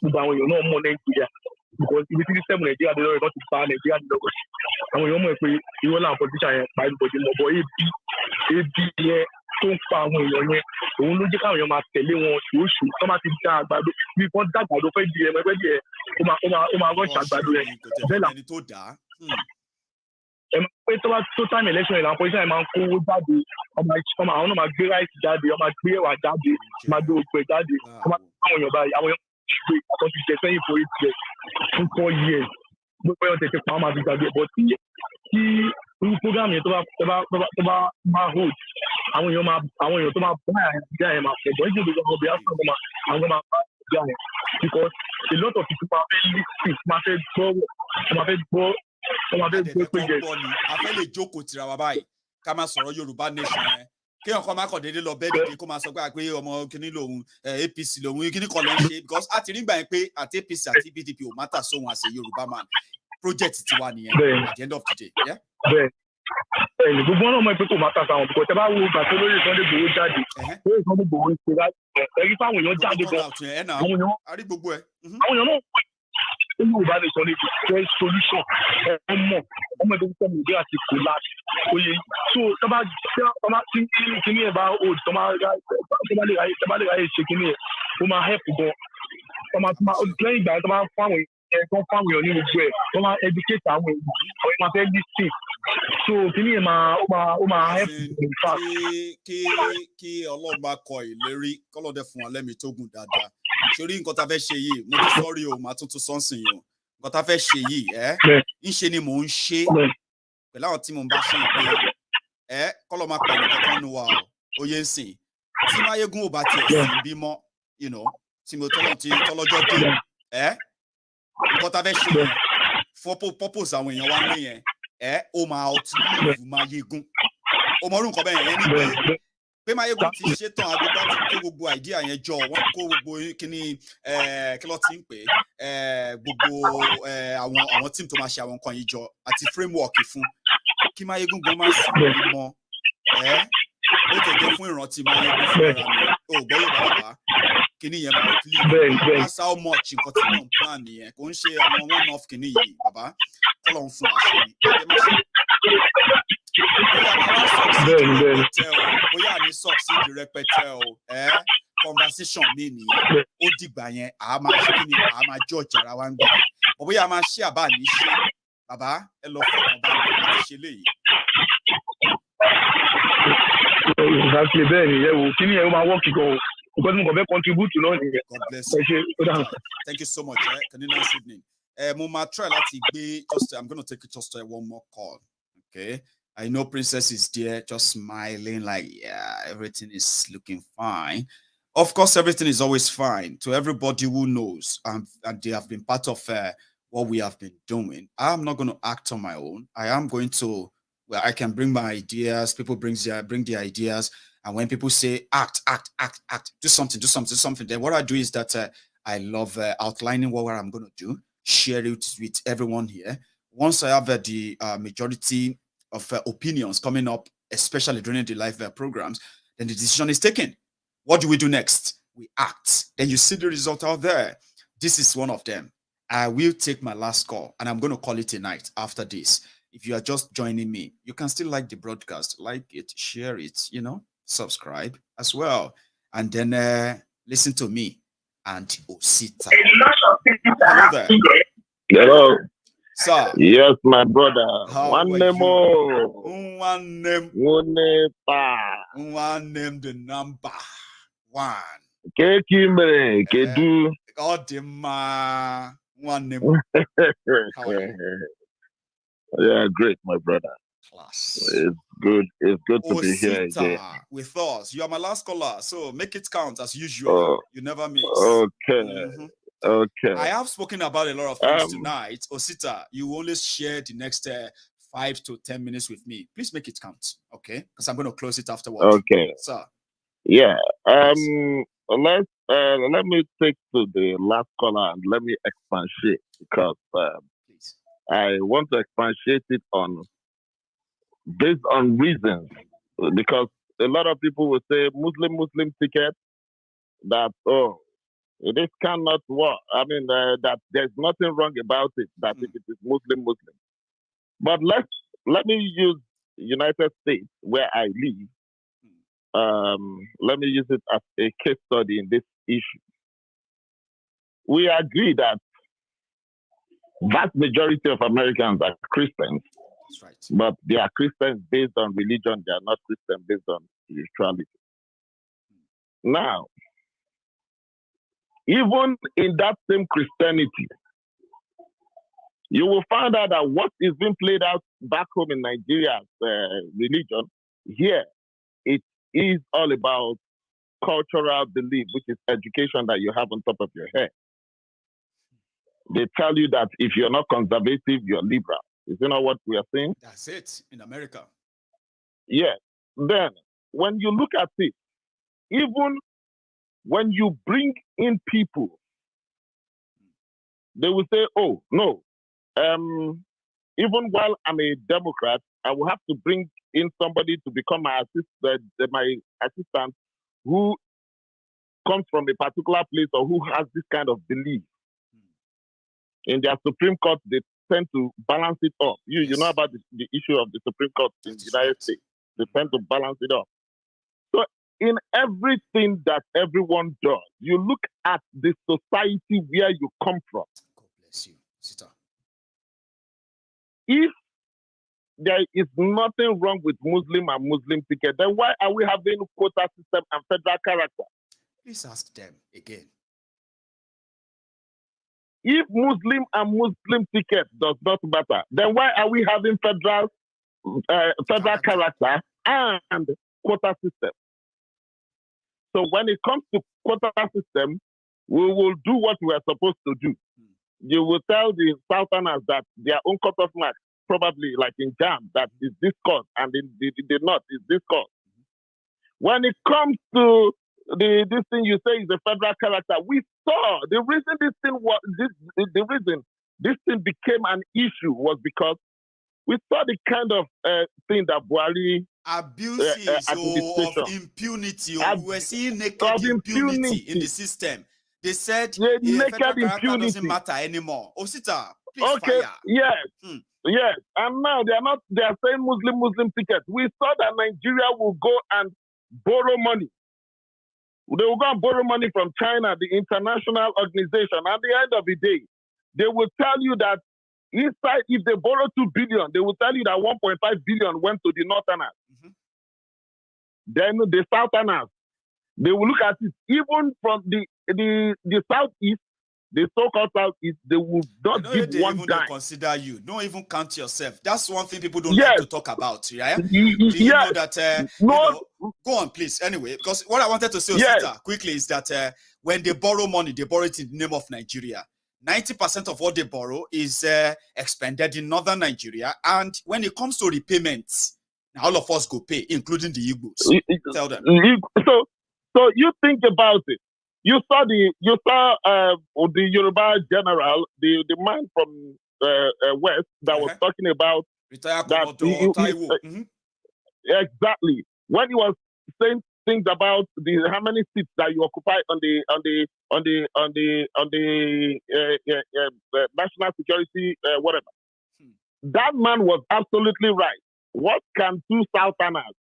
gbogbo àwọn èèyàn náà mọ̀ Nàìjíríà because ibi tí system Nàìjíríà dé lọ́rẹ̀ náà ti fa Nàìjíríà dé lọ́rẹ̀ àwọn èèyàn mọ̀ pé irọ́ làwọn politician yẹn pa everybody mọ̀ bọ́ ebi yẹn tó ń pa àwọn èèyàn yẹn òun ló jẹ́ káwọn èèyàn máa tẹ̀lé wọn oṣù tó máa ti dá àgbàdo bí wọ́n dá àgbàdo fẹ́ di ẹ̀mọ́ ẹgbẹ́ díẹ̀ ó máa rọ́ọ̀ṣì àgbàdo yẹn bẹ́ẹ̀ là pé tó time election yìí làwọn politician máa ń kówó jáde àwọn náà máa gbé ráìsì jáde wọ́n máa gbé ẹ̀wà jáde máa gbé ògbẹ jáde wọ́n máa àwọn èèyàn báyìí àwọn èèyàn ṣe àtọ́ ti jẹ sẹ́yìn fún 8 years fún 4 years gbogbo ẹ̀yàn tètè pa wọ́n máa fi gbàgbé but tí irú program yẹn tó bá máa hold àwọn èèyàn tó máa bá ìjà yẹn máa pọ̀ bọ́ ìjọba ìjọba ọbẹ̀ àti àwọn máa bá ìjà yẹn because a lot of people máa fẹ́ listen máa fẹ́ gbọ́ a fẹ́ lè jókòó tira wa báyìí ká máa sọ̀rọ̀ Yorùbá nation yẹn kéèyàn kan máa kàn déédéé lọ bẹ́ẹ̀ dìde kó máa sọ pé ọmọ kìíní lòun APC lòun kìíní kan ló ń ṣe because a ti rí gbà yẹn pé àti APC àti PDP ò má tà sóhun àṣẹ Yorùbá man project tiwa nìyẹn at the end of the day. bẹ́ẹ̀ni gbogbo ọ̀nà ọmọ ẹgbẹ́ kò máa tà sáwọn bùkọ́ tẹ bá wo ìgbà tó lórí Sunday Igboho jáde lórí Sunday Igboho ń ṣe ẹ̀rí fáwọn èèyàn jáde gan àwọn èèyàn náà Yorùbá lè sọ ní the solution ọmọ ẹgbẹ́ púpọ̀ nìgbẹ́ àti collapse oye so tọ́ba tí kíní ẹ̀ bá hold tọ́ba lè ráyè ṣe kíní ẹ̀ ó máa help gan lẹ́yìn ìgbà yẹn tọ́ba fún àwọn èèyàn ní gbogbo ẹ̀ wọ́n máa educate àwọn èèyàn wọ́n máa fẹ́ listen so kíní ẹ̀ ó máa help in fact. kí Ọlọ́run bá kọ ìlérí kọ́lọ́dẹ fún wa lẹ́mìí tó gùn dáadáa sórí nǹkan tá a fẹ́ ṣe yìí mo ti sọ́rí o màá tuntun sọ́nsìn yìí o nǹkan tá a fẹ́ ṣe yìí ńṣe ni mò ń ṣe pẹ̀lú àwọn tí mo ń bá ṣe ìpè kọ́lọ́ máa pẹ̀lú kankan nu wa o yé ń sìn tí Maiyegun ò bá tiẹ̀ sí bímọ tí mo tọ́lọ́jọ́ dé nǹkan tá a fẹ́ ṣe yìí fún purpose àwọn èèyàn wa ní yẹn ó máa outlive Maiyegun o mọ̀ orú nǹkan bẹ́ẹ̀ yẹn ní pé Maiyegun ti ṣetán agbègbè àti kó gbogbo àìdíà yẹn jọ wọ́n kó gbogbo kíní kí ló ti ń pè gbogbo àwọn tíìmù tó máa ṣe àwọn nǹkan yìí jọ àti framework fún kí Maiyegun gan máa sì mọ ó tẹ̀jẹ́ fún ìrántí Maiyegun fún ara mi ò gbọ́ yóò bàbá kíní yẹn máa clean that's how much nǹkan tí wọ́n ń plan nìyẹn kò ń ṣe àwọn one off kíní yìí bàbá kọ́lọ̀ ń fún àṣẹ ni bóyá ní succeed rẹpẹtẹ o conversation mi nìyẹn ó dìgbà yẹn a máa ṣe kí ni a máa judge ara wa ń gbà bóyá a máa ṣe àbá ní ṣe bàbá ẹ lọ fọkàn bá mi láti ṣe léyìí. exactly bẹ́ẹ̀ ni ẹ wò kí ni ẹ máa work gan o because mo kàn fẹ́ contribute náà nìyẹn. God bless you. Thank you so much. Can you nice evening. Mo máa try láti gbé I'm going to take just one more call. Okay. I know Princess is there just smiling like, yeah, everything is looking fine. Of course, everything is always fine to everybody who knows and they have been part of what we have been doing. I'm not going to act on my own. I am going to, well, I can bring my ideas. People bring their ideas. And when people say act, do something, then what I do is that I love outlining what I'm going to do, share it with everyone here. Once I have the majority of opinions coming up, especially during the live programs, then the decision is taken. What do we do next? We act. Then you see the result out there. This is one of them. I will take my last call, and I'm going to call it a night after this. If you are just joining me, you can still like the broadcast, like it, share it, subscribe as well. And then listen to me and Osita. Hello there. Hello. Sir. Yes, my brother. One name the number one. Kedu. One name. Yeah, great, my brother. Class. It's good to be here again. With us. You are my last caller, so make it count as usual. You never miss. Okay. Okay. I have spoken about a lot of things tonight. Osita, you always share the next 5 to 10 minutes with me. Please make it count, okay? Because I'm going to close it afterwards. Okay. Sir. Yeah. Let me take to the last caller and let me expatiate because I want to expatiate it based on reasons, because a lot of people will say Muslim ticket, that this cannot work. I mean that there's nothing wrong about it, that if it is Muslim. But let me use United States where I live. Let me use it as a case study in this issue. We agree that vast majority of Americans are Christians. That's right. But they are Christians based on religion. They are not Christians based on spirituality. Now, even in that same Christianity, you will find out that what is being played out back home in Nigeria's religion, here, it is all about cultural belief, which is education that you have on top of your head. They tell you that if you're not conservative, you're liberal. Is that not what we are saying? That's it in America. Yes. Then, when you look at it, even when you bring in people, they will say, oh, no, even while I'm a Democrat, I will have to bring in somebody to become my assistant who comes from a particular place or who has this kind of belief. In their Supreme Court, they tend to balance it up. You know about the issue of the Supreme Court in the United States. They tend to balance it up. So in everything that everyone does, you look at the society where you come from. God bless you, sister. If there is nothing wrong with Muslim and Muslim ticket, then why are we having quota system and federal character? Please ask them again. If Muslim and Muslim ticket does not matter, then why are we having federal character and quota system? So when it comes to quota system, we will do what we are supposed to do. You will tell the Southerners that their own cutoff mark, probably like in JAM, that is this course, and in the North is this course. When it comes to this thing you say is a federal character, we saw the reason this thing became an issue was because we saw the kind of thing that Buhari abuses of impunity. We were seeing naked impunity in the system. They said naked impunity doesn't matter anymore. Osita, please fire. Yes. Yes, and now they are saying Muslim tickets. We saw that Nigeria will go and borrow money. They will go and borrow money from China, the international organization. At the end of the day, they will tell you that inside, if they borrow 2 billion, they will tell you that 1.5 billion went to the Northerners. Then the Southerners, they will look at it. Even from the Southeast, the so-called Southeast, they will not give one dime. Don't consider you. Don't even count yourself. That's one thing people don't like to talk about. Right? Do you know that? Go on, please. Anyway, because what I wanted to say, Osita, quickly is that when they borrow money, they borrow it in the name of Nigeria. 90% of what they borrow is expended in northern Nigeria. And when it comes to repayments, all of us go pay, including the Igbos. Tell them. So you think about it. You saw the Yoruba general, the man from West that was talking about retired that. Taiwo. Exactly. When he was saying things about how many seats that you occupy on the national security whatever. That man was absolutely right. What can two Southerners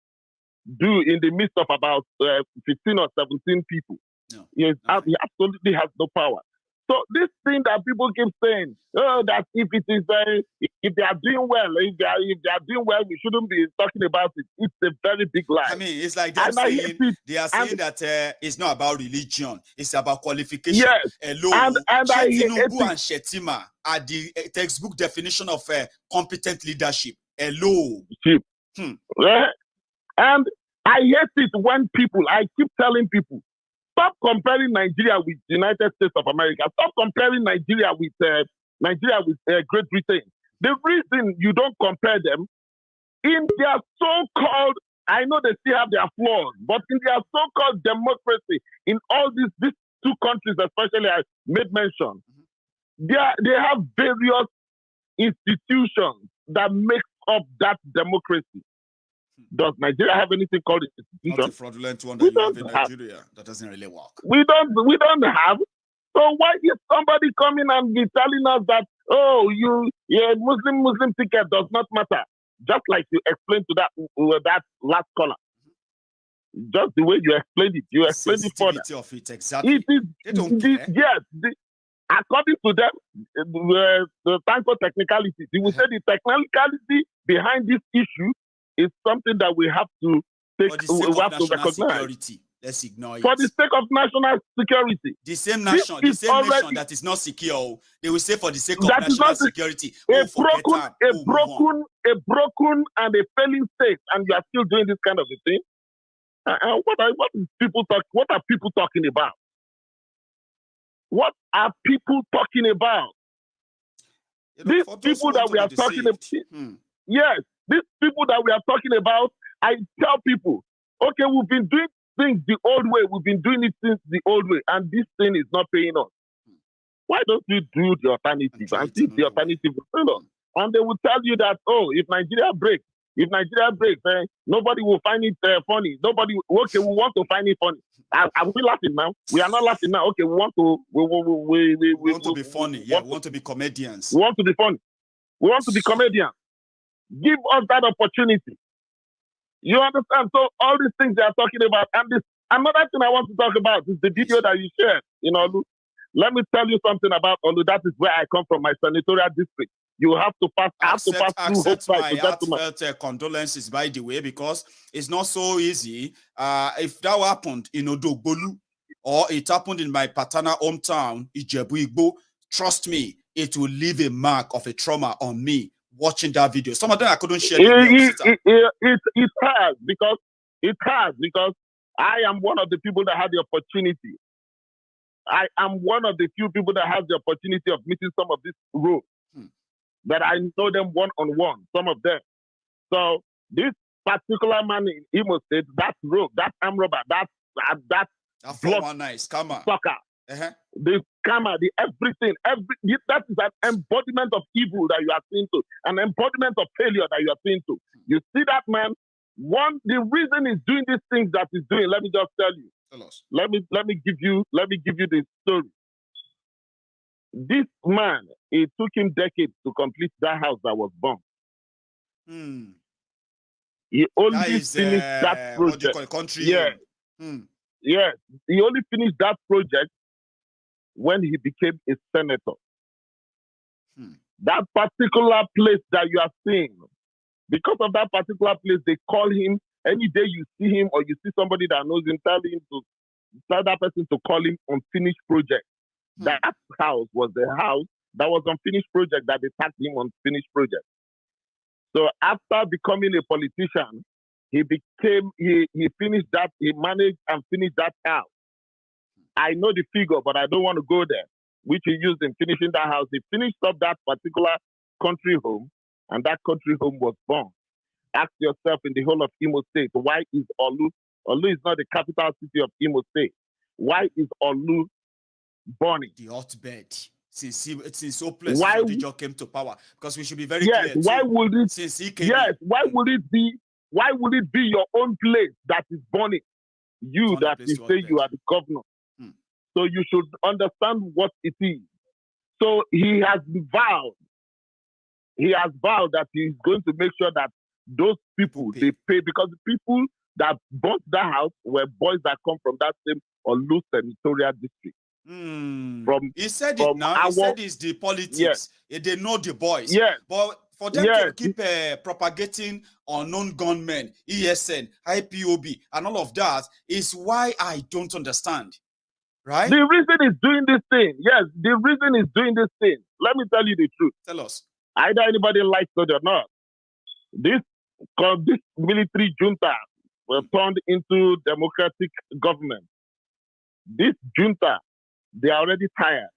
do in the midst of about 15 or 17 people? No. He absolutely has no power. So this thing that people keep saying, that if they are doing well, if they are doing well, we shouldn't be talking about it. It's a very big lie. I mean, it's like them saying they are saying that it's not about religion; it's about qualification. Yes, Hello, Tinubu and Shettima are the textbook definition of competent leadership. Hello. And I hate it when I keep telling people, stop comparing Nigeria with the United States of America. Stop comparing Nigeria with Great Britain. The reason you don't compare them, in their so-called, I know they still have their flaws, but in their so-called democracy, in all these two countries, especially I made mention, they have various institutions that make up that democracy. Does Nigeria have anything called institution? Not a fraudulent one that you have in Nigeria. That doesn't really work. We don't have. So why is somebody coming and be telling us that, Muslim ticket does not matter? Just like you explained to that last caller. Just the way you explained it. You explained it further. Of it, exactly. They don't care. Yes. According to them, the time for technicalities, you will say the technicality behind this issue is something that we have to take. We have to recognize. Security. Let's ignore it. For the sake of national security. The same nation that is not secure, they will say for the sake of national security. A broken and a failing state, and you are still doing this kind of a thing. What are people talking about? What are people talking about? These people that we are talking about. Yes, these people that we are talking about, I tell people, okay, we've been doing things the old way. We've been doing it since the old way, and this thing is not paying us. Why don't we do the alternative and see the alternative will fail us? And they will tell you that, if Nigeria breaks, nobody will find it funny. We want to find it funny. Are we laughing now? We are not laughing now. Okay, we want to be funny. We want to be comedians. We want to be funny. We want to be comedians. Give us that opportunity. You understand? So all these things they are talking about, and another thing I want to talk about is the video that you shared in Olu. Let me tell you something about Olu. That is where I come from, my senatorial district. You have to pass. Accept my heartfelt condolences, by the way, because it's not so easy. If that happened in Odogbolu, or it happened in my paternal hometown, Ijebu-Igbo, trust me, it will leave a mark of a trauma on me. Watching that video, some of them I couldn't share. It has because I am one of the people that had the opportunity. I am one of the few people that has the opportunity of meeting some of these rogues. That I know them one-on-one, some of them. So this particular man in Imo State, that rogue, that arm robber, that sucker, the scammer, the everything, that is an embodiment of evil that you are seeing to, an embodiment of failure that you are seeing to. You see that man, the reason he's doing these things that he's doing, let me just tell you. Let me give you the story. This man, it took him decades to complete that house that was bombed. He only finished that project. Yes, he only finished that project when he became a senator. That particular place that you are seeing, because of that particular place, they call him. Any day you see him or you see somebody that knows him, tell that person to call him unfinished project. That house was the house that was unfinished project that they tagged him on finished project. So after becoming a politician, he finished that, he managed and finished that house. I know the figure, but I don't want to go there. which he used in finishing that house. He finished up that particular country home, and that country home was burned. Ask yourself in the whole of Imo State, why is Olu? Olu is not the capital city of Imo State. Why is Olu burning? The hotbed. Since hopeless Odijo came to power, because we should be very clear. Why would it? Since he came why would it be? Why would it be your own place that is burning? You that you say you are the governor, so you should understand what it is. So he has vowed. He has vowed that he is going to make sure that those people they pay, because the people that bought that house were boys that come from that same Olu senatorial district. He said it now. He said it's the politics. They know the boys. But for them to keep propagating unknown gunmen, ESN, IPOB, and all of that is why I don't understand. Right? The reason is doing this thing. Yes, the reason is doing this thing. Let me tell you the truth. Tell us. Either anybody likes it or not. This military junta was turned into democratic government. This junta, they are already tired.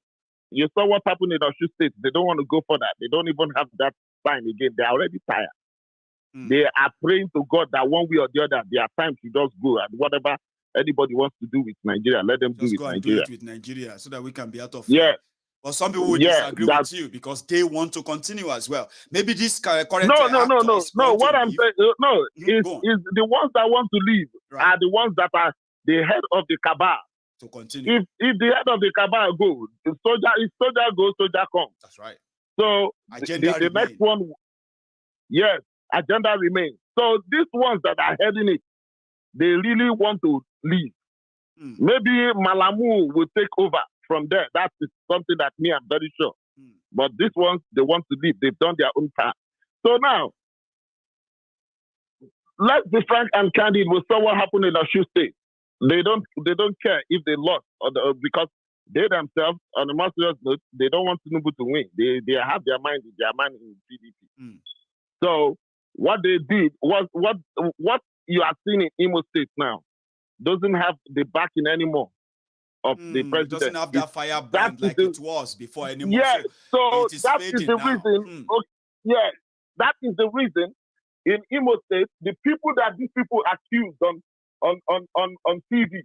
You saw what happened in Osun State. They don't want to go for that. They don't even have that time again. They are already tired. They are praying to God that one way or the other, their time to just go, and whatever anybody wants to do with Nigeria, let them just do go with and Nigeria. do it with Nigeria so that we can be out of Yeah. But some people will disagree with you because they want to continue as well. Maybe this current No. What I'm saying, is the ones that want to leave are the ones that are the head of the cabal. To continue. If the head of the cabal goes, if soldier goes, soldier comes. That's right. So the next one, yes, agenda remains. So these ones that are heading it, they really want to leave. Maybe Malamu will take over from there. That is something that me, I'm very sure. But these ones, they want to leave. They've done their own part. So now, let's be frank and candid with what happened in Osun State. They don't care if they lost because they themselves, on a more serious note, they don't want Tinubu to win. They have their mind in PDP. So what they did was what you are seeing in Imo State now doesn't have the backing anymore of the president. It doesn't have that fire brand like it was before anymore. Yes, so that is the now. reason. Yes, that is the reason. In Imo State, the people that these people accused on TV,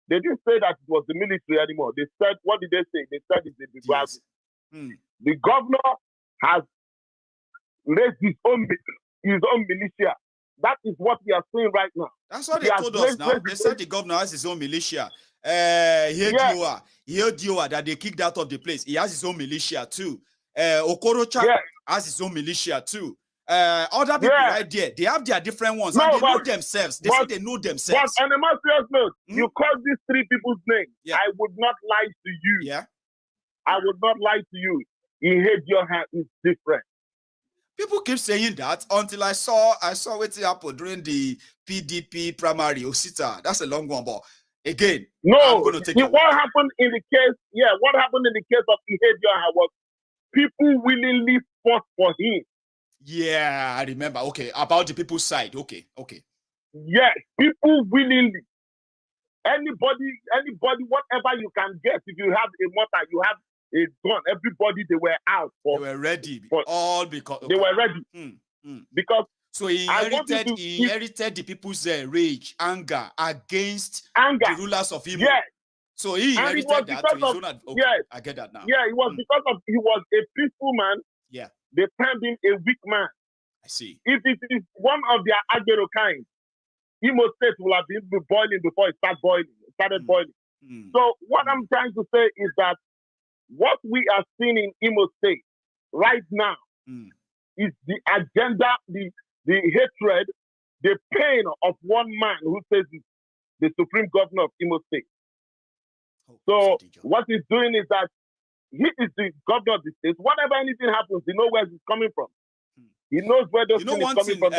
they didn't say that it was the military anymore. They said, what did they say? They said it's the government. The governor has raised his own militia. That is what we are seeing right now. That's what they told us now. They said the governor has his own militia. Dioa that they kicked out of the place. He has his own militia too. Okorocha has his own militia too. Other people right there, they have their different ones. And they know themselves. They say they know themselves. But on a more serious note, you call these three people's names. I would not lie to you. Yeah. I would not lie to you. Your hand is different. People keep saying that until I saw what happened during the PDP primary Osita. That's a long one, but again, I'm going to take it. What happened in the case? Yeah, what happened in the case of Ihedioha was people willingly fought for him. Yeah, I remember. Okay, about the people's side. Okay. Yes, people willingly. Anybody, whatever you can get. If you have a mortar, you have a gun. Everybody, they were out. They were ready. All because they were ready. Because so he inherited the people's rage, anger against the rulers of Imo. Yes. So he inherited that to his own. Yes. I get that now. Yeah, it was because of he was a peaceful man. Yeah. They turned him a weak man. I see. If it is one of their Agbero kind, Imo State will have been boiling before it started boiling. So what I'm trying to say is that what we are seeing in Imo State right now is the agenda, the hatred, the pain of one man who says he's the supreme governor of Imo State. So what he's doing is that he is the governor of the state. Whatever anything happens, he knows where he's coming from. He knows where those things are coming from.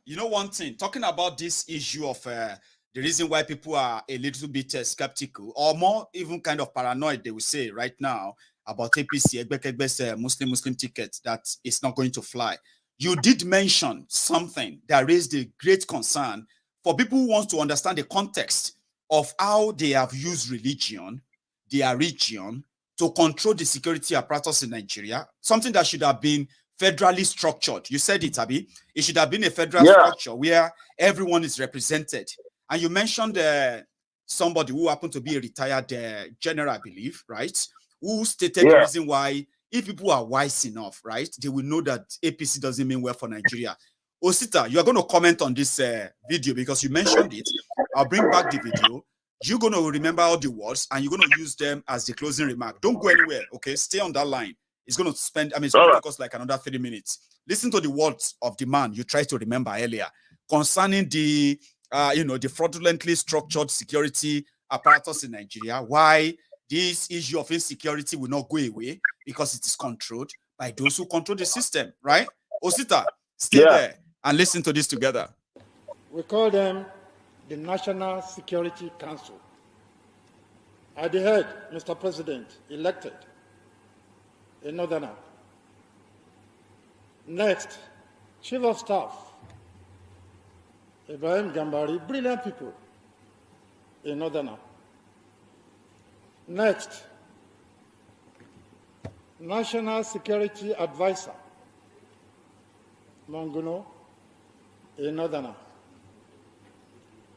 You know one thing, talking about this issue of the reason why people are a little bit skeptical or more even kind of paranoid, they will say right now about APC, Egbekegbe's Muslim ticket, that it's not going to fly. You did mention something that raised a great concern for people who want to understand the context of how they have used religion, their region, to control the security apparatus in Nigeria, something that should have been federally structured. You said it, Abi. It should have been a federal structure where everyone is represented. And you mentioned somebody who happened to be a retired general, I believe, right? Who stated the reason why, if people are wise enough, right, they will know that APC doesn't mean well for Nigeria. Osita, you are going to comment on this video because you mentioned it. I'll bring back the video. You're going to remember all the words and you're going to use them as the closing remark. Don't go anywhere, okay? Stay on that line. It's going to spend, it's going to take us like another 30 minutes. Listen to the words of the man you tried to remember earlier concerning the, the fraudulently structured security apparatus in Nigeria, why this issue of insecurity will not go away because it is controlled by those who control the system, right? Osita, stay there and listen to this together. We call them the National Security Council. At the head, Mr. President, elected, a northerner. Next, Chief of Staff, Ibrahim Gambari, brilliant people, a northerner. Next, National Security Advisor, Monguno, a northerner.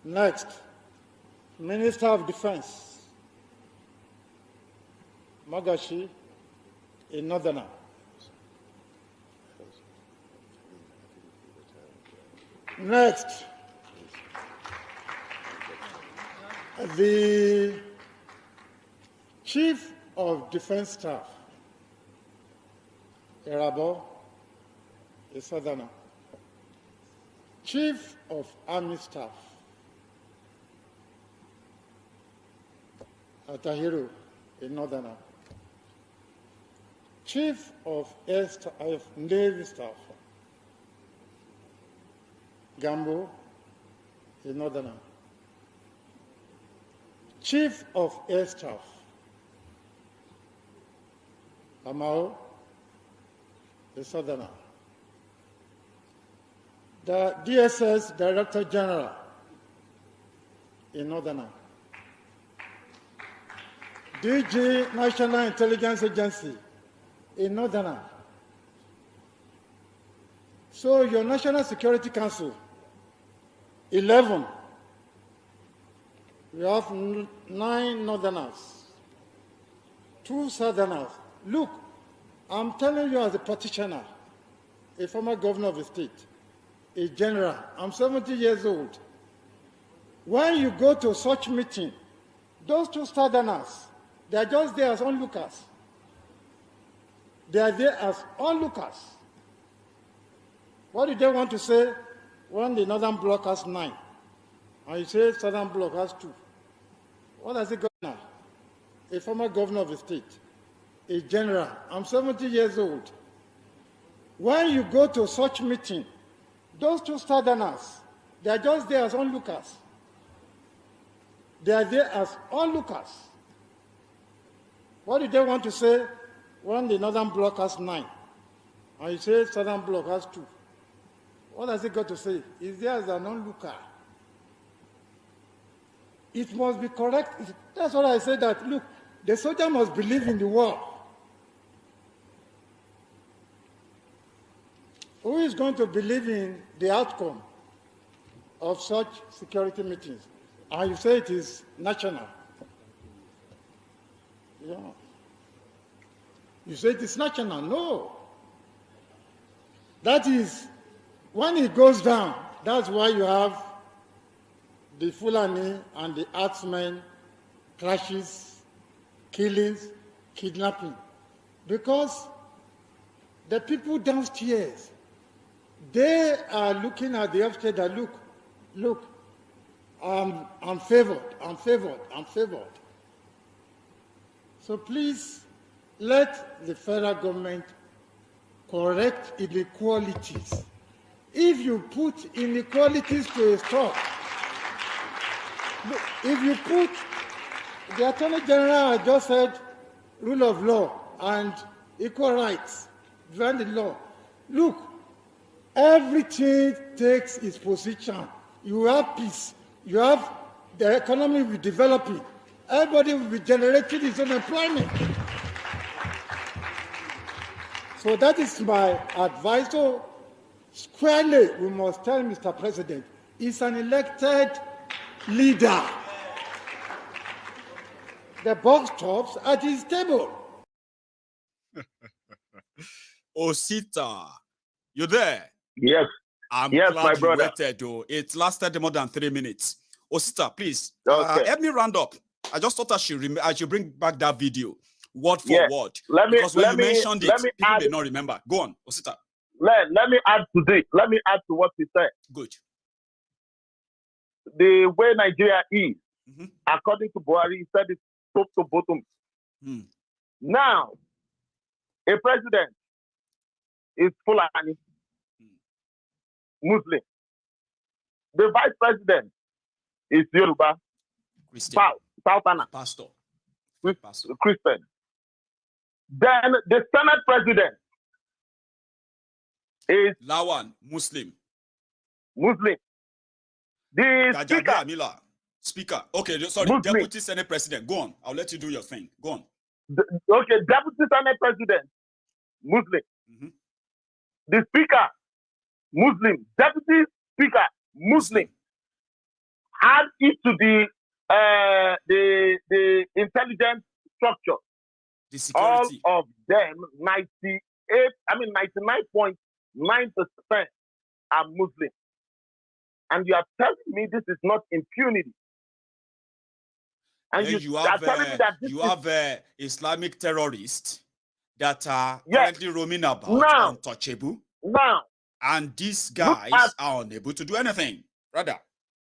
Next, Minister of Defense, Magashi, a northerner. Next, the Chief of Defense Staff, Erabo, a southerner. Chief of Army Staff, Atahiru, a northerner. Chief of Navy Staff, Gambo, a northerner. Chief of Air Staff, Amao, a southerner. The DSS Director General, a northerner. DG National Intelligence Agency, a northerner. So your National Security Council, 11. We have 9 northerners, 2 southerners. Look, I'm telling you as a petitioner, a former governor of the state, a general, I'm 70 years old. When you go to such meeting, those 2 southerners, they are just there as onlookers. They are there as onlookers. What do they want to say when the northern bloc has 9? And you say southern bloc has 2. What does it go now? A former governor of the state, a general, I'm 70 years old. When you go to such meeting, those 2 southerners, they are just there as onlookers. They are there as onlookers. What do they want to say when the northern bloc has 9? And you say southern bloc has 2. What does it got to say? Is there as an onlooker? It must be correct. That's what I said, that, look, the soldier must believe in the war. Who is going to believe in the outcome of such security meetings? And you say it is national. Yeah. You say it is national. No. That is, when it goes down, that's why you have the Fulani and the herdsmen clashes, killings, kidnapping. Because the people downstairs, they are looking at the upstairs that, look, I'm favored. So please, let the federal government correct inequalities. If you put inequalities to a stop, if you put, the Attorney General just said rule of law and equal rights, defend the law. Look, everything takes its position. You have peace. You have the economy will be developing. Everybody will be generating its own employment. So that is my advice. So squarely, we must tell Mr. President, he's an elected leader. The box tops at his table. Osita, you there? Yes. I'm yes, glad my you brother. waited, though. It lasted more than 3 minutes. Osita, please, Okay. help me round up. I just thought I should bring back that video, word for Yes. word. Because when you mentioned it, people add, may not remember. Go on, Osita. Let me add to this. Let me add to what he said. Good. The way Nigeria is, according to Buhari, he said it's top to bottom. Now, a president is Fulani, Muslim. The vice president is Yoruba, Christian, Southern, Pastor, Christian. Then the Senate president is Lawan, Muslim. The Speaker. Okay, sorry, Muslim. Deputy Senate President. Go on. I'll let you do your thing. Go on. Okay, Deputy Senate President, Muslim. The Speaker, Muslim. Deputy Speaker, Muslim. Add it to the intelligence structure. The security. All of them, 99.9% are Muslim. And you are telling me this is not impunity. And you have Islamic terrorists that are currently roaming about untouchable. Now, and these guys are unable to do anything. Rather.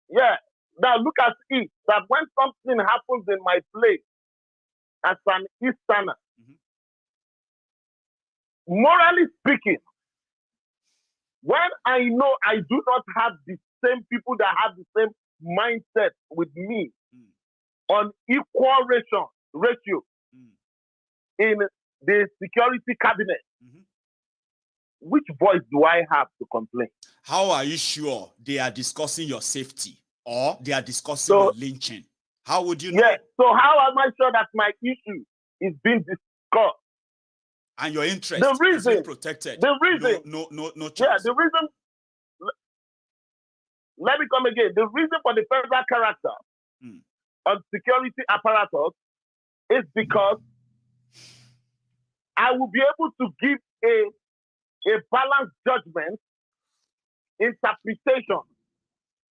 Yeah. Now look at it. That when something happens in my place as an Easterner, morally speaking, when I know I do not have the same people that have the same mindset with me on equal ratio in the security cabinet, which voice do I have to complain? How are you sure they are discussing your safety or they are discussing your lynching? How would you know? Yes. So how am I sure that my issue is being discussed? And your interest is being protected. The reason. No choice. Yeah, the reason. Let me come again. The reason for the federal character of security apparatus is because I will be able to give a balanced judgment, interpretation,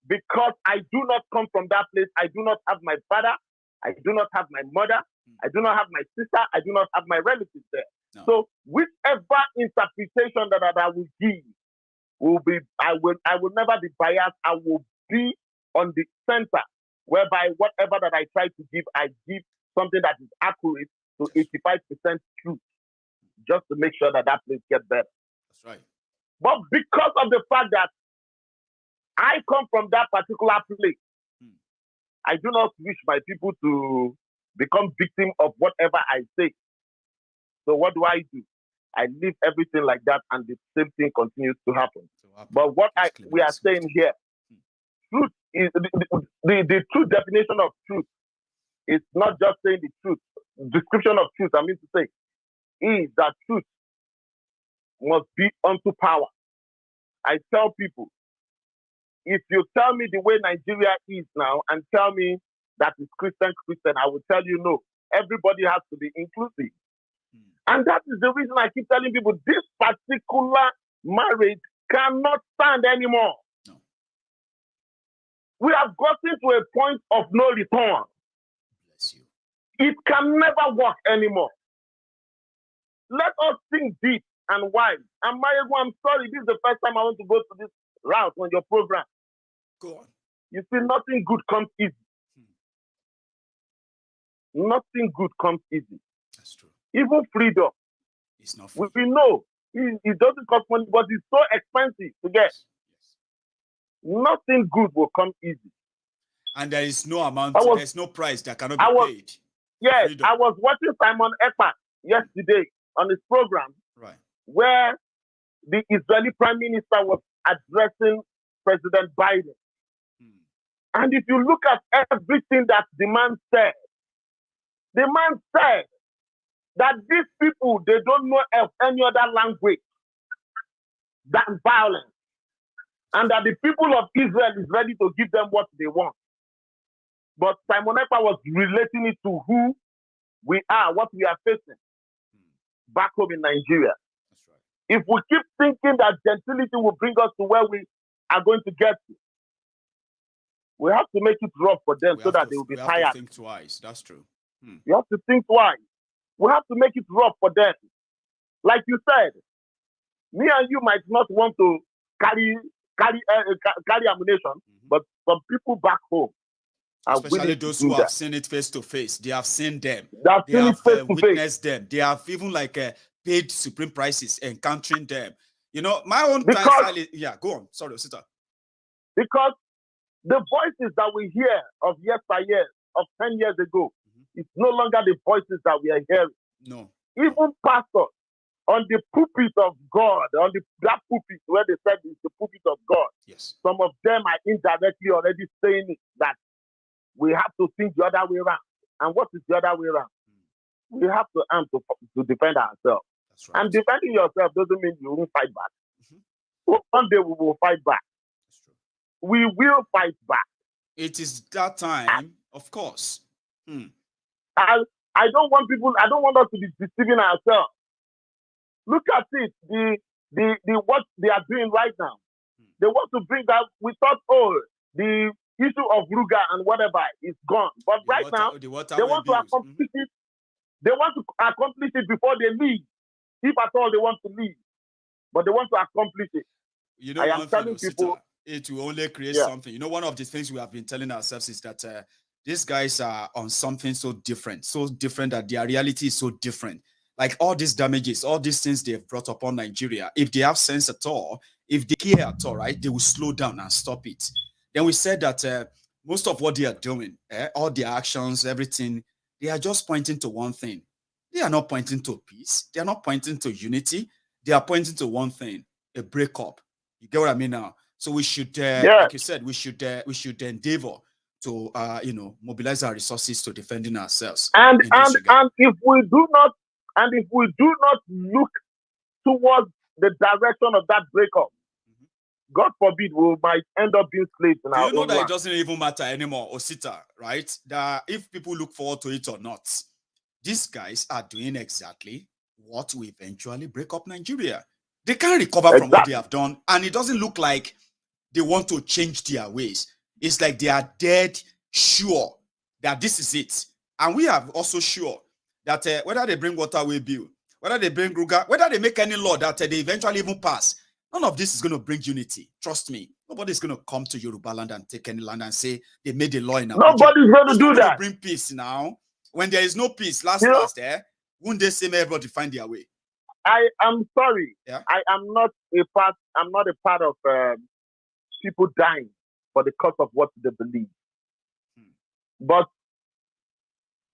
because I do not come from that place. I do not have my father. I do not have my mother. I do not have my sister. I do not have my relatives there. No. So whichever interpretation that I will give will be, I will never be biased. I will be on the center, whereby whatever that I try to give, I give something that is accurate to 85% truth, just to make sure that that place gets better. That's right. But because of the fact that I come from that particular place, I do not wish my people to become victim of whatever I say. So what do? I leave everything like that, and the same thing continues to happen. But what we are saying here, truth is the true definition of truth. It's not just saying the truth. Description of truth, I mean to say, is that truth must be unto power. I tell people, if you tell me the way Nigeria is now and tell me that it's Christian, I will tell you no. Everybody has to be inclusive. And that is the reason I keep telling people this particular marriage cannot stand anymore. No. We have gotten to a point of no return. Bless you. It can never work anymore. Let us think deep and wide. And Maiyegun, I'm sorry, this is the first time I want to go to this route on your program. Go on. You see, nothing good comes easy. Nothing good comes easy. That's true. Even freedom. It's not free. We know it doesn't cost money, but it's so expensive to get. Yes. Nothing good will come easy. And there is no amount, there's no price that cannot be paid. Yes, I was watching Simon Ekpa yesterday on his program, right, where the Israeli Prime Minister was addressing President Biden. And if you look at everything that the man said that these people, they don't know of any other language than violence. And that the people of Israel is ready to give them what they want. But Simon Ekpa was relating it to who we are, what we are facing back home in Nigeria. If we keep thinking that gentility will bring us to where we are going to get to, we have to make it rough for them so that they will be tired. We have to think twice. That's true. You have to think twice. We have to make it rough for them. Like you said, me and you might not want to carry ammunition, but some people back home, especially those who have seen it face to face, they have seen them. They have witnessed them. They have even paid supreme prices encountering them. You know, my own yeah, go on. Sorry, Osita. Because the voices that we hear of yesteryear, of 10 years ago, it's no longer the voices that we are hearing. No. Even pastors on the pulpit of God, that pulpit where they said it's the pulpit of God. Yes. Some of them are indirectly already saying it, that we have to think the other way around. And what is the other way around? We have to arm to defend ourselves. That's right. And defending yourself doesn't mean you won't fight back. One day we will fight back. We will fight back. It is that time, of course. I don't want us to be deceiving ourselves. Look at it, the what they are doing right now. They want to bring that. We thought, the issue of Ruga and whatever is gone. But right now, they want to accomplish it. They want to accomplish it before they leave, if at all they want to leave. But they want to accomplish it. You know, I am telling people, it will only create something. You know, one of the things we have been telling ourselves is that these guys are on something so different that their reality is so different. Like all these damages, all these things they have brought upon Nigeria, if they have sense at all, if they care at all, right, they will slow down and stop it. Then we said that most of what they are doing, all their actions, everything, they are just pointing to one thing. They are not pointing to peace. They are not pointing to unity. They are pointing to one thing, a breakup. You get what I mean now? So we should, like you said, we should endeavor to, mobilize our resources to defending ourselves. And if we do not look towards the direction of that breakup, God forbid, we might end up being slaves in our own You know that land. it doesn't even matter anymore, Osita, right? That if people look forward to it or not, these guys are doing exactly what will eventually break up Nigeria. They can't recover from what they have done, and it doesn't look like they want to change their ways. It's like they are dead sure that this is it. And we are also sure that whether they bring waterway bill, whether they bring Ruga, whether they make any law that they eventually even pass, none of this is going to bring unity. Trust me. Nobody's going to come to Yoruba land and take any land and say they made a law in Abuja. Nobody's going to do that. Bring peace now. When there is no peace, last, won't they say everybody find their way? I am sorry. Yeah? I am not a part of people dying for the cause of what they believe. But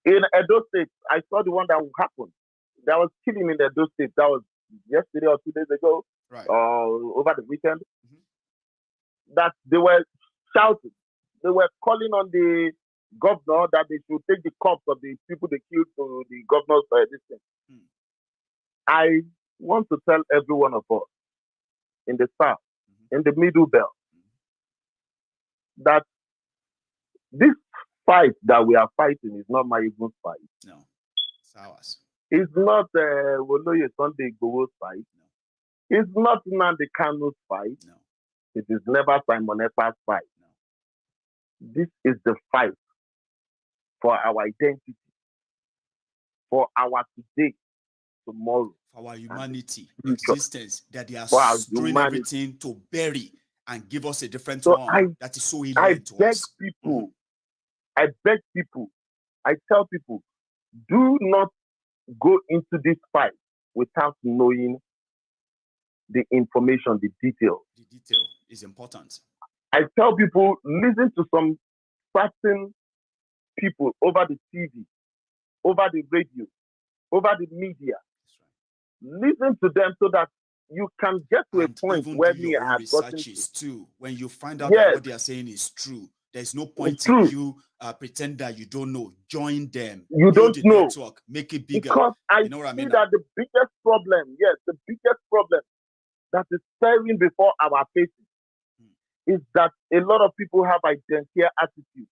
in Edo State, I saw the one that happened. There was killing in Edo State. That was yesterday or 2 days ago, over the weekend. That they were shouting. They were calling on the governor that they should take the corpse of the people they killed to the governor's distance. I want to tell every one of us in the south, in the middle belt, that this fight that we are fighting is not Maiyegun's fight. No, it's ours. It's not Woloye Sunday Igboho's fight. No. It's not Nnamdi Kanu's fight. No. It is never Simon Ekpa's fight. No. This is the fight for our identity, for our today, tomorrow. For our humanity, existence, that they are doing everything to bury and give us a different one that is so alien to us. I beg people, I tell people, do not go into this fight without knowing the information, the detail. The detail is important. I tell people, listen to some certain people over the TV, over the radio, over the media. Listen to them so that you can get to a point where me has gotten to. When you find out that what they are saying is true, There's no point in you pretend that you don't know. Join them. You don't know. Network, make it bigger. Because I you know what I mean? that the biggest problem, the biggest problem that is staring before our faces is that a lot of people have identity attitude.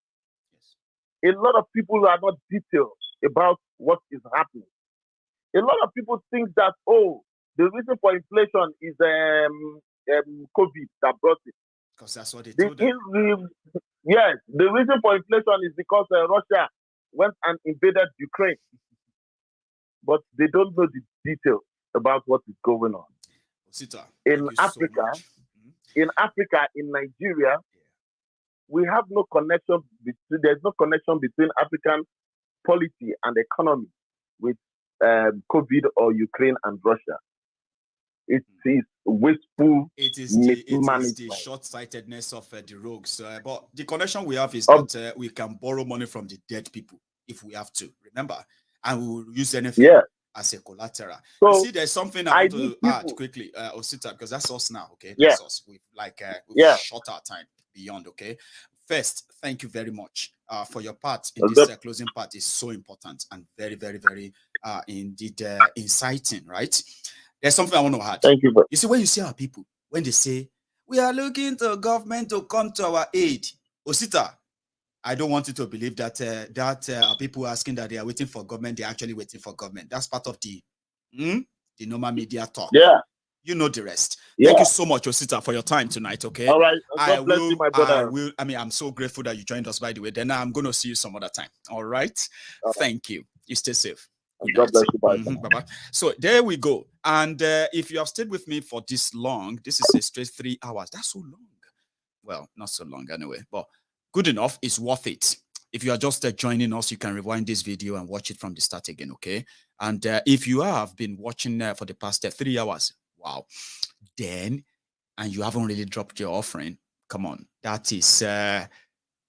Yes. A lot of people are not detailed about what is happening. A lot of people think that, the reason for inflation is COVID that brought it. Because that's what they told them. Yes, the reason for inflation is because Russia went and invaded Ukraine. But they don't know the details about what is going on. Osita, in Africa, in Nigeria, we have no connection there's no connection between African polity and economy with COVID or Ukraine and Russia. It is wasteful. It is the short-sightedness of the rogues. But the connection we have is that we can borrow money from the dead people if we have to. Remember, and we will use anything as a collateral. So you see, there's something I want to add quickly, Osita, because that's us now. Okay, that's us. We've short our time beyond. Okay. First, thank you very much for your part in this closing part. Is so important and very, very, very indeed inciting, right? There's something I want to add. Thank you. You see, when you see our people, when they say, we are looking to government to come to our aid, Osita, I don't want you to believe that people asking that they are waiting for government, they're actually waiting for government. That's part of the normal media talk. Yeah. You know the rest. Yeah. Thank you so much, Osita, for your time tonight, okay? All right. God bless you, my brother. I'm so grateful that you joined us, by the way. Then I'm going to see you some other time. All right? Thank you. You stay safe. God bless you. Bye. Bye-bye. So there we go. And if you have stayed with me for this long, this is a straight 3 hours. That's so long. Well, not so long anyway, but good enough. It's worth it. If you are just joining us, you can rewind this video and watch it from the start again, okay? And if you have been watching for the past 3 hours, wow, then, and you haven't really dropped your offering, come on, that is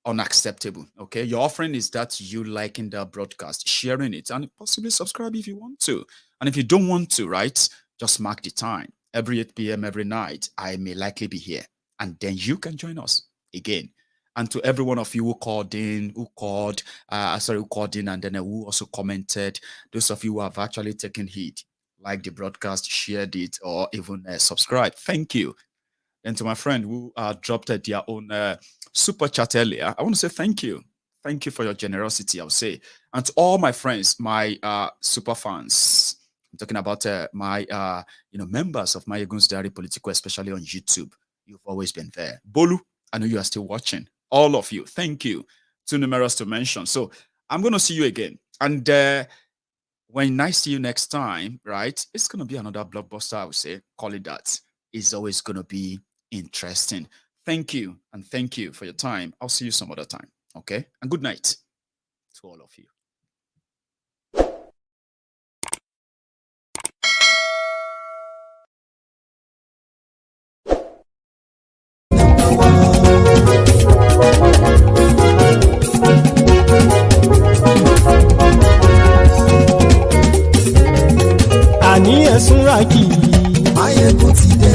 unacceptable. Okay, your offering is that you liking the broadcast, sharing it, and possibly subscribe if you want to. And if you don't want to, right, just mark the time. Every 8 p.m. every night, I may likely be here, and then you can join us again. And to every one of you who called in, who called in, and then who also commented, those of you who have actually taken heed, like the broadcast, shared it, or even subscribed, thank you. And to my friend who dropped their own super chat earlier, I want to say thank you. Thank you for your generosity, I'll say. And to all my friends, my super fans, I'm talking about my members of Maiyegun's Diary Politico, especially on YouTube. You've always been there. Bolu, I know you are still watching. All of you, thank you. Too numerous to mention. So I'm going to see you again. And when I see you next time, right, it's going to be another blockbuster, I would say. Call it that. It's always going to be interesting. Thank you, and thank you for your time. I'll see you some other time, okay? And good night to all of you. Àní ẹ̀sùnra kì í. Maiyegun ti dé.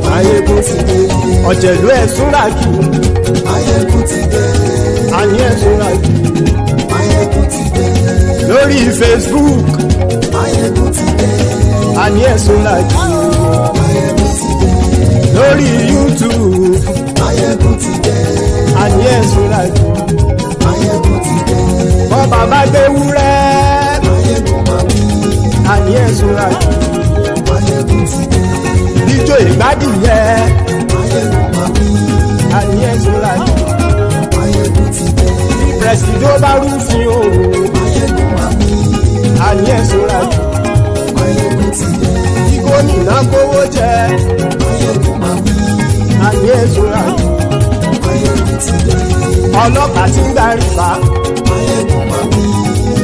Maiyegun ti dé. Ọ̀jẹ̀lú ẹ̀sùnra kì í. Maiyegun ti dé. Àní ẹ̀sùnra kì í. Maiyegun ti dé. Lórí Facebook. Maiyegun ti dé. Àní ẹ̀sùnra kì í. Maiyegun ti dé. Lórí YouTube. Maiyegun ti dé. Àní ẹ̀sùnra kì í. Maiyegun ti dé. Bọ́ bàbá gbé wúrẹ́. Àní ẹ̀sùnra kì í. Maiyegun ti dé. Ijó ìgbádìyẹ. Maiyegun máa wí. Àní ẹ̀sùnra kì í. Maiyegun ti dé. Bí pẹ̀sìdó bá rúfin o. Maiyegun máa wí. Àní ẹ̀sùnra kì í. Maiyegun ti dé. Bí gómìnà kówó jẹ. Maiyegun máa wí. Àní ẹ̀sùnra kì í. Maiyegun ti dé. Ọlọ́pàá ti ń gba rìbá. Maiyegun máa wí.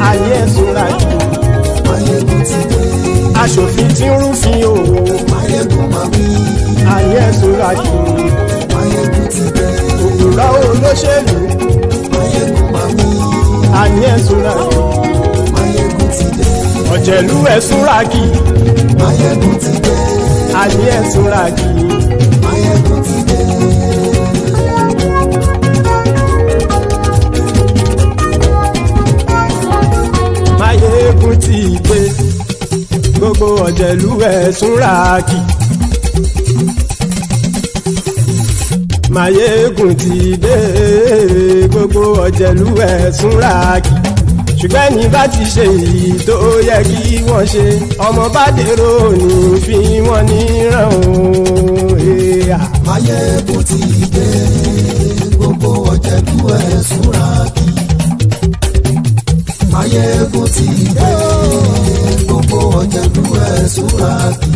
Àní ẹ̀sùnra kì í. Maiyegun ti dé. Aṣòfin tí ń rúfin o. Maiyegun máa wí. Àní ẹ̀sùnra kì í. Maiyegun ti dé. Òpùrọ́ olóṣèlú. Maiyegun máa wí. Àní ẹ̀sùnra kì í. Maiyegun ti dé. Ọ̀jẹ̀lú ẹ̀sùnra kì í. Maiyegun ti dé. Àní ẹ̀sùnra kì í. Maiyegun ti dé. ọ̀jẹ̀lú ẹ̀ súnra kì. Maiyegun ti dé gbogbo ọ̀jẹ̀lú ẹ̀ súnra kì. ṣùgbọ́n ní bá ti ṣe èyí tó yẹ kí wọ́n ṣe ọmọ bá dèrò ní fi wọ́n níran òun. Maiyegun ti dé gbogbo ọ̀jẹ̀lú ẹ̀ súnra kì. Maiyegun ti dé gbogbo ọ̀jẹ̀lú ẹ̀ súnra kì.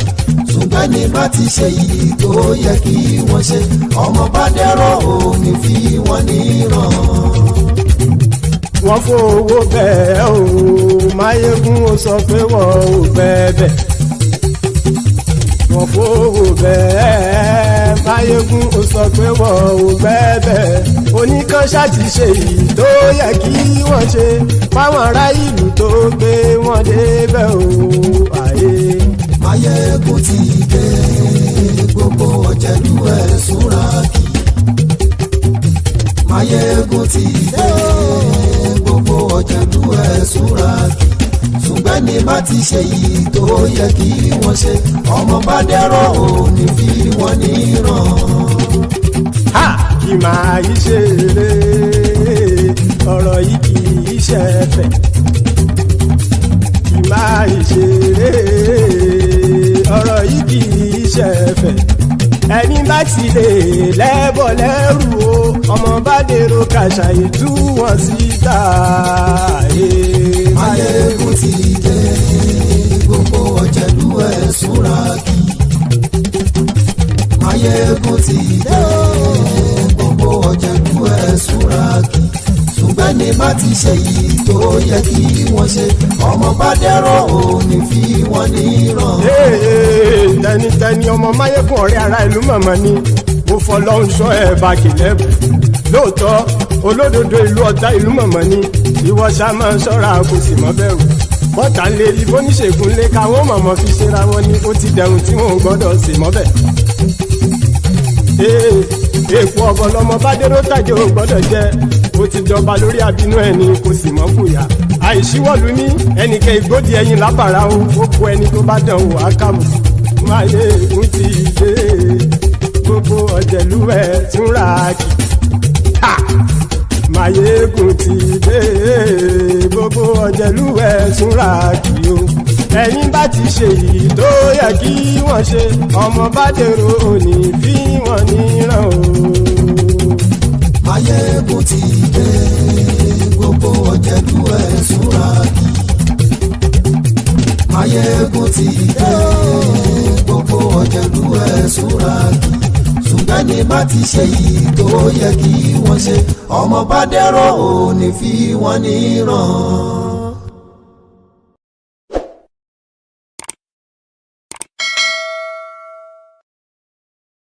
ṣùgbọ́n ní bá ti ṣe èyí tó yẹ kí wọ́n ṣe ọmọ bá dèrò ní fi wọ́n níran. Wọ́n fowó bẹ́ẹ̀ o Maiyegun ó sọ pé wọ́n ò bẹ́ẹ̀. Wọ́n fowó bẹ́ẹ̀ Maiyegun ó sọ pé wọ́n ò bẹ́ẹ̀. Oníkanṣá ti ṣe èyí tó yẹ kí wọ́n ṣe fáwọn ará ìlú tó gbé wọn débẹ̀ o. Maiyegun ti dé gbogbo ọ̀jẹ̀lú ẹ̀ súnra kì. Maiyegun ti dé gbogbo ọ̀jẹ̀lú ẹ̀ súnra kì. ṣùgbọ́n ní bá ti ṣe yìí tó yẹ kí wọ́n ṣe ọmọ bá dẹ́rọ̀ ò ní fi wọ́n níran. Kì máa yí ṣe eré ọ̀rọ̀ yìí kì í ṣe ẹ̀fẹ̀. Kì máa yí ṣe eré ọ̀rọ̀ yìí kì í ṣe ẹ̀fẹ̀. Ẹni bá ti lè lẹ́bọ̀ lẹ́rù o ọmọ bá dèrò kàṣà ìtú wọn síta. Maiyegun ti dé gbogbo ọ̀jẹ̀lú ẹ̀ súnra kì. Maiyegun ti dé gbogbo ọ̀jẹ̀lú ẹ̀ súnra kì. ṣùgbọ́n ní bá ti ṣe yìí tó yẹ kí wọ́n ṣe ọmọ bá dẹ́rọ̀ ò ní fi wọ́n níran. Tẹnitẹni ọmọ Maiyegun ọ̀rẹ́ ara ìlú mọ̀mọ́ ni mo fọlọ́run sọ ẹ̀ bá kìlẹ́bù. Lóòótọ́ olódodo ìlú ọ̀tá ìlú mọ̀mọ́ ni ìwọ ṣá máa ń ṣọ́ra kò sì mọ́ bẹ̀rù. Bọ́tà ń lé ibo níṣègùn lé káwọn mọ̀mọ́ fi ṣera wọn ni ó ti dẹrùn tí wọn ò gbọ́dọ̀ sè mọ́bẹ̀. Èèpo ọ̀bọ lọmọ bá dérò tàjẹ́ ò gbọ́dọ̀ jẹ́ ó ti jọba lórí àbínú ẹni kò sì mọ́ fòyà. Àìsíwọ́lu ní ẹnìkẹ́ ìgbódì ẹyin lábàrá o ó kó ẹni tó bá dán wò á kàmù. Maiyegun ti dé gbogbo ọ̀jẹ̀lú ẹ̀ súnra kì. Maiyegun ti dé gbogbo ọ̀jẹ̀lú ẹ̀ súnra kì o. Ẹni bá ti ṣe yìí tó yẹ kí wọ́n ṣe ọmọ bá dèrò òní fi wọ́n níran o. Maiyegun ti dé gbogbo ọ̀jẹ̀lú ẹ̀ súnra kì. Maiyegun ti dé gbogbo ọ̀jẹ̀lú ẹ̀ súnra kì. ṣùgbọ́n ní bá ti ṣe yìí tó yẹ kí wọ́n ṣe ọmọ bá dẹ́rọ̀ ò ní fi wọ́n níran.